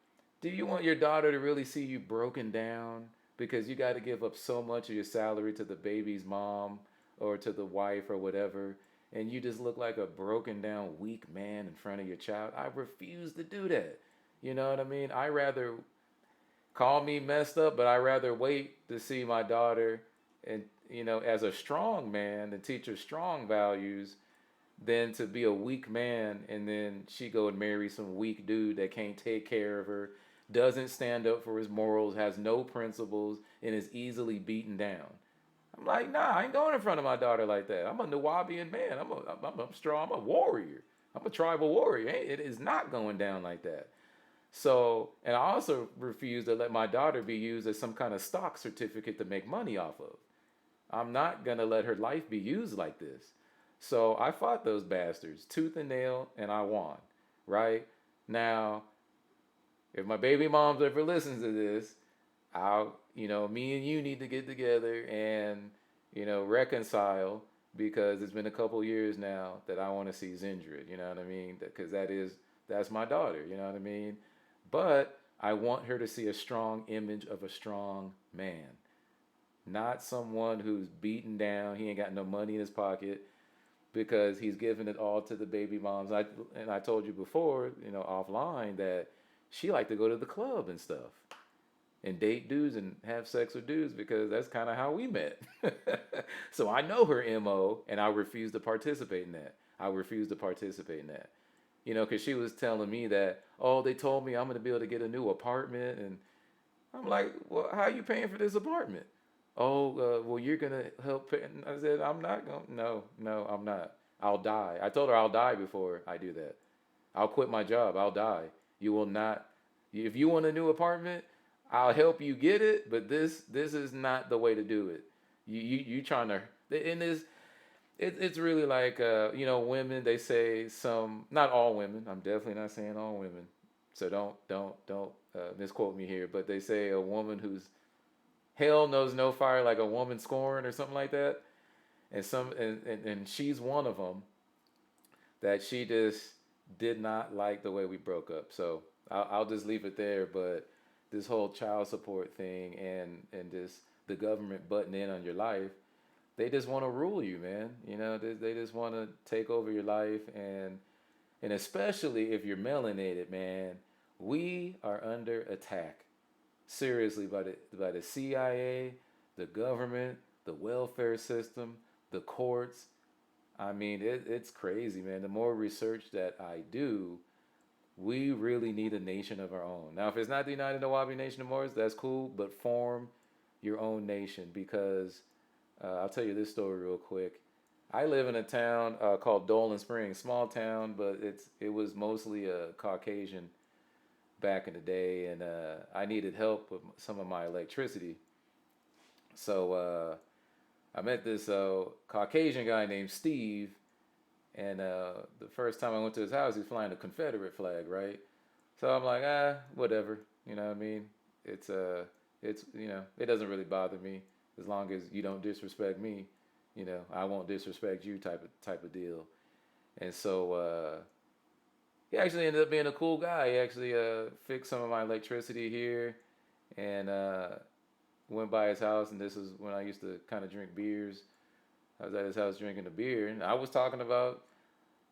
do you want your daughter to really see you broken down because you got to give up so much of your salary to the baby's mom or to the wife or whatever, and you just look like a broken down, weak man in front of your child? I refuse to do that. You know what I mean? I rather call me messed up, but I rather wait to see my daughter and as a strong man and teach her strong values than to be a weak man and then she go and marry some weak dude that can't take care of her, doesn't stand up for his morals, has no principles, and is easily beaten down. I'm like, nah, I ain't going in front of my daughter like that. I'm a Nuwabian man. I'm strong. I'm a warrior. I'm a tribal warrior. It is not going down like that. So, and I also refuse to let my daughter be used as some kind of stock certificate to make money off of. I'm not gonna let her life be used like this. So I fought those bastards tooth and nail, and I won. Right now, if my baby moms ever listens to this, me and you need to get together and, reconcile because it's been a couple years now that I want to see Zindred. You know what I mean? Because that's my daughter. You know what I mean? But I want her to see a strong image of a strong man, not someone who's beaten down. He ain't got no money in his pocket because he's giving it all to the baby moms. I told you before, offline that she liked to go to the club and stuff and date dudes and have sex with dudes because that's kind of how we met. So I know her MO and I refuse to participate in that. I refuse to participate in that. Because she was telling me that, oh, they told me I'm going to be able to get a new apartment. And I'm like, well, how are you paying for this apartment? Oh, well, you're going to help pay. And I said, I'm not going to. No, I'm not. I'll die. I told her I'll die before I do that. I'll quit my job. I'll die. You will not. If you want a new apartment, I'll help you get it. But this is not the way to do it. You trying to. And it's really like women. They say some, not all women. I'm definitely not saying all women. So don't misquote me here. But they say a woman who's hell knows no fire like a woman scorned or something like that. And she's one of them that she just did not like the way we broke up. So I'll just leave it there. But this whole child support thing and this the government butting in on your life, they just want to rule you, man. They just want to take over your life and especially if you're melanated, man, we are under attack. Seriously, by the CIA, the government, the welfare system, the courts. I mean, it's crazy, man. The more research that I do, we really need a nation of our own. Now, if it's not the United Nawabi Nation of Moors, that's cool, but form your own nation because I'll tell you this story real quick. I live in a town called Dolan Springs, small town, but it was mostly Caucasian back in the day, and I needed help with some of my electricity. So I met this Caucasian guy named Steve, and the first time I went to his house, he's flying a Confederate flag, right? So I'm like, whatever. You know what I mean? It's it doesn't really bother me as long as you don't disrespect me. I won't disrespect you, type of deal. And so he actually ended up being a cool guy. He actually fixed some of my electricity here, and went by his house. And this is when I used to kind of drink beers. I was at his house drinking a beer, and I was talking about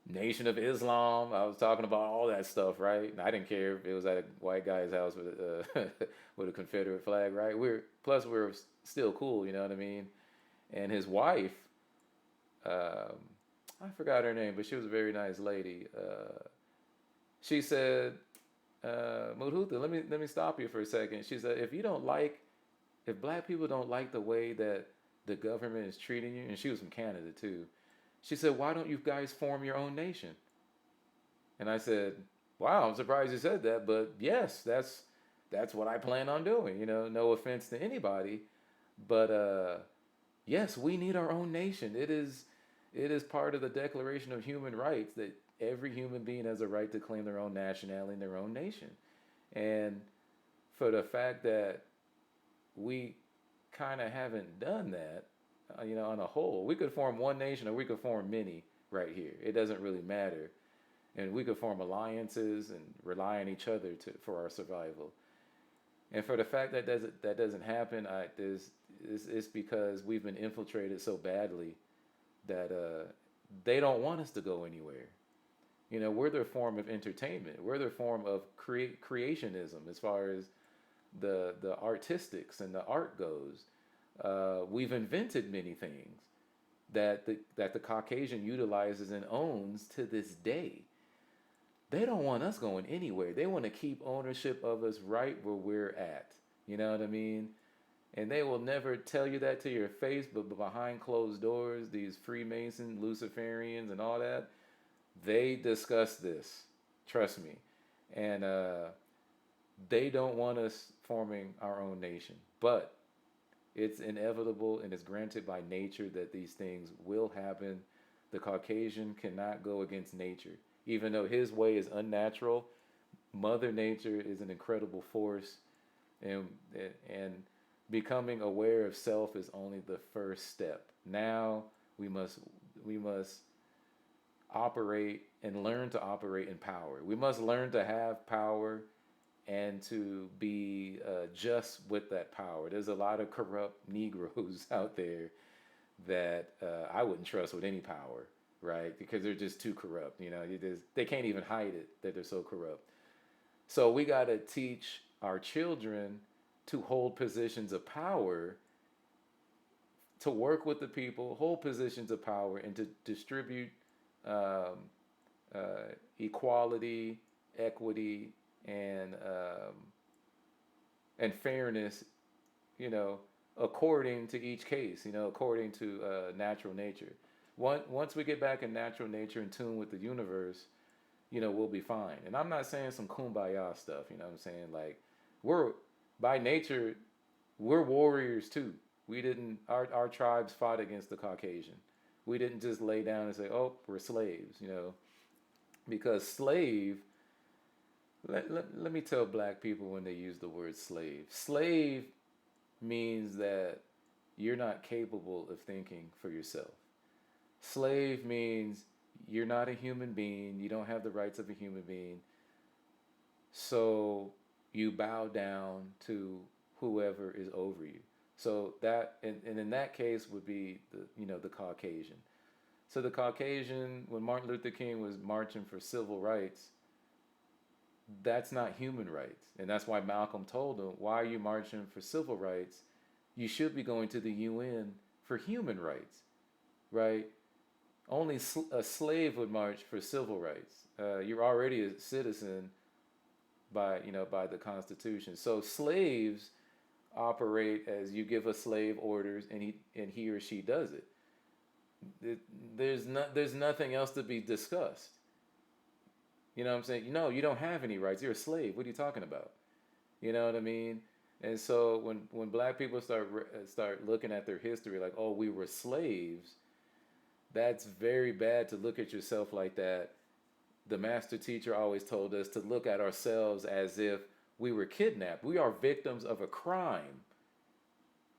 Nation of Islam. I was talking about all that stuff, right? And I didn't care if it was at a white guy's house with with a Confederate flag, right? We're still cool, you know what I mean? And his wife, I forgot her name, but she was a very nice lady. She said, Mudhuta, let me stop you for a second. She said, if black people don't like the way that the government is treating you, and she was from Canada too, she said, why don't you guys form your own nation? And I said, wow, I'm surprised you said that, but yes, that's what I plan on doing. No offense to anybody, but yes, we need our own nation. It is part of the Declaration of Human Rights that every human being has a right to claim their own nationality and their own nation. And for the fact that we kind of haven't done that, on a whole, we could form one nation or we could form many right here. It doesn't really matter. And we could form alliances and rely on each other for our survival. And for the fact that doesn't happen, it's because we've been infiltrated so badly that they don't want us to go anywhere. We're their form of entertainment. We're their form of creationism as far as the artistics and the art goes. We've invented many things that the Caucasian utilizes and owns to this day. They don't want us going anywhere. They want to keep ownership of us right where we're at. You know what I mean? And they will never tell you that to your face, but behind closed doors, these Freemasons, Luciferians, and all that, they discuss this. Trust me. And they don't want us forming our own nation. But it's inevitable and it's granted by nature that these things will happen. The Caucasian cannot go against nature. Even though his way is unnatural, Mother Nature is an incredible force, and and becoming aware of self is only the first step. Now we must operate and learn to operate in power. We must learn to have power and to be just with that power. There's a lot of corrupt Negroes out there that I wouldn't trust with any power, right? Because they're just too corrupt. They can't even hide it that they're so corrupt. So we got to teach our children to hold positions of power, to work with the people, hold positions of power, and to distribute um, equality, equity, and fairness, you know, according to each case, according to natural nature. Once we get back in natural nature in tune with the universe, we'll be fine. And I'm not saying some kumbaya stuff, what I'm saying? Like, we're, by nature, we're warriors too. We didn't, our tribes fought against the Caucasian. We didn't just lay down and say, oh, we're slaves, because let me tell black people when they use the word slave. Slave means that you're not capable of thinking for yourself. Slave means you're not a human being. You don't have the rights of a human being. So you bow down to whoever is over you. So that, and in that case would be the Caucasian. So the Caucasian, when Martin Luther King was marching for civil rights, that's not human rights. And that's why Malcolm told him, why are you marching for civil rights? You should be going to the UN for human rights, right? Only a slave would march for civil rights. You're already a citizen by the Constitution. So slaves operate as you give a slave orders, and he or she does it. There's nothing else to be discussed. You know what I'm saying? No, you don't have any rights. You're a slave. What are you talking about? You know what I mean? And so when black people start looking at their history like, oh, we were slaves, that's very bad to look at yourself like that. The master teacher always told us to look at ourselves as if we were kidnapped. We are victims of a crime,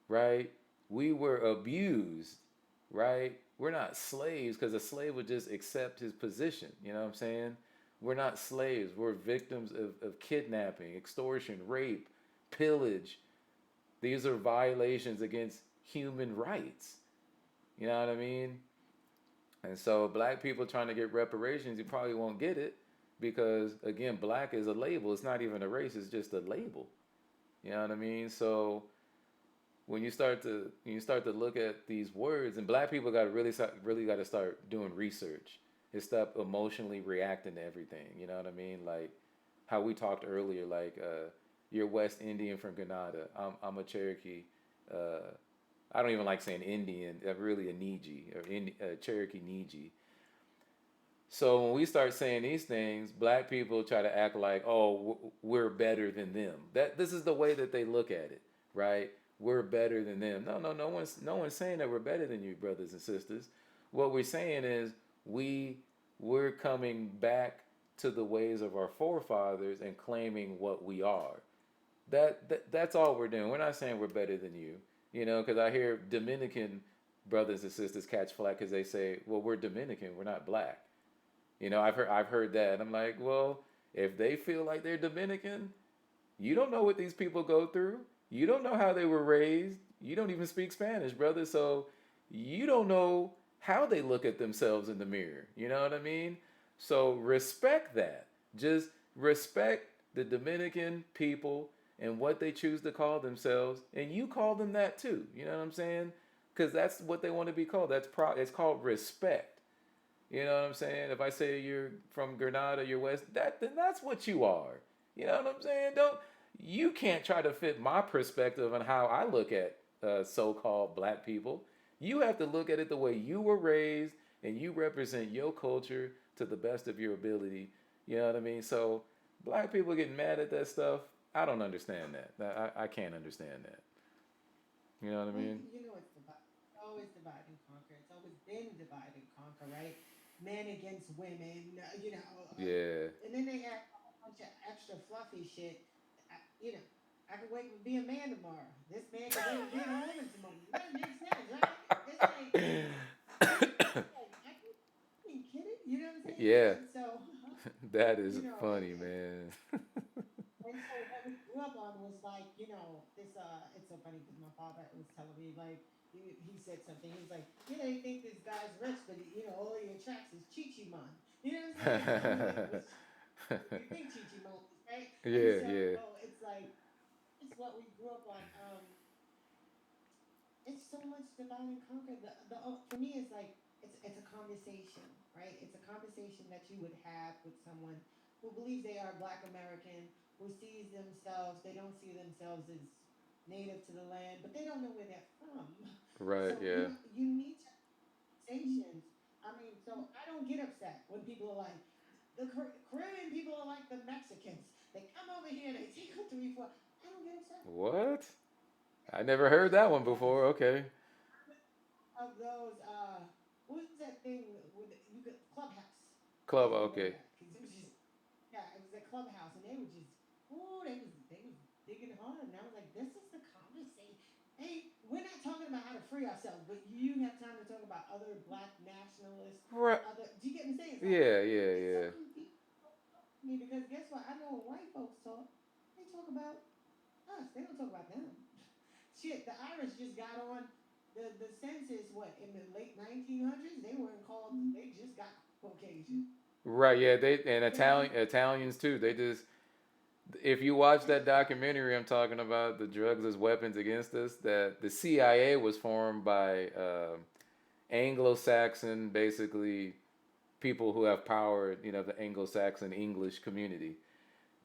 right? We were abused, right? We're not slaves, because a slave would just accept his position. You know what I'm saying? We're not slaves. We're victims of kidnapping, extortion, rape, pillage. These are violations against human rights. You know what I mean? And so black people trying to get reparations, you probably won't get it, because, again, black is a label. It's not even a race. It's just a label. You know what I mean? So when you start to look at these words, and black people got to really got to start doing research and stop emotionally reacting to everything. You know what I mean? Like how we talked earlier, like you're West Indian from Grenada. I'm a Cherokee. I don't even like saying Indian. I'm really a Niji, or Cherokee Niji. So when we start saying these things, black people try to act like, oh, we're better than them. This is the way that they look at it, right? We're better than them. No one's saying that we're better than you, brothers and sisters. What we're saying is we're coming back to the ways of our forefathers and claiming what we are. That's all we're doing. We're not saying we're better than you, because I hear Dominican brothers and sisters catch flack because they say, well, we're Dominican, we're not black. I've heard that. I'm like, well, if they feel like they're Dominican, you don't know what these people go through. You don't know how they were raised. You don't even speak Spanish, brother. So you don't know how they look at themselves in the mirror. You know what I mean? So respect that. Just respect the Dominican people and what they choose to call themselves, and you call them that too. You know what I'm saying? Because that's what they want to be called. It's called respect. You know what I'm saying? If I say you're from Grenada, you're West, then that's what you are. You know what I'm saying? Don't You can't try to fit my perspective on how I look at so-called black people. You have to look at it the way you were raised, and you represent your culture to the best of your ability. You know what I mean? So black people getting mad at that stuff, I don't understand that. I can't understand that. You know what I Well, mean? it's always divide and conquer. It's always been divide and conquer, right? Men against women, Yeah. and then they add a whole bunch of extra fluffy shit. I could wait and be a man tomorrow. This man could wait and be a woman tomorrow. That makes sense, right? It's like, I ain't kidding. You know what I'm saying? Yeah, And so, that is you know, funny, man. and so what we grew up on was like, this it's so funny because my father was telling me like he said something. He was like, they think this guy's rich, but all he attracts is Chi Chi Man. You know what I'm saying? So he's like, which you think Chi Chi Man is, right? And Yeah, so yeah. it's like it's what we grew up on. It's so much divide and conquer. For me, it's like it's a conversation, right? It's a conversation that you would have with someone who believes they are Black American, who sees themselves. They don't see themselves as native to the land, but they don't know where they're from. Right, So yeah. you need to have conversations. I mean, so I don't get upset when people are like Caribbean people are like the Mexicans. They come over here, they take a 3, 4. I don't get upset. What? I never heard that one Yes. before. Okay. Of those what was that thing with you could Clubhouse. I Club, always remember okay. that because it was just yeah, it was a Clubhouse and they were just they was digging hard and I was like, this is the conversation. Hey, we're not talking about how to free ourselves, but you have time to talk about other black nationalists, Right. other do you get what I'm saying? It's like Yeah, yeah, it's so yeah. confusing to me because guess what? I know when white folks talk, they talk about us. They don't talk about them. Shit, the Irish just got on the census. What in the late 1900s? They weren't called. They just got Caucasian. Right, yeah. They and You know? Italians too. They just if you watch that documentary I'm talking about, the drugs as weapons against us, that the CIA was formed by Anglo-Saxon, basically people who have power. The Anglo-Saxon English community.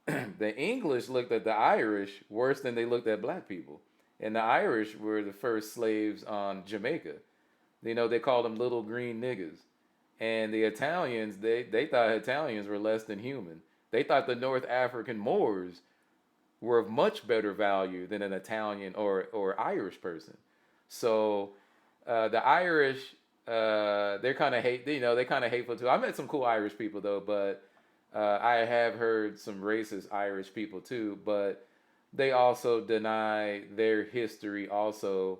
The English looked at the Irish worse than they looked at black people. And the Irish were the first slaves on Jamaica. They called them little green niggas. And the Italians, they thought Italians were less than human. They thought the North African Moors were of much better value than an Italian or Irish person. So the Irish, they're kind of they kind of hateful too. I met some cool Irish people though, but I have heard some racist Irish people too. But they also deny their history. Also,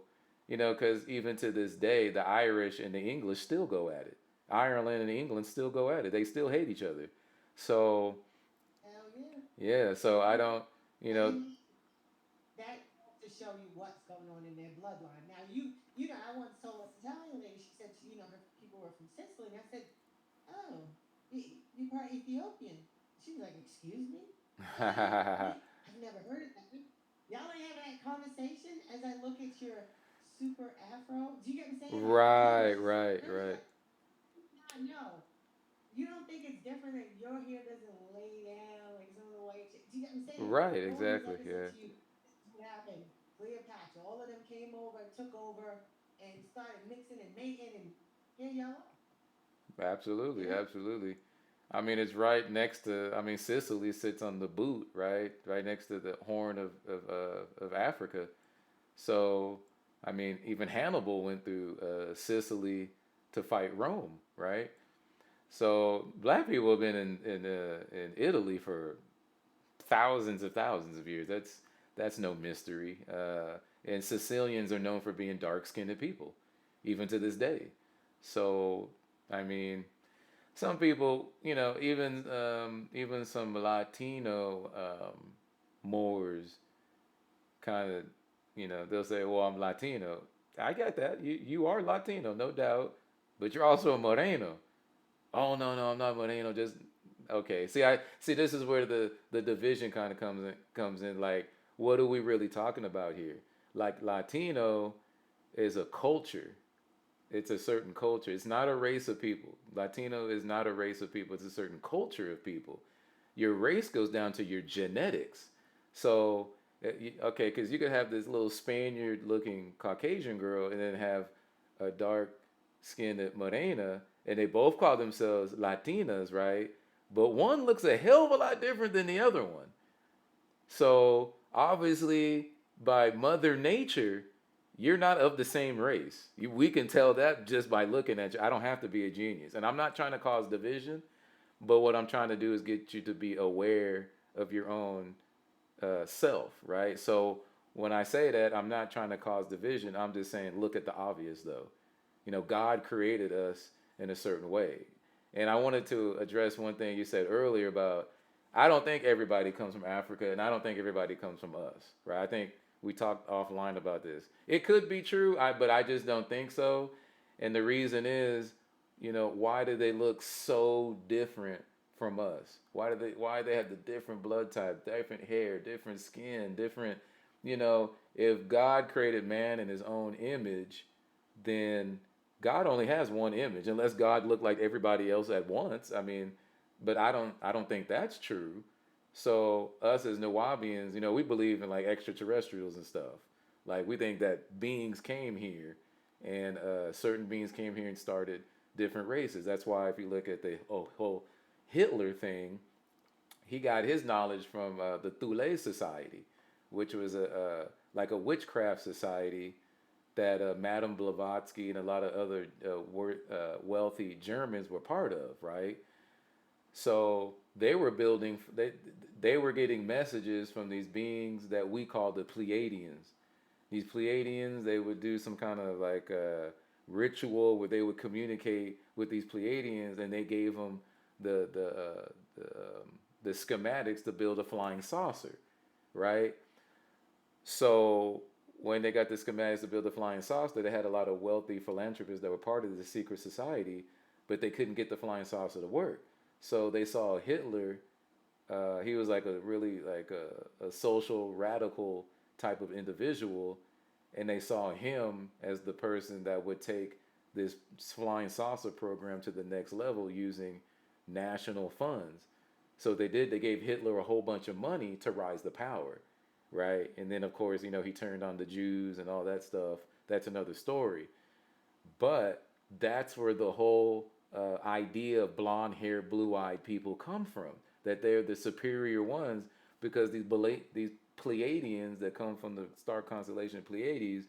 because even to this day, the Irish and the English still go at it. Ireland and England still go at it. They still hate each other. So Hell yeah. yeah. So I don't. You know. And that to show you what's going on in their bloodline. Now I once told this Italian lady. She said her people were from Sicily, and I said, "Oh, you part Ethiopian?" She was like, "Excuse me." I've never heard of that. Y'all ain't having that conversation as I look at your super afro. Do you get what I'm saying? Like Right, right, and I was right. like, I know. You don't think it's different that your hair doesn't lay down like some of the white chicks. Do you get what I'm saying? Right, No one has exactly. ever said Yeah. to you, this is what happened. Cleopatra. All of them came over, took over, and started mixing and mating, and here y'all are. You Absolutely, know? absolutely. I mean, it's right next to. I mean, Sicily sits on the boot, right, right next to the Horn of Africa. So, I mean, even Hannibal went through Sicily to fight Rome, right? So, black people have been in Italy for thousands of years. That's no mystery. And Sicilians are known for being dark-skinned people, even to this day. So, I mean, some people, even some Latino Moors, kind of, they'll say, "Well, I'm Latino." I get that. You are Latino, no doubt, but you're also a Moreno. Oh no, no, I'm not Moreno. Just okay. See, this is where the division kind of comes in. Like, what are we really talking about here? Like Latino is a culture. It's a certain culture. It's not a race of people. Latino is not a race of people. It's a certain culture of people. Your race goes down to your genetics. So, okay, because you could have this little Spaniard-looking Caucasian girl, and then have a dark-skinned Morena, and they both call themselves Latinas, right? But one looks a hell of a lot different than the other one. So obviously, by Mother Nature, you're not of the same race. We can tell that just by looking at you. I don't have to be a genius, and I'm not trying to cause division. But what I'm trying to do is get you to be aware of your own self, right? So when I say that, I'm not trying to cause division. I'm just saying, look at the obvious, though. God created us in a certain way. And I wanted to address one thing you said earlier about I don't think everybody comes from Africa, and I don't think everybody comes from us, right? I think we talked offline about this. It could be true, but I just don't think so. And the reason is, why do they look so different from us? Why they have the different blood type, different hair, different skin, different, if God created man in his own image, then God only has one image, unless God looked like everybody else at once. I mean, but I don't think that's true. So us as Nuwabians, we believe in like extraterrestrials and stuff. Like we think that beings came here, and certain beings came here and started different races. That's why if you look at the whole Hitler thing, he got his knowledge from the Thule Society, which was like a witchcraft society that Madame Blavatsky and a lot of other wealthy Germans were part of, right? So they were getting messages from these beings that we call the Pleiadians. These Pleiadians, they would do some kind of like ritual where they would communicate with these Pleiadians, and they gave them the the uh, the, um, the schematics to build a flying saucer, right? So when they got the schematics to build the flying saucer, they had a lot of wealthy philanthropists that were part of the secret society, but they couldn't get the flying saucer to work. So they saw Hitler. He was like a really like a social radical type of individual, and they saw him as the person that would take this flying saucer program to the next level using national funds. So they did. They gave Hitler a whole bunch of money to rise to power, right? And then of course, he turned on the Jews and all that stuff. That's another story. But that's where the whole idea of blonde hair, blue eyed people come from. That they're the superior ones because these Pleiadians that come from the star constellation Pleiades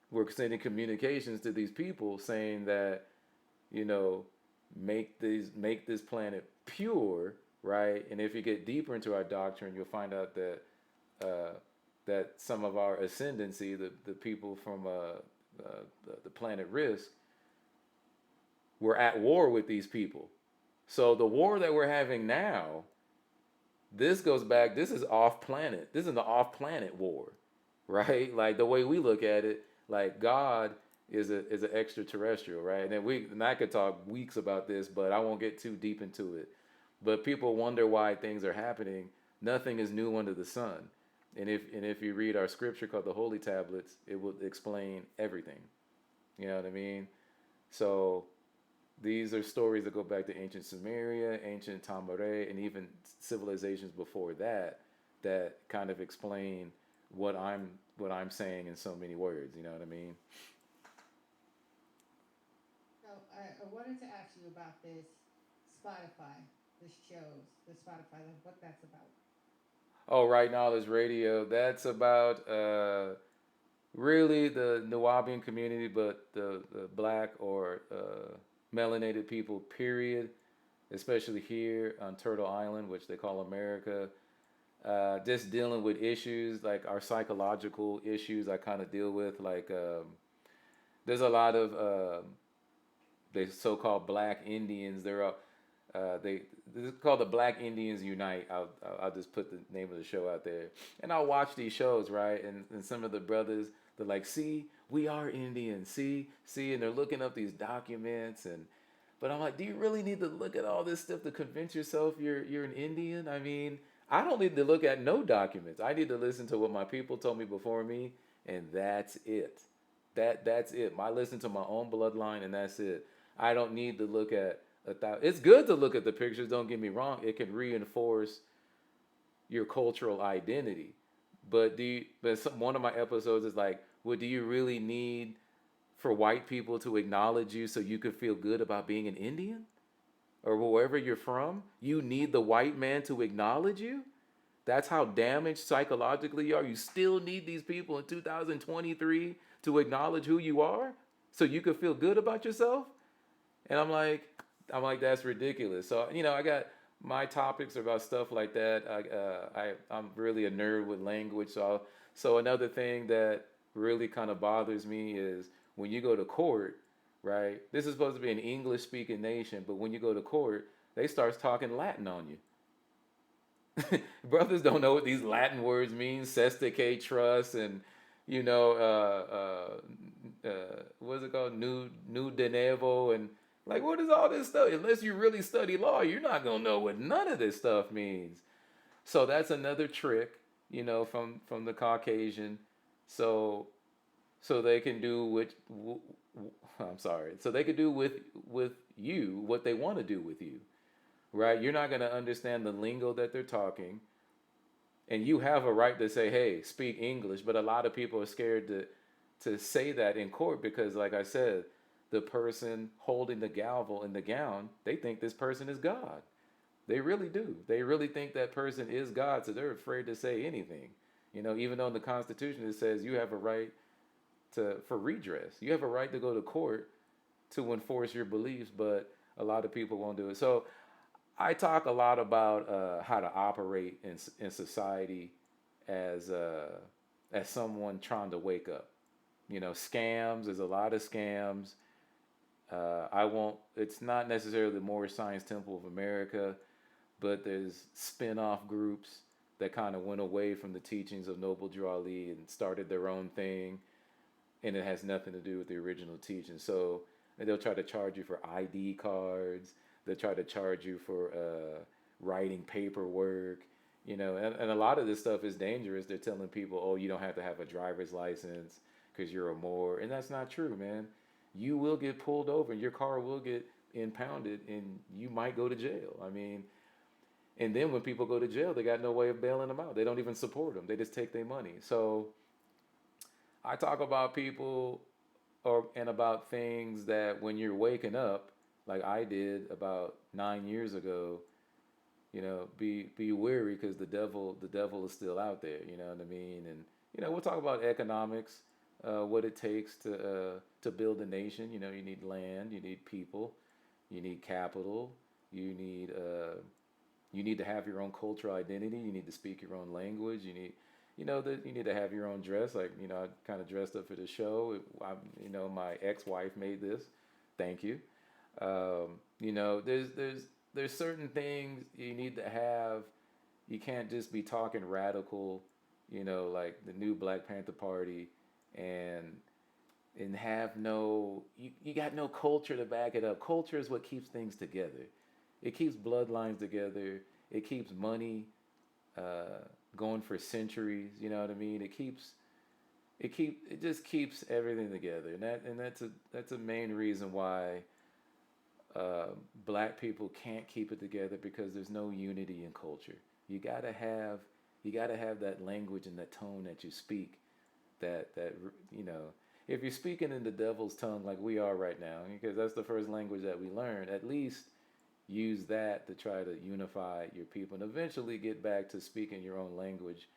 were sending communications to these people saying that, you know, make this planet pure, right? And if you get deeper into our doctrine, you'll find out that uh, that some of our ascendancy, the people from the planet Risk, were at war with these people. So the war that we're having now, this goes back. This is off planet. This is the off planet war, right? Like the way we look at it, like God is an extraterrestrial, right? And I could talk weeks about this, but I won't get too deep into it. But people wonder why things are happening. Nothing is new under the sun. And if you read our scripture called the Holy Tablets, it will explain everything. You know what I mean? So these are stories that go back to ancient Sumeria, ancient Tamare, and even civilizations before that that kind of explain what I'm saying in so many words. You know what I mean? So I wanted to ask you about this Spotify, this shows, the Spotify, like what that's about. Oh, right now there's radio. That's about really the Nuwabian community, but the black or melanated people, period, especially here on Turtle Island, which they call America. Just dealing with issues like our psychological issues I kind of deal with. Like, there's a lot of the so-called Black Indians. They this is called the Black Indians Unite. I'll just put the name of the show out there, and I'll watch these shows, right? And some of the brothers, they're like, "See, we are Indians. See," and they're looking up these documents, but I'm like, do you really need to look at all this stuff to convince yourself you're an Indian? I mean, I don't need to look at no documents. I need to listen to what my people told me before me, and that's it. That's it. I listen to my own bloodline, and that's it. I don't need to look at a thousand. It's good to look at the pictures. Don't get me wrong. It can reinforce your cultural identity. But one of my episodes is like, well, do you really need for white people to acknowledge you so you could feel good about being an Indian or wherever you're from? You need the white man to acknowledge you? That's how damaged psychologically you are. You still need these people in 2023 to acknowledge who you are so you could feel good about yourself? And I'm like, that's ridiculous. So I got my topics are about stuff like that. I'm really a nerd with language. So another thing that really kind of bothers me is when you go to court, right? This is supposed to be an English speaking nation, but when you go to court, they start talking Latin on you. Brothers don't know what these Latin words mean, cestake, trust, and what's it called, new de novo, and like, what is all this stuff? Unless you really study law, you're not gonna know what none of this stuff means. So that's another trick, from the Caucasian, so they can do I'm sorry, so they could do with you what they want to do with you, right? You're not gonna understand the lingo that they're talking, and you have a right to say, "Hey, speak English," but a lot of people are scared to say that in court because, like I said, the person holding the gavel in the gown, they think this person is God. They really do. They really think that person is God, so they're afraid to say anything. Even though in the Constitution it says you have a right for redress, you have a right to go to court to enforce your beliefs, but a lot of people won't do it. So I talk a lot about how to operate in society as someone trying to wake up. Scams. There's a lot of scams. I won't. It's not necessarily the Moorish Science Temple of America, but there's spin-off groups that kind of went away from the teachings of Noble Drew Ali and started their own thing, and it has nothing to do with the original teaching. So they'll try to charge you for ID cards. They'll try to charge you for writing paperwork. And a lot of this stuff is dangerous. They're telling people, oh, you don't have to have a driver's license because you're a Moor, and that's not true, man. You will get pulled over, and your car will get impounded, and you might go to jail. I mean, and then when people go to jail, they got no way of bailing them out. They don't even support them. They just take their money. So I talk about people and about things that when you're waking up, like I did about 9 years ago, be wary because the devil is still out there. You know what I mean? And we'll talk about economics, what it takes to build a nation. You need land, you need people, you need capital, you need to have your own cultural identity. You need to speak your own language. You need to have your own dress. Like I kind of dressed up for the show. My ex-wife made this. Thank you. There's certain things you need to have. You can't just be talking radical. Like the new Black Panther Party, and have you got no culture to back it up. Culture is what keeps things together. It keeps bloodlines together. It keeps money going for centuries. You know what I mean? It just keeps everything together, and that's a main reason why black people can't keep it together, because there's no unity in culture. You gotta have that language and that tone that you speak. That if you're speaking in the devil's tongue like we are right now, because that's the first language that we learn, at least use that to try to unify your people and eventually get back to speaking your own language,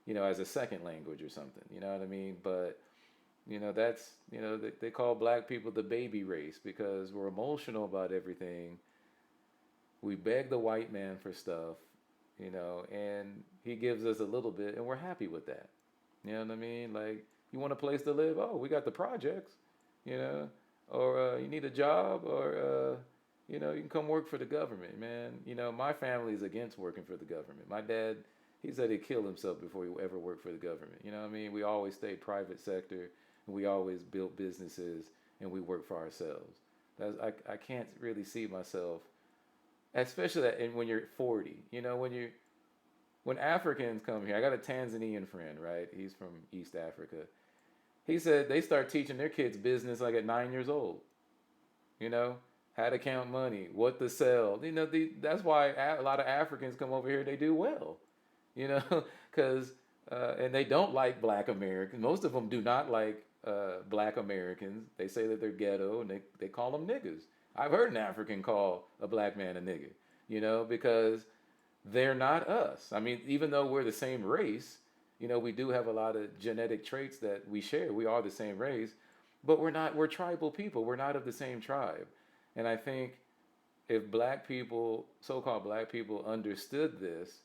as a second language or something. You know what I mean? But that's they call black people the baby race because we're emotional about everything. We beg the white man for stuff, and he gives us a little bit, and we're happy with that. You know what I mean? Like, you want a place to live? Oh, we got the projects, you know, or you need a job, or you can come work for the government, man. My family is against working for the government. My dad, he said he'd kill himself before he ever worked for the government. You know what I mean? We always stayed private sector, and we always built businesses, and we worked for ourselves. I can't really see myself, especially that, and when you're 40, when you're when Africans come here, I got a Tanzanian friend, right? He's from East Africa. He said they start teaching their kids business like at 9 years old. You know, how to count money, what to sell. That's why a lot of Africans come over here. They do well. You know, because and they don't like Black Americans. Most of them do not like Black Americans. They say that they're ghetto and they call them niggas. I've heard an African call a black man a nigga. Because they're not us. I mean, even though we're the same race, we do have a lot of genetic traits that we share. We are the same race, but we're not, we're tribal people. We're not of the same tribe. And I think if black people, so called black people, understood this,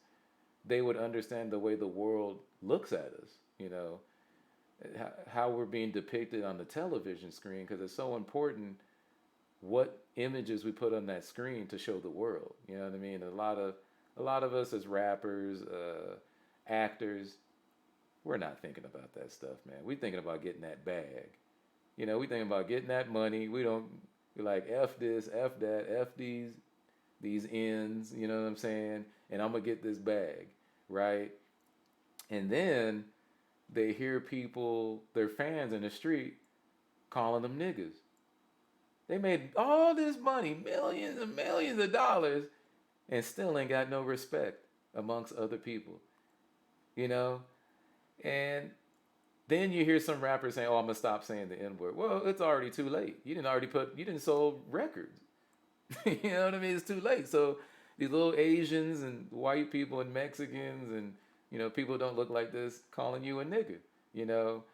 they would understand the way the world looks at us, how we're being depicted on the television screen, because it's so important what images we put on that screen to show the world. You know what I mean? A lot of us as rappers, actors, we're not thinking about that stuff, man. We're thinking about getting that bag. We thinking about getting that money. We're like, F this, F that, F these ends, you know what I'm saying? And I'm gonna get this bag, right? And then they hear people, their fans in the street, calling them niggas. They made all this money, millions and millions of dollars, and still ain't got no respect amongst other people, you know? And then you hear some rappers saying, "Oh, I'm gonna stop saying the N word." Well, it's already too late. You didn't sold records. You know what I mean? It's too late. So these little Asians and white people and Mexicans and people who don't look like this calling you a nigga. You know,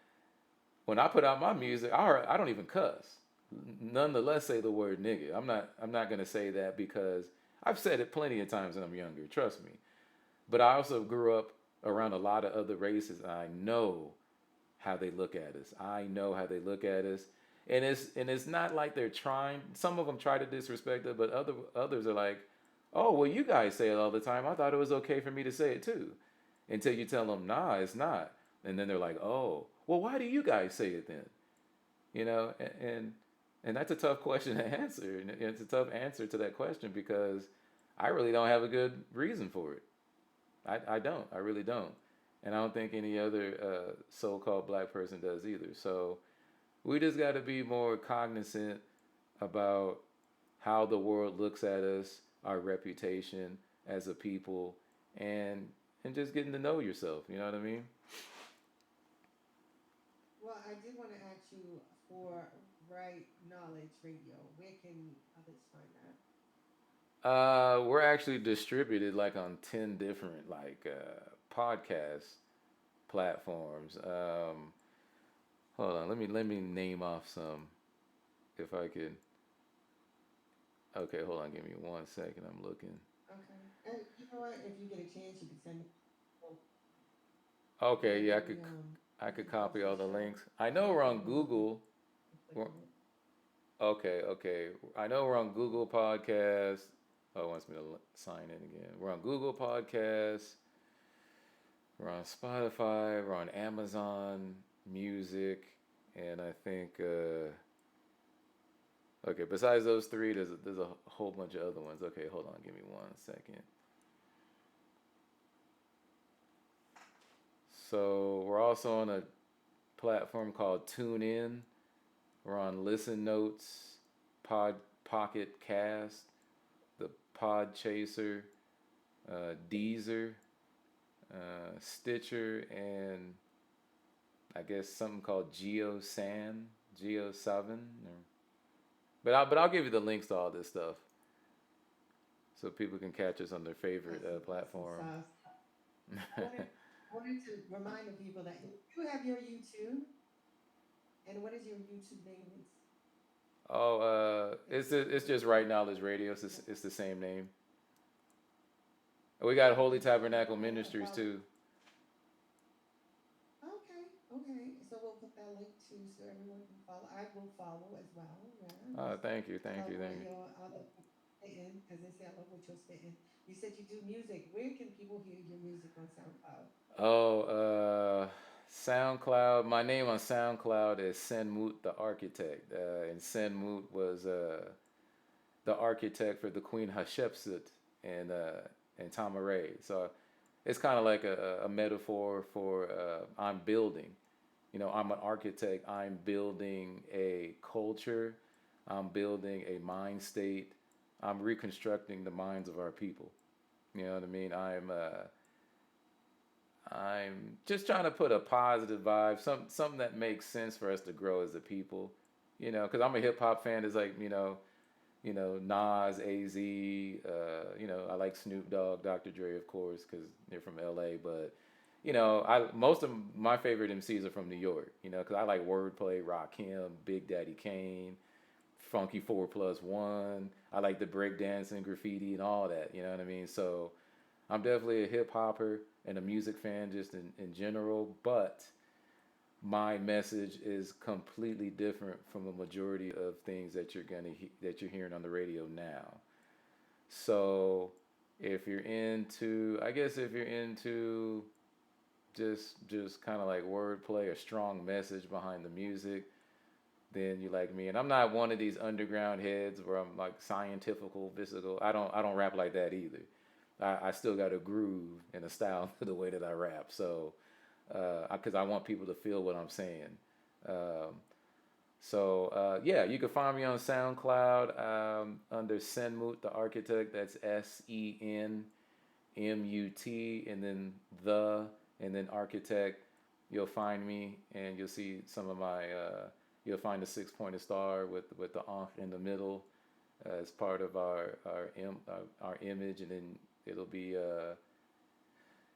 when I put out my music, I don't even cuss. Nonetheless, say the word nigga. I'm not gonna say that because I've said it plenty of times when I'm younger. Trust me. But I also grew up around a lot of other races, and I know how they look at us. I know how they look at us, and it's not like they're trying. Some of them try to disrespect it, but others are like, "Oh, well, you guys say it all the time. I thought it was okay for me to say it too," until you tell them, "Nah, it's not." And then they're like, "Oh, well, why do you guys say it then?" And that's a tough question to answer, and it's a tough answer to that question because I really don't have a good reason for it. I don't. I really don't. And I don't think any other so-called black person does either. So we just got to be more cognizant about how the world looks at us, our reputation as a people, and just getting to know yourself. You know what I mean? Well, I did want to ask you for Right Knowledge Radio. Where can others find that? We're actually distributed like on 10 different like podcast platforms. Hold on, let me name off some if I could. Okay, hold on, give me 1 second. I'm looking. Okay. And you know what? If you get a chance, you can send me. Well, Okay, where yeah, can we I we could can post copy all this the show? links. I So know we're on people Google. can click We're, on it. okay, okay. I know we're on Google Podcasts. Oh, it wants me to sign in again. We're on Google Podcasts. We're on Spotify. We're on Amazon Music, and I think okay. Besides those three, there's a whole bunch of other ones. Okay, hold on. Give me 1 second. So we're also on a platform called TuneIn. We're on Listen Notes, Pod Pocket Cast, the Pod Chaser, Deezer, Stitcher, and I guess something called Geo7. But I'll give you the links to all this stuff so people can catch us on their favorite Awesome, awesome platform. sauce. I wanted I wanted to remind the people that you have your YouTube, and what is your YouTube name? Oh, It's it's what's just the Right name? Knowledge Radio. Yeah. It's the same name. We got Holy Okay, and Tabernacle I want to Ministries follow. too. Okay, okay. So we'll put that link too, so everyone can follow. I will follow as well. Yes. Oh, thank you, I thank love you, thank what you. you're. I love what you're spitting because they say I love what you're spitting. You said you do music. Where can people hear your music on SoundCloud? Oh, SoundCloud. My name on SoundCloud is Senmoot the Architect, and Senmoot was the architect for the Queen Hatshepsut and Tamaray. So it's kind of like a metaphor for I'm building. You know, I'm an architect. I'm building a culture. I'm building a mind state. I'm reconstructing the minds of our people. You know what I mean? I'm just trying to put a positive vibe, something that makes sense for us to grow as a people. You know, because I'm a hip hop fan. It's like Nas, Az. I like Snoop Dogg, Dr. Dre, of course, because they're from L.A. But I most of my favorite MCs are from New York. You know, because I like wordplay, Rakim, Big Daddy Kane, Funky 4+1. I like the breakdancing, graffiti, and all that. You know what I mean? So I'm definitely a hip hopper and a music fan just in general, but my message is completely different from the majority of things that you're hearing on the radio now. So if you're into, I guess if you're into just kind of like wordplay, a strong message behind the music, then you like me. And I'm not one of these underground heads where I'm like scientifical, physical. I don't rap like that either. I still got a groove and a style to the way that I rap. So because I want people to feel what I'm saying. Um, yeah, you can find me on SoundCloud under Senmut the Architect. That's Senmut, and then the and then Architect. You'll find me, and you'll see some of my. You'll find the six-pointed star with the ankh in the middle as part of our image, and then it'll be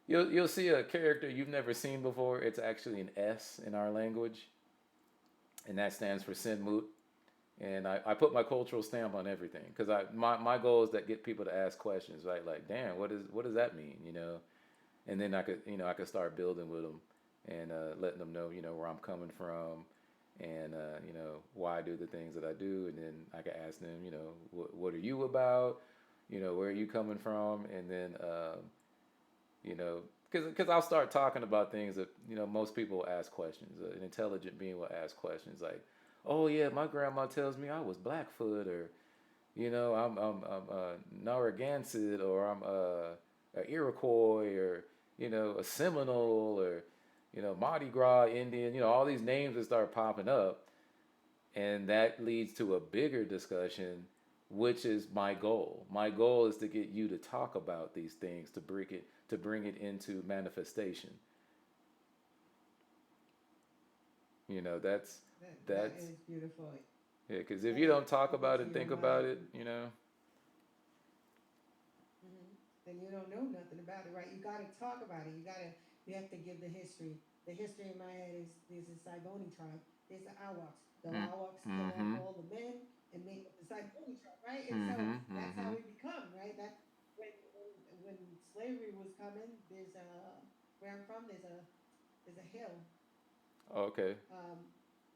you'll see a character you've never seen before. It's actually an S in our language, and that stands for Sinmut. And I put my cultural stamp on everything because my goal is to get people to ask questions, right? Like, damn, what does that mean, And then I could start building with them and letting them know, where I'm coming from, and why I do the things that I do, and then I can ask them, what are you about, where are you coming from, and then you know, because I'll start talking about things that most people will ask questions. An intelligent being will ask questions like, "Oh yeah, my grandma tells me I was Blackfoot," or I'm Narragansett, or I'm a Iroquois, or a Seminole, or Mardi Gras Indian. All these names that start popping up, and that leads to a bigger discussion, which is my goal. My goal is to get you to talk about these things, to bring it into manifestation. That's That that's is beautiful. yeah. Because if And you don't talk you get about to it, your think about mind. it. Then you don't know nothing about it, right? You got to talk about it. You have to give the history. The history in my head is there's a Saiboni tribe. There's the Awaks. The Mm, Awaks kidnapped mm-hmm. all the men and made up the Saiboni tribe, right? And so Mm-hmm. that's Mm-hmm. how we become, right? That when slavery was coming, there's a where I'm from. There's a hill Okay. um,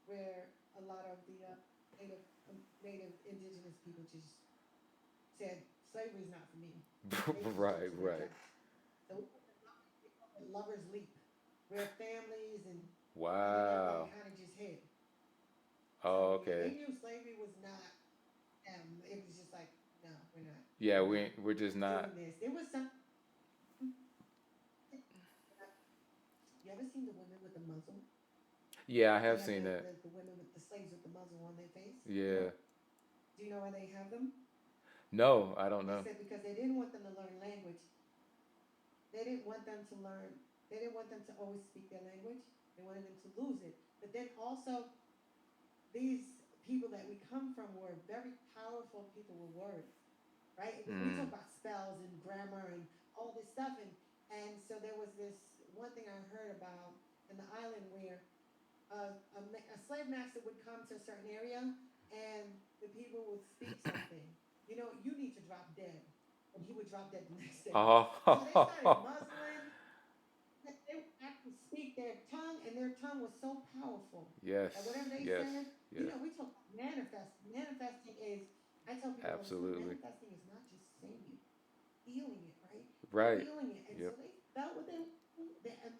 where a lot of the native indigenous people just said slavery is not for me. They just Right. jumped to their Right. tracks. So we call it lovers leap, where families and then everybody Wow. kind of just hid. Oh, So yeah, okay. they knew slavery was not them. It was just like, no, Yeah, we're not we're just not. doing this. There was some. You ever seen the women with the muzzle? Yeah, I They have have seen that. the women with the slaves with the muzzle on their face. You Yeah. know? Do you know why they have them? No, I don't They know. said because they didn't want them to learn language. They didn't want them to learn. They didn't want them to always speak their language. They wanted them to lose it. But then also, these people that we come from were very powerful people with words, right? We Mm. talk about spells and grammar and all this stuff, and so there was this one thing I heard about in the island where a slave master would come to a certain area and the people would speak something. You need to drop dead, and he would drop dead the next day. So they started Oh. muzzling. They would actually speak their tongue, and their tongue was so powerful Yes. that whatever they Yes. said, Yes. we talk about manifesting. Manifesting is, I tell people all the time, Absolutely. manifesting is not just saying it, feeling it, right? Right. Feeling it. And Yep. so they felt what I'm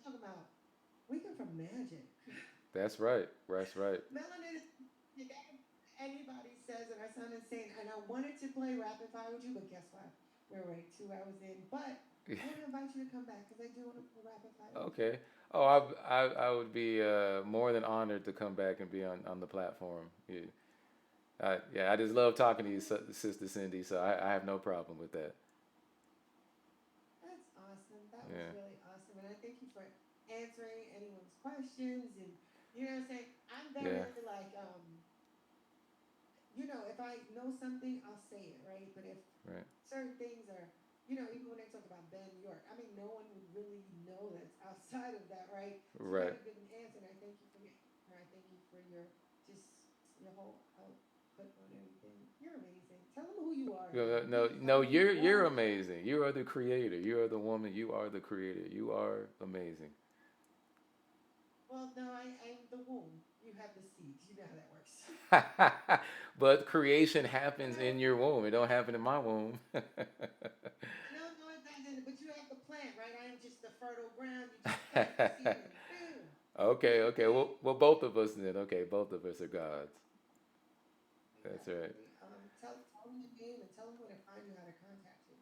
talking about. We come from magic. That's right. That's right. Melanin is magic. Anybody says it, I sound insane. And I wanted to play rapid fire with you, but guess what? We're already 2 hours in. But I want to invite you to come back because I do want to play rapid fire with you. Okay. Oh, I would be more than honored to come back and be on the platform. Yeah, yeah. I just love talking to you, Okay. Sister Cindy. So I have no problem with that. That's awesome. That was Yeah, really awesome. And I thank you for answering anyone's questions. And, you know what I'm saying? I'm yeah, very like, if I know something, I'll say it, right? But if right, certain things are, even when they talk about Ben York, I mean, no one would really know that's outside of that, right? So you got right. to give an answer. And I thank you for I thank you for just your whole output on everything. You're amazing. Tell them who you are No, again. no, Please tell no. them who you You're are. amazing. You are the creator. You are the woman. You are the creator. You are amazing. Well, no, I'm the womb. You have the seeds. You know how that works. But creation happens No, in your womb. It don't happen in my womb. no, it doesn't. But you have the plant, right? I am just the fertile ground. You just plant the seed and boom, Okay, big okay. Well, thing. well, both of us then. Okay, both of us are gods. That's right. Definitely. Tell them your name and tell them where to find you, how to contact you.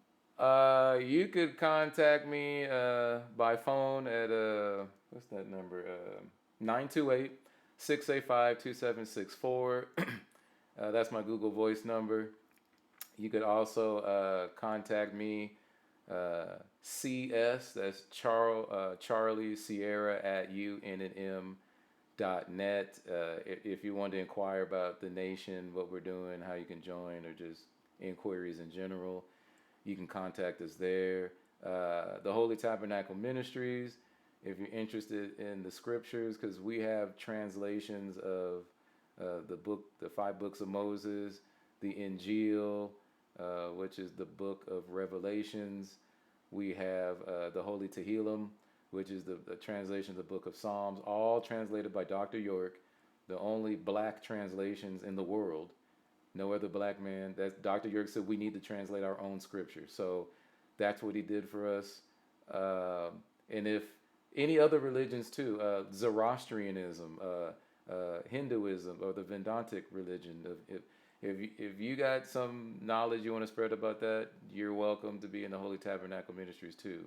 You could contact me by phone at what's that number? 928 That's my Google Voice number. You could also contact me, CS, that's Charlie Sierra at UNNM.net. If you want to inquire about the nation, what we're doing, how you can join, or just inquiries in general, you can contact us there. The Holy Tabernacle Ministries, if you're interested in the scriptures, because we have translations of the five books of Moses, the Injil, which is the book of Revelations. We have the Holy Tehillim, which is the translation of the book of Psalms, all translated by Dr. York, the only black translations in the world. No other black man. That Dr. York said we need to translate our own scripture. So that's what he did for us. And if any other religions too, Zoroastrianism, Hinduism, or the Vedantic religion, if you got some knowledge you want to spread about that, you're welcome to be in the Holy Tabernacle Ministries too.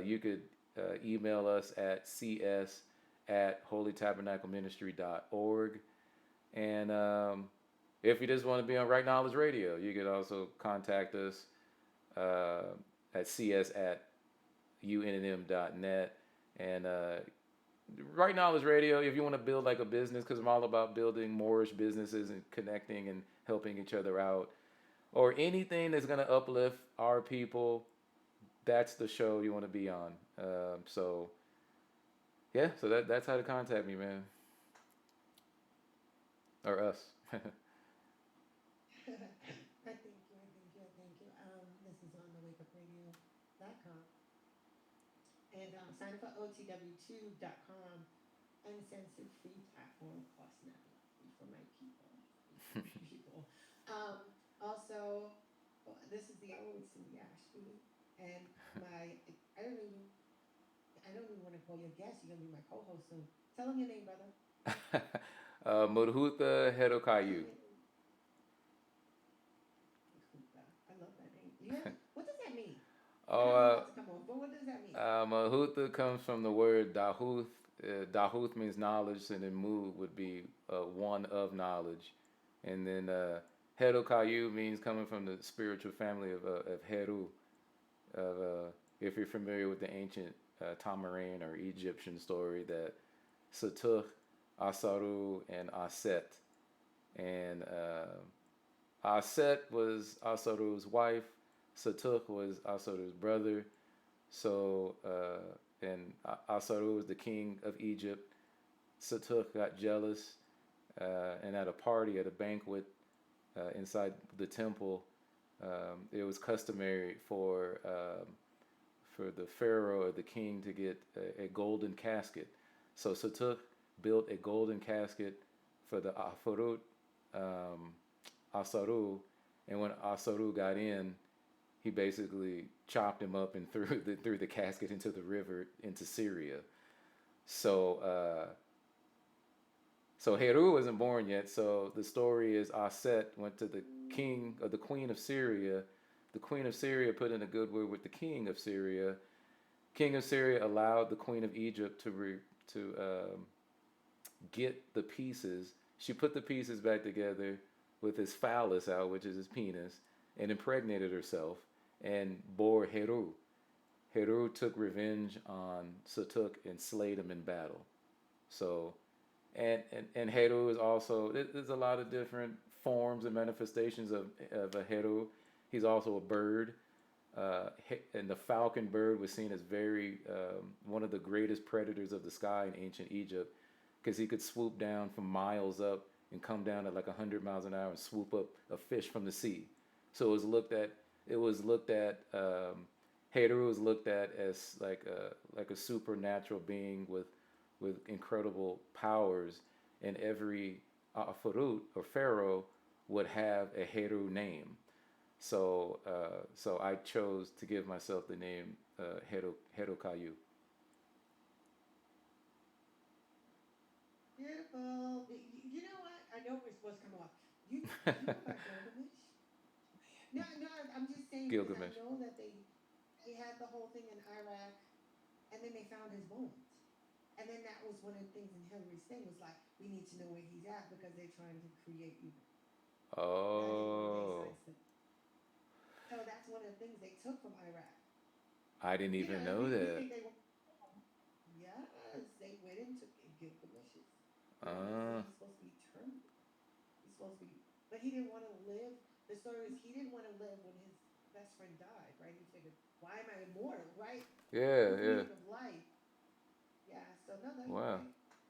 You could email us at cs@holytabernacleministry.org. And if you just want to be on Right Knowledge Radio, you could also contact us uh, at cs@unnm.net. And Right Knowledge Radio, if you want to build like a business, because I'm all about building Moorish businesses and connecting and helping each other out, or anything that's going to uplift our people, that's the show you want to be on. So, yeah, so that's how to contact me, man. Or us. I thank you. I thank you. I thank you. This is on the wakeupradio.com. And sign up for OTW2.com. Uncensored free platform, cost nothing. Free for my people. Free for my people. Also, this is the old Cindy Ashby. And I don't even want to call you a guest. You're going to be my co host soon. Tell them your name, brother. Mudhuta Tell Herokayu. them your name. I love that name. What does that mean? I Oh, know we're about to come on, but what does that mean? Mahuta comes from the word Dahuth. Dahuth means knowledge, and then Mu would be one of knowledge. And then Herokayu means coming from the spiritual family of Heru. If you're familiar with the ancient Tamarian or Egyptian story, that Satuh, Asaru, and Aset. And Aset was Asaru's wife. Satuh was Asaru's brother. So, and Asaru was the king of Egypt. Satuh got jealous, and at a party, at a banquet inside the temple, it was customary for the pharaoh or the king to get a golden casket. So Satuh built a golden casket for the Afarut um, Asaru, and when Asaru got in, he basically chopped him up and threw the casket into the river into Syria. So so Heru wasn't born yet. So the story is Aset went to the king or the queen of Syria the queen of Syria put in a good word with the king of Syria. King of Syria allowed the queen of Egypt to get the pieces. She put the pieces back together with his phallus out, which is his penis, and impregnated herself and bore Heru. Heru took revenge on Sutuk and slayed him in battle. So, and Heru is also, there's a lot of different forms and manifestations of a Heru. He's also a bird. And the falcon bird was seen as very one of the greatest predators of the sky in ancient Egypt because he could swoop down from miles up and come down at like 100 miles an hour and swoop up a fish from the sea. So it was looked at Heru was looked at as like a supernatural being with incredible powers, and every Afarut or pharaoh would have a Heru name. So I chose to give myself the name Herokayu. Beautiful. You know what? I know we're supposed to come off. You know about Gilgamesh? No, no, I'm just saying because I Gilgamesh. know that they had the whole thing in Iraq, and then they found his bones. And then that was one of the things in Hillary's thing was like, we need to know where he's at because they're trying to create you. And I didn't know they Oh, sidestepped. So that's one of the things they took from Iraq. I didn't You even know, know we that. think they were, yes, they went into Gilgamesh's. You know, they say Uh, he's supposed to be eternal. He's supposed to be, but he didn't want to live. The story is he didn't want to live when his best friend died, right? He figured, why am I immortal, right? yeah, What's the yeah. meaning of life? Yeah, so no, no, you're Wow. right.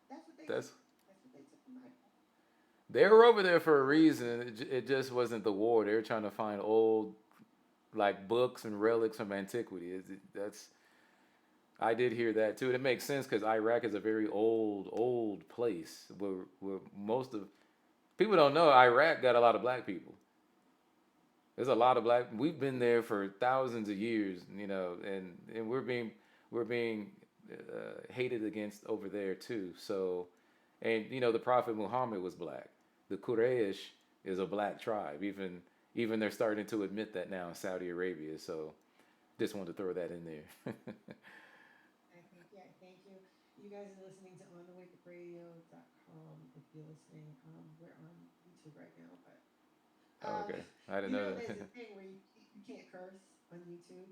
That's what they took. That's That's what they took from my. they were over there for a Yep. reason. It just wasn't the war. They were trying to find old like books and relics from antiquity. That's I did hear that too. And it makes sense because Iraq is a very old place where most of people don't know Iraq got a lot of black people. There's a lot of black. We've been there for thousands of years, and we're being hated against over there too. So, and the Prophet Muhammad was black. The Quraysh is a black tribe. Even they're starting to admit that now in Saudi Arabia. So, just wanted to throw that in there. I think, yeah, thank you. You guys are listening to onthewakeupradio.com if you're listening. We're on YouTube right now, but Oh, um, okay, I didn't know there's that. a thing where you can't curse on YouTube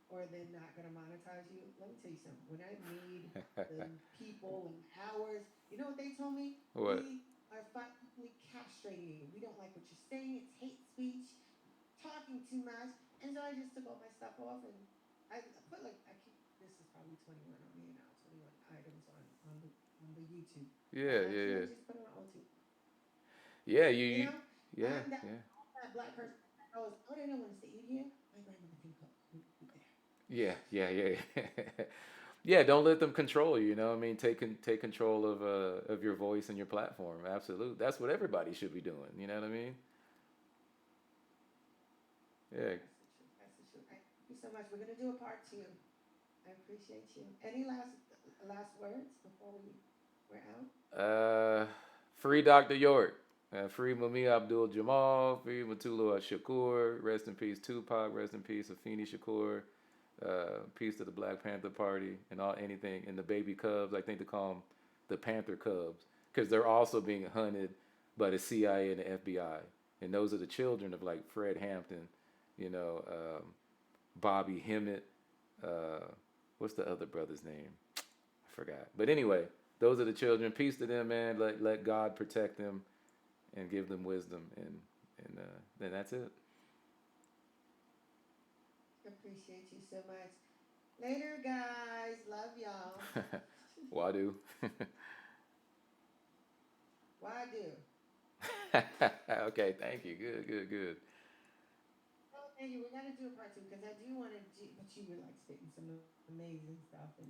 or they're not going to monetize you. Let me tell you something. When I made the people and hours, you know what they told me? What? We are finally castrating you. We don't like what you're saying. It's hate speech, talking too much. And so I just took all my stuff off and I put like, I keep, this is probably 21 on here now, 21 items on the YouTube. Yeah, And I yeah, can't yeah, just put it on YouTube. yeah. You know? Yeah, I'm yeah, that black person that goes, oh, they don't want to sit you here. My grandmother can cook. We there. yeah, yeah, yeah. Yeah, don't let them control you. I mean, take control of your voice and your platform. Absolutely, that's what everybody should be doing. You know what I mean? Yeah. That's the truth. That's the truth. Thank you so much. We're gonna do a part two. I appreciate you. Any last words before we're out? Uh, free Dr. York. Free Mumia Abdul Jamal. Free Matulu Shakur. Rest in peace, Tupac. Rest in peace, Afeni Shakur. Peace to the Black Panther Party and all anything. And the baby cubs. I think they call them the Panther Cubs because they're also being hunted by the CIA and the FBI. And those are the children of like Fred Hampton, Bobby Hemmett. Uh, what's the other brother's name? I forgot. But anyway, those are the children. Peace to them, man. Let God protect them and give them wisdom, and then that's it. Appreciate you so much. Later, guys. Love y'all. Wadu. Why do? Okay, thank you. Good, good, good. Oh, thank you. We gotta do a part two because I do want to do, but you were like spitting some amazing stuff and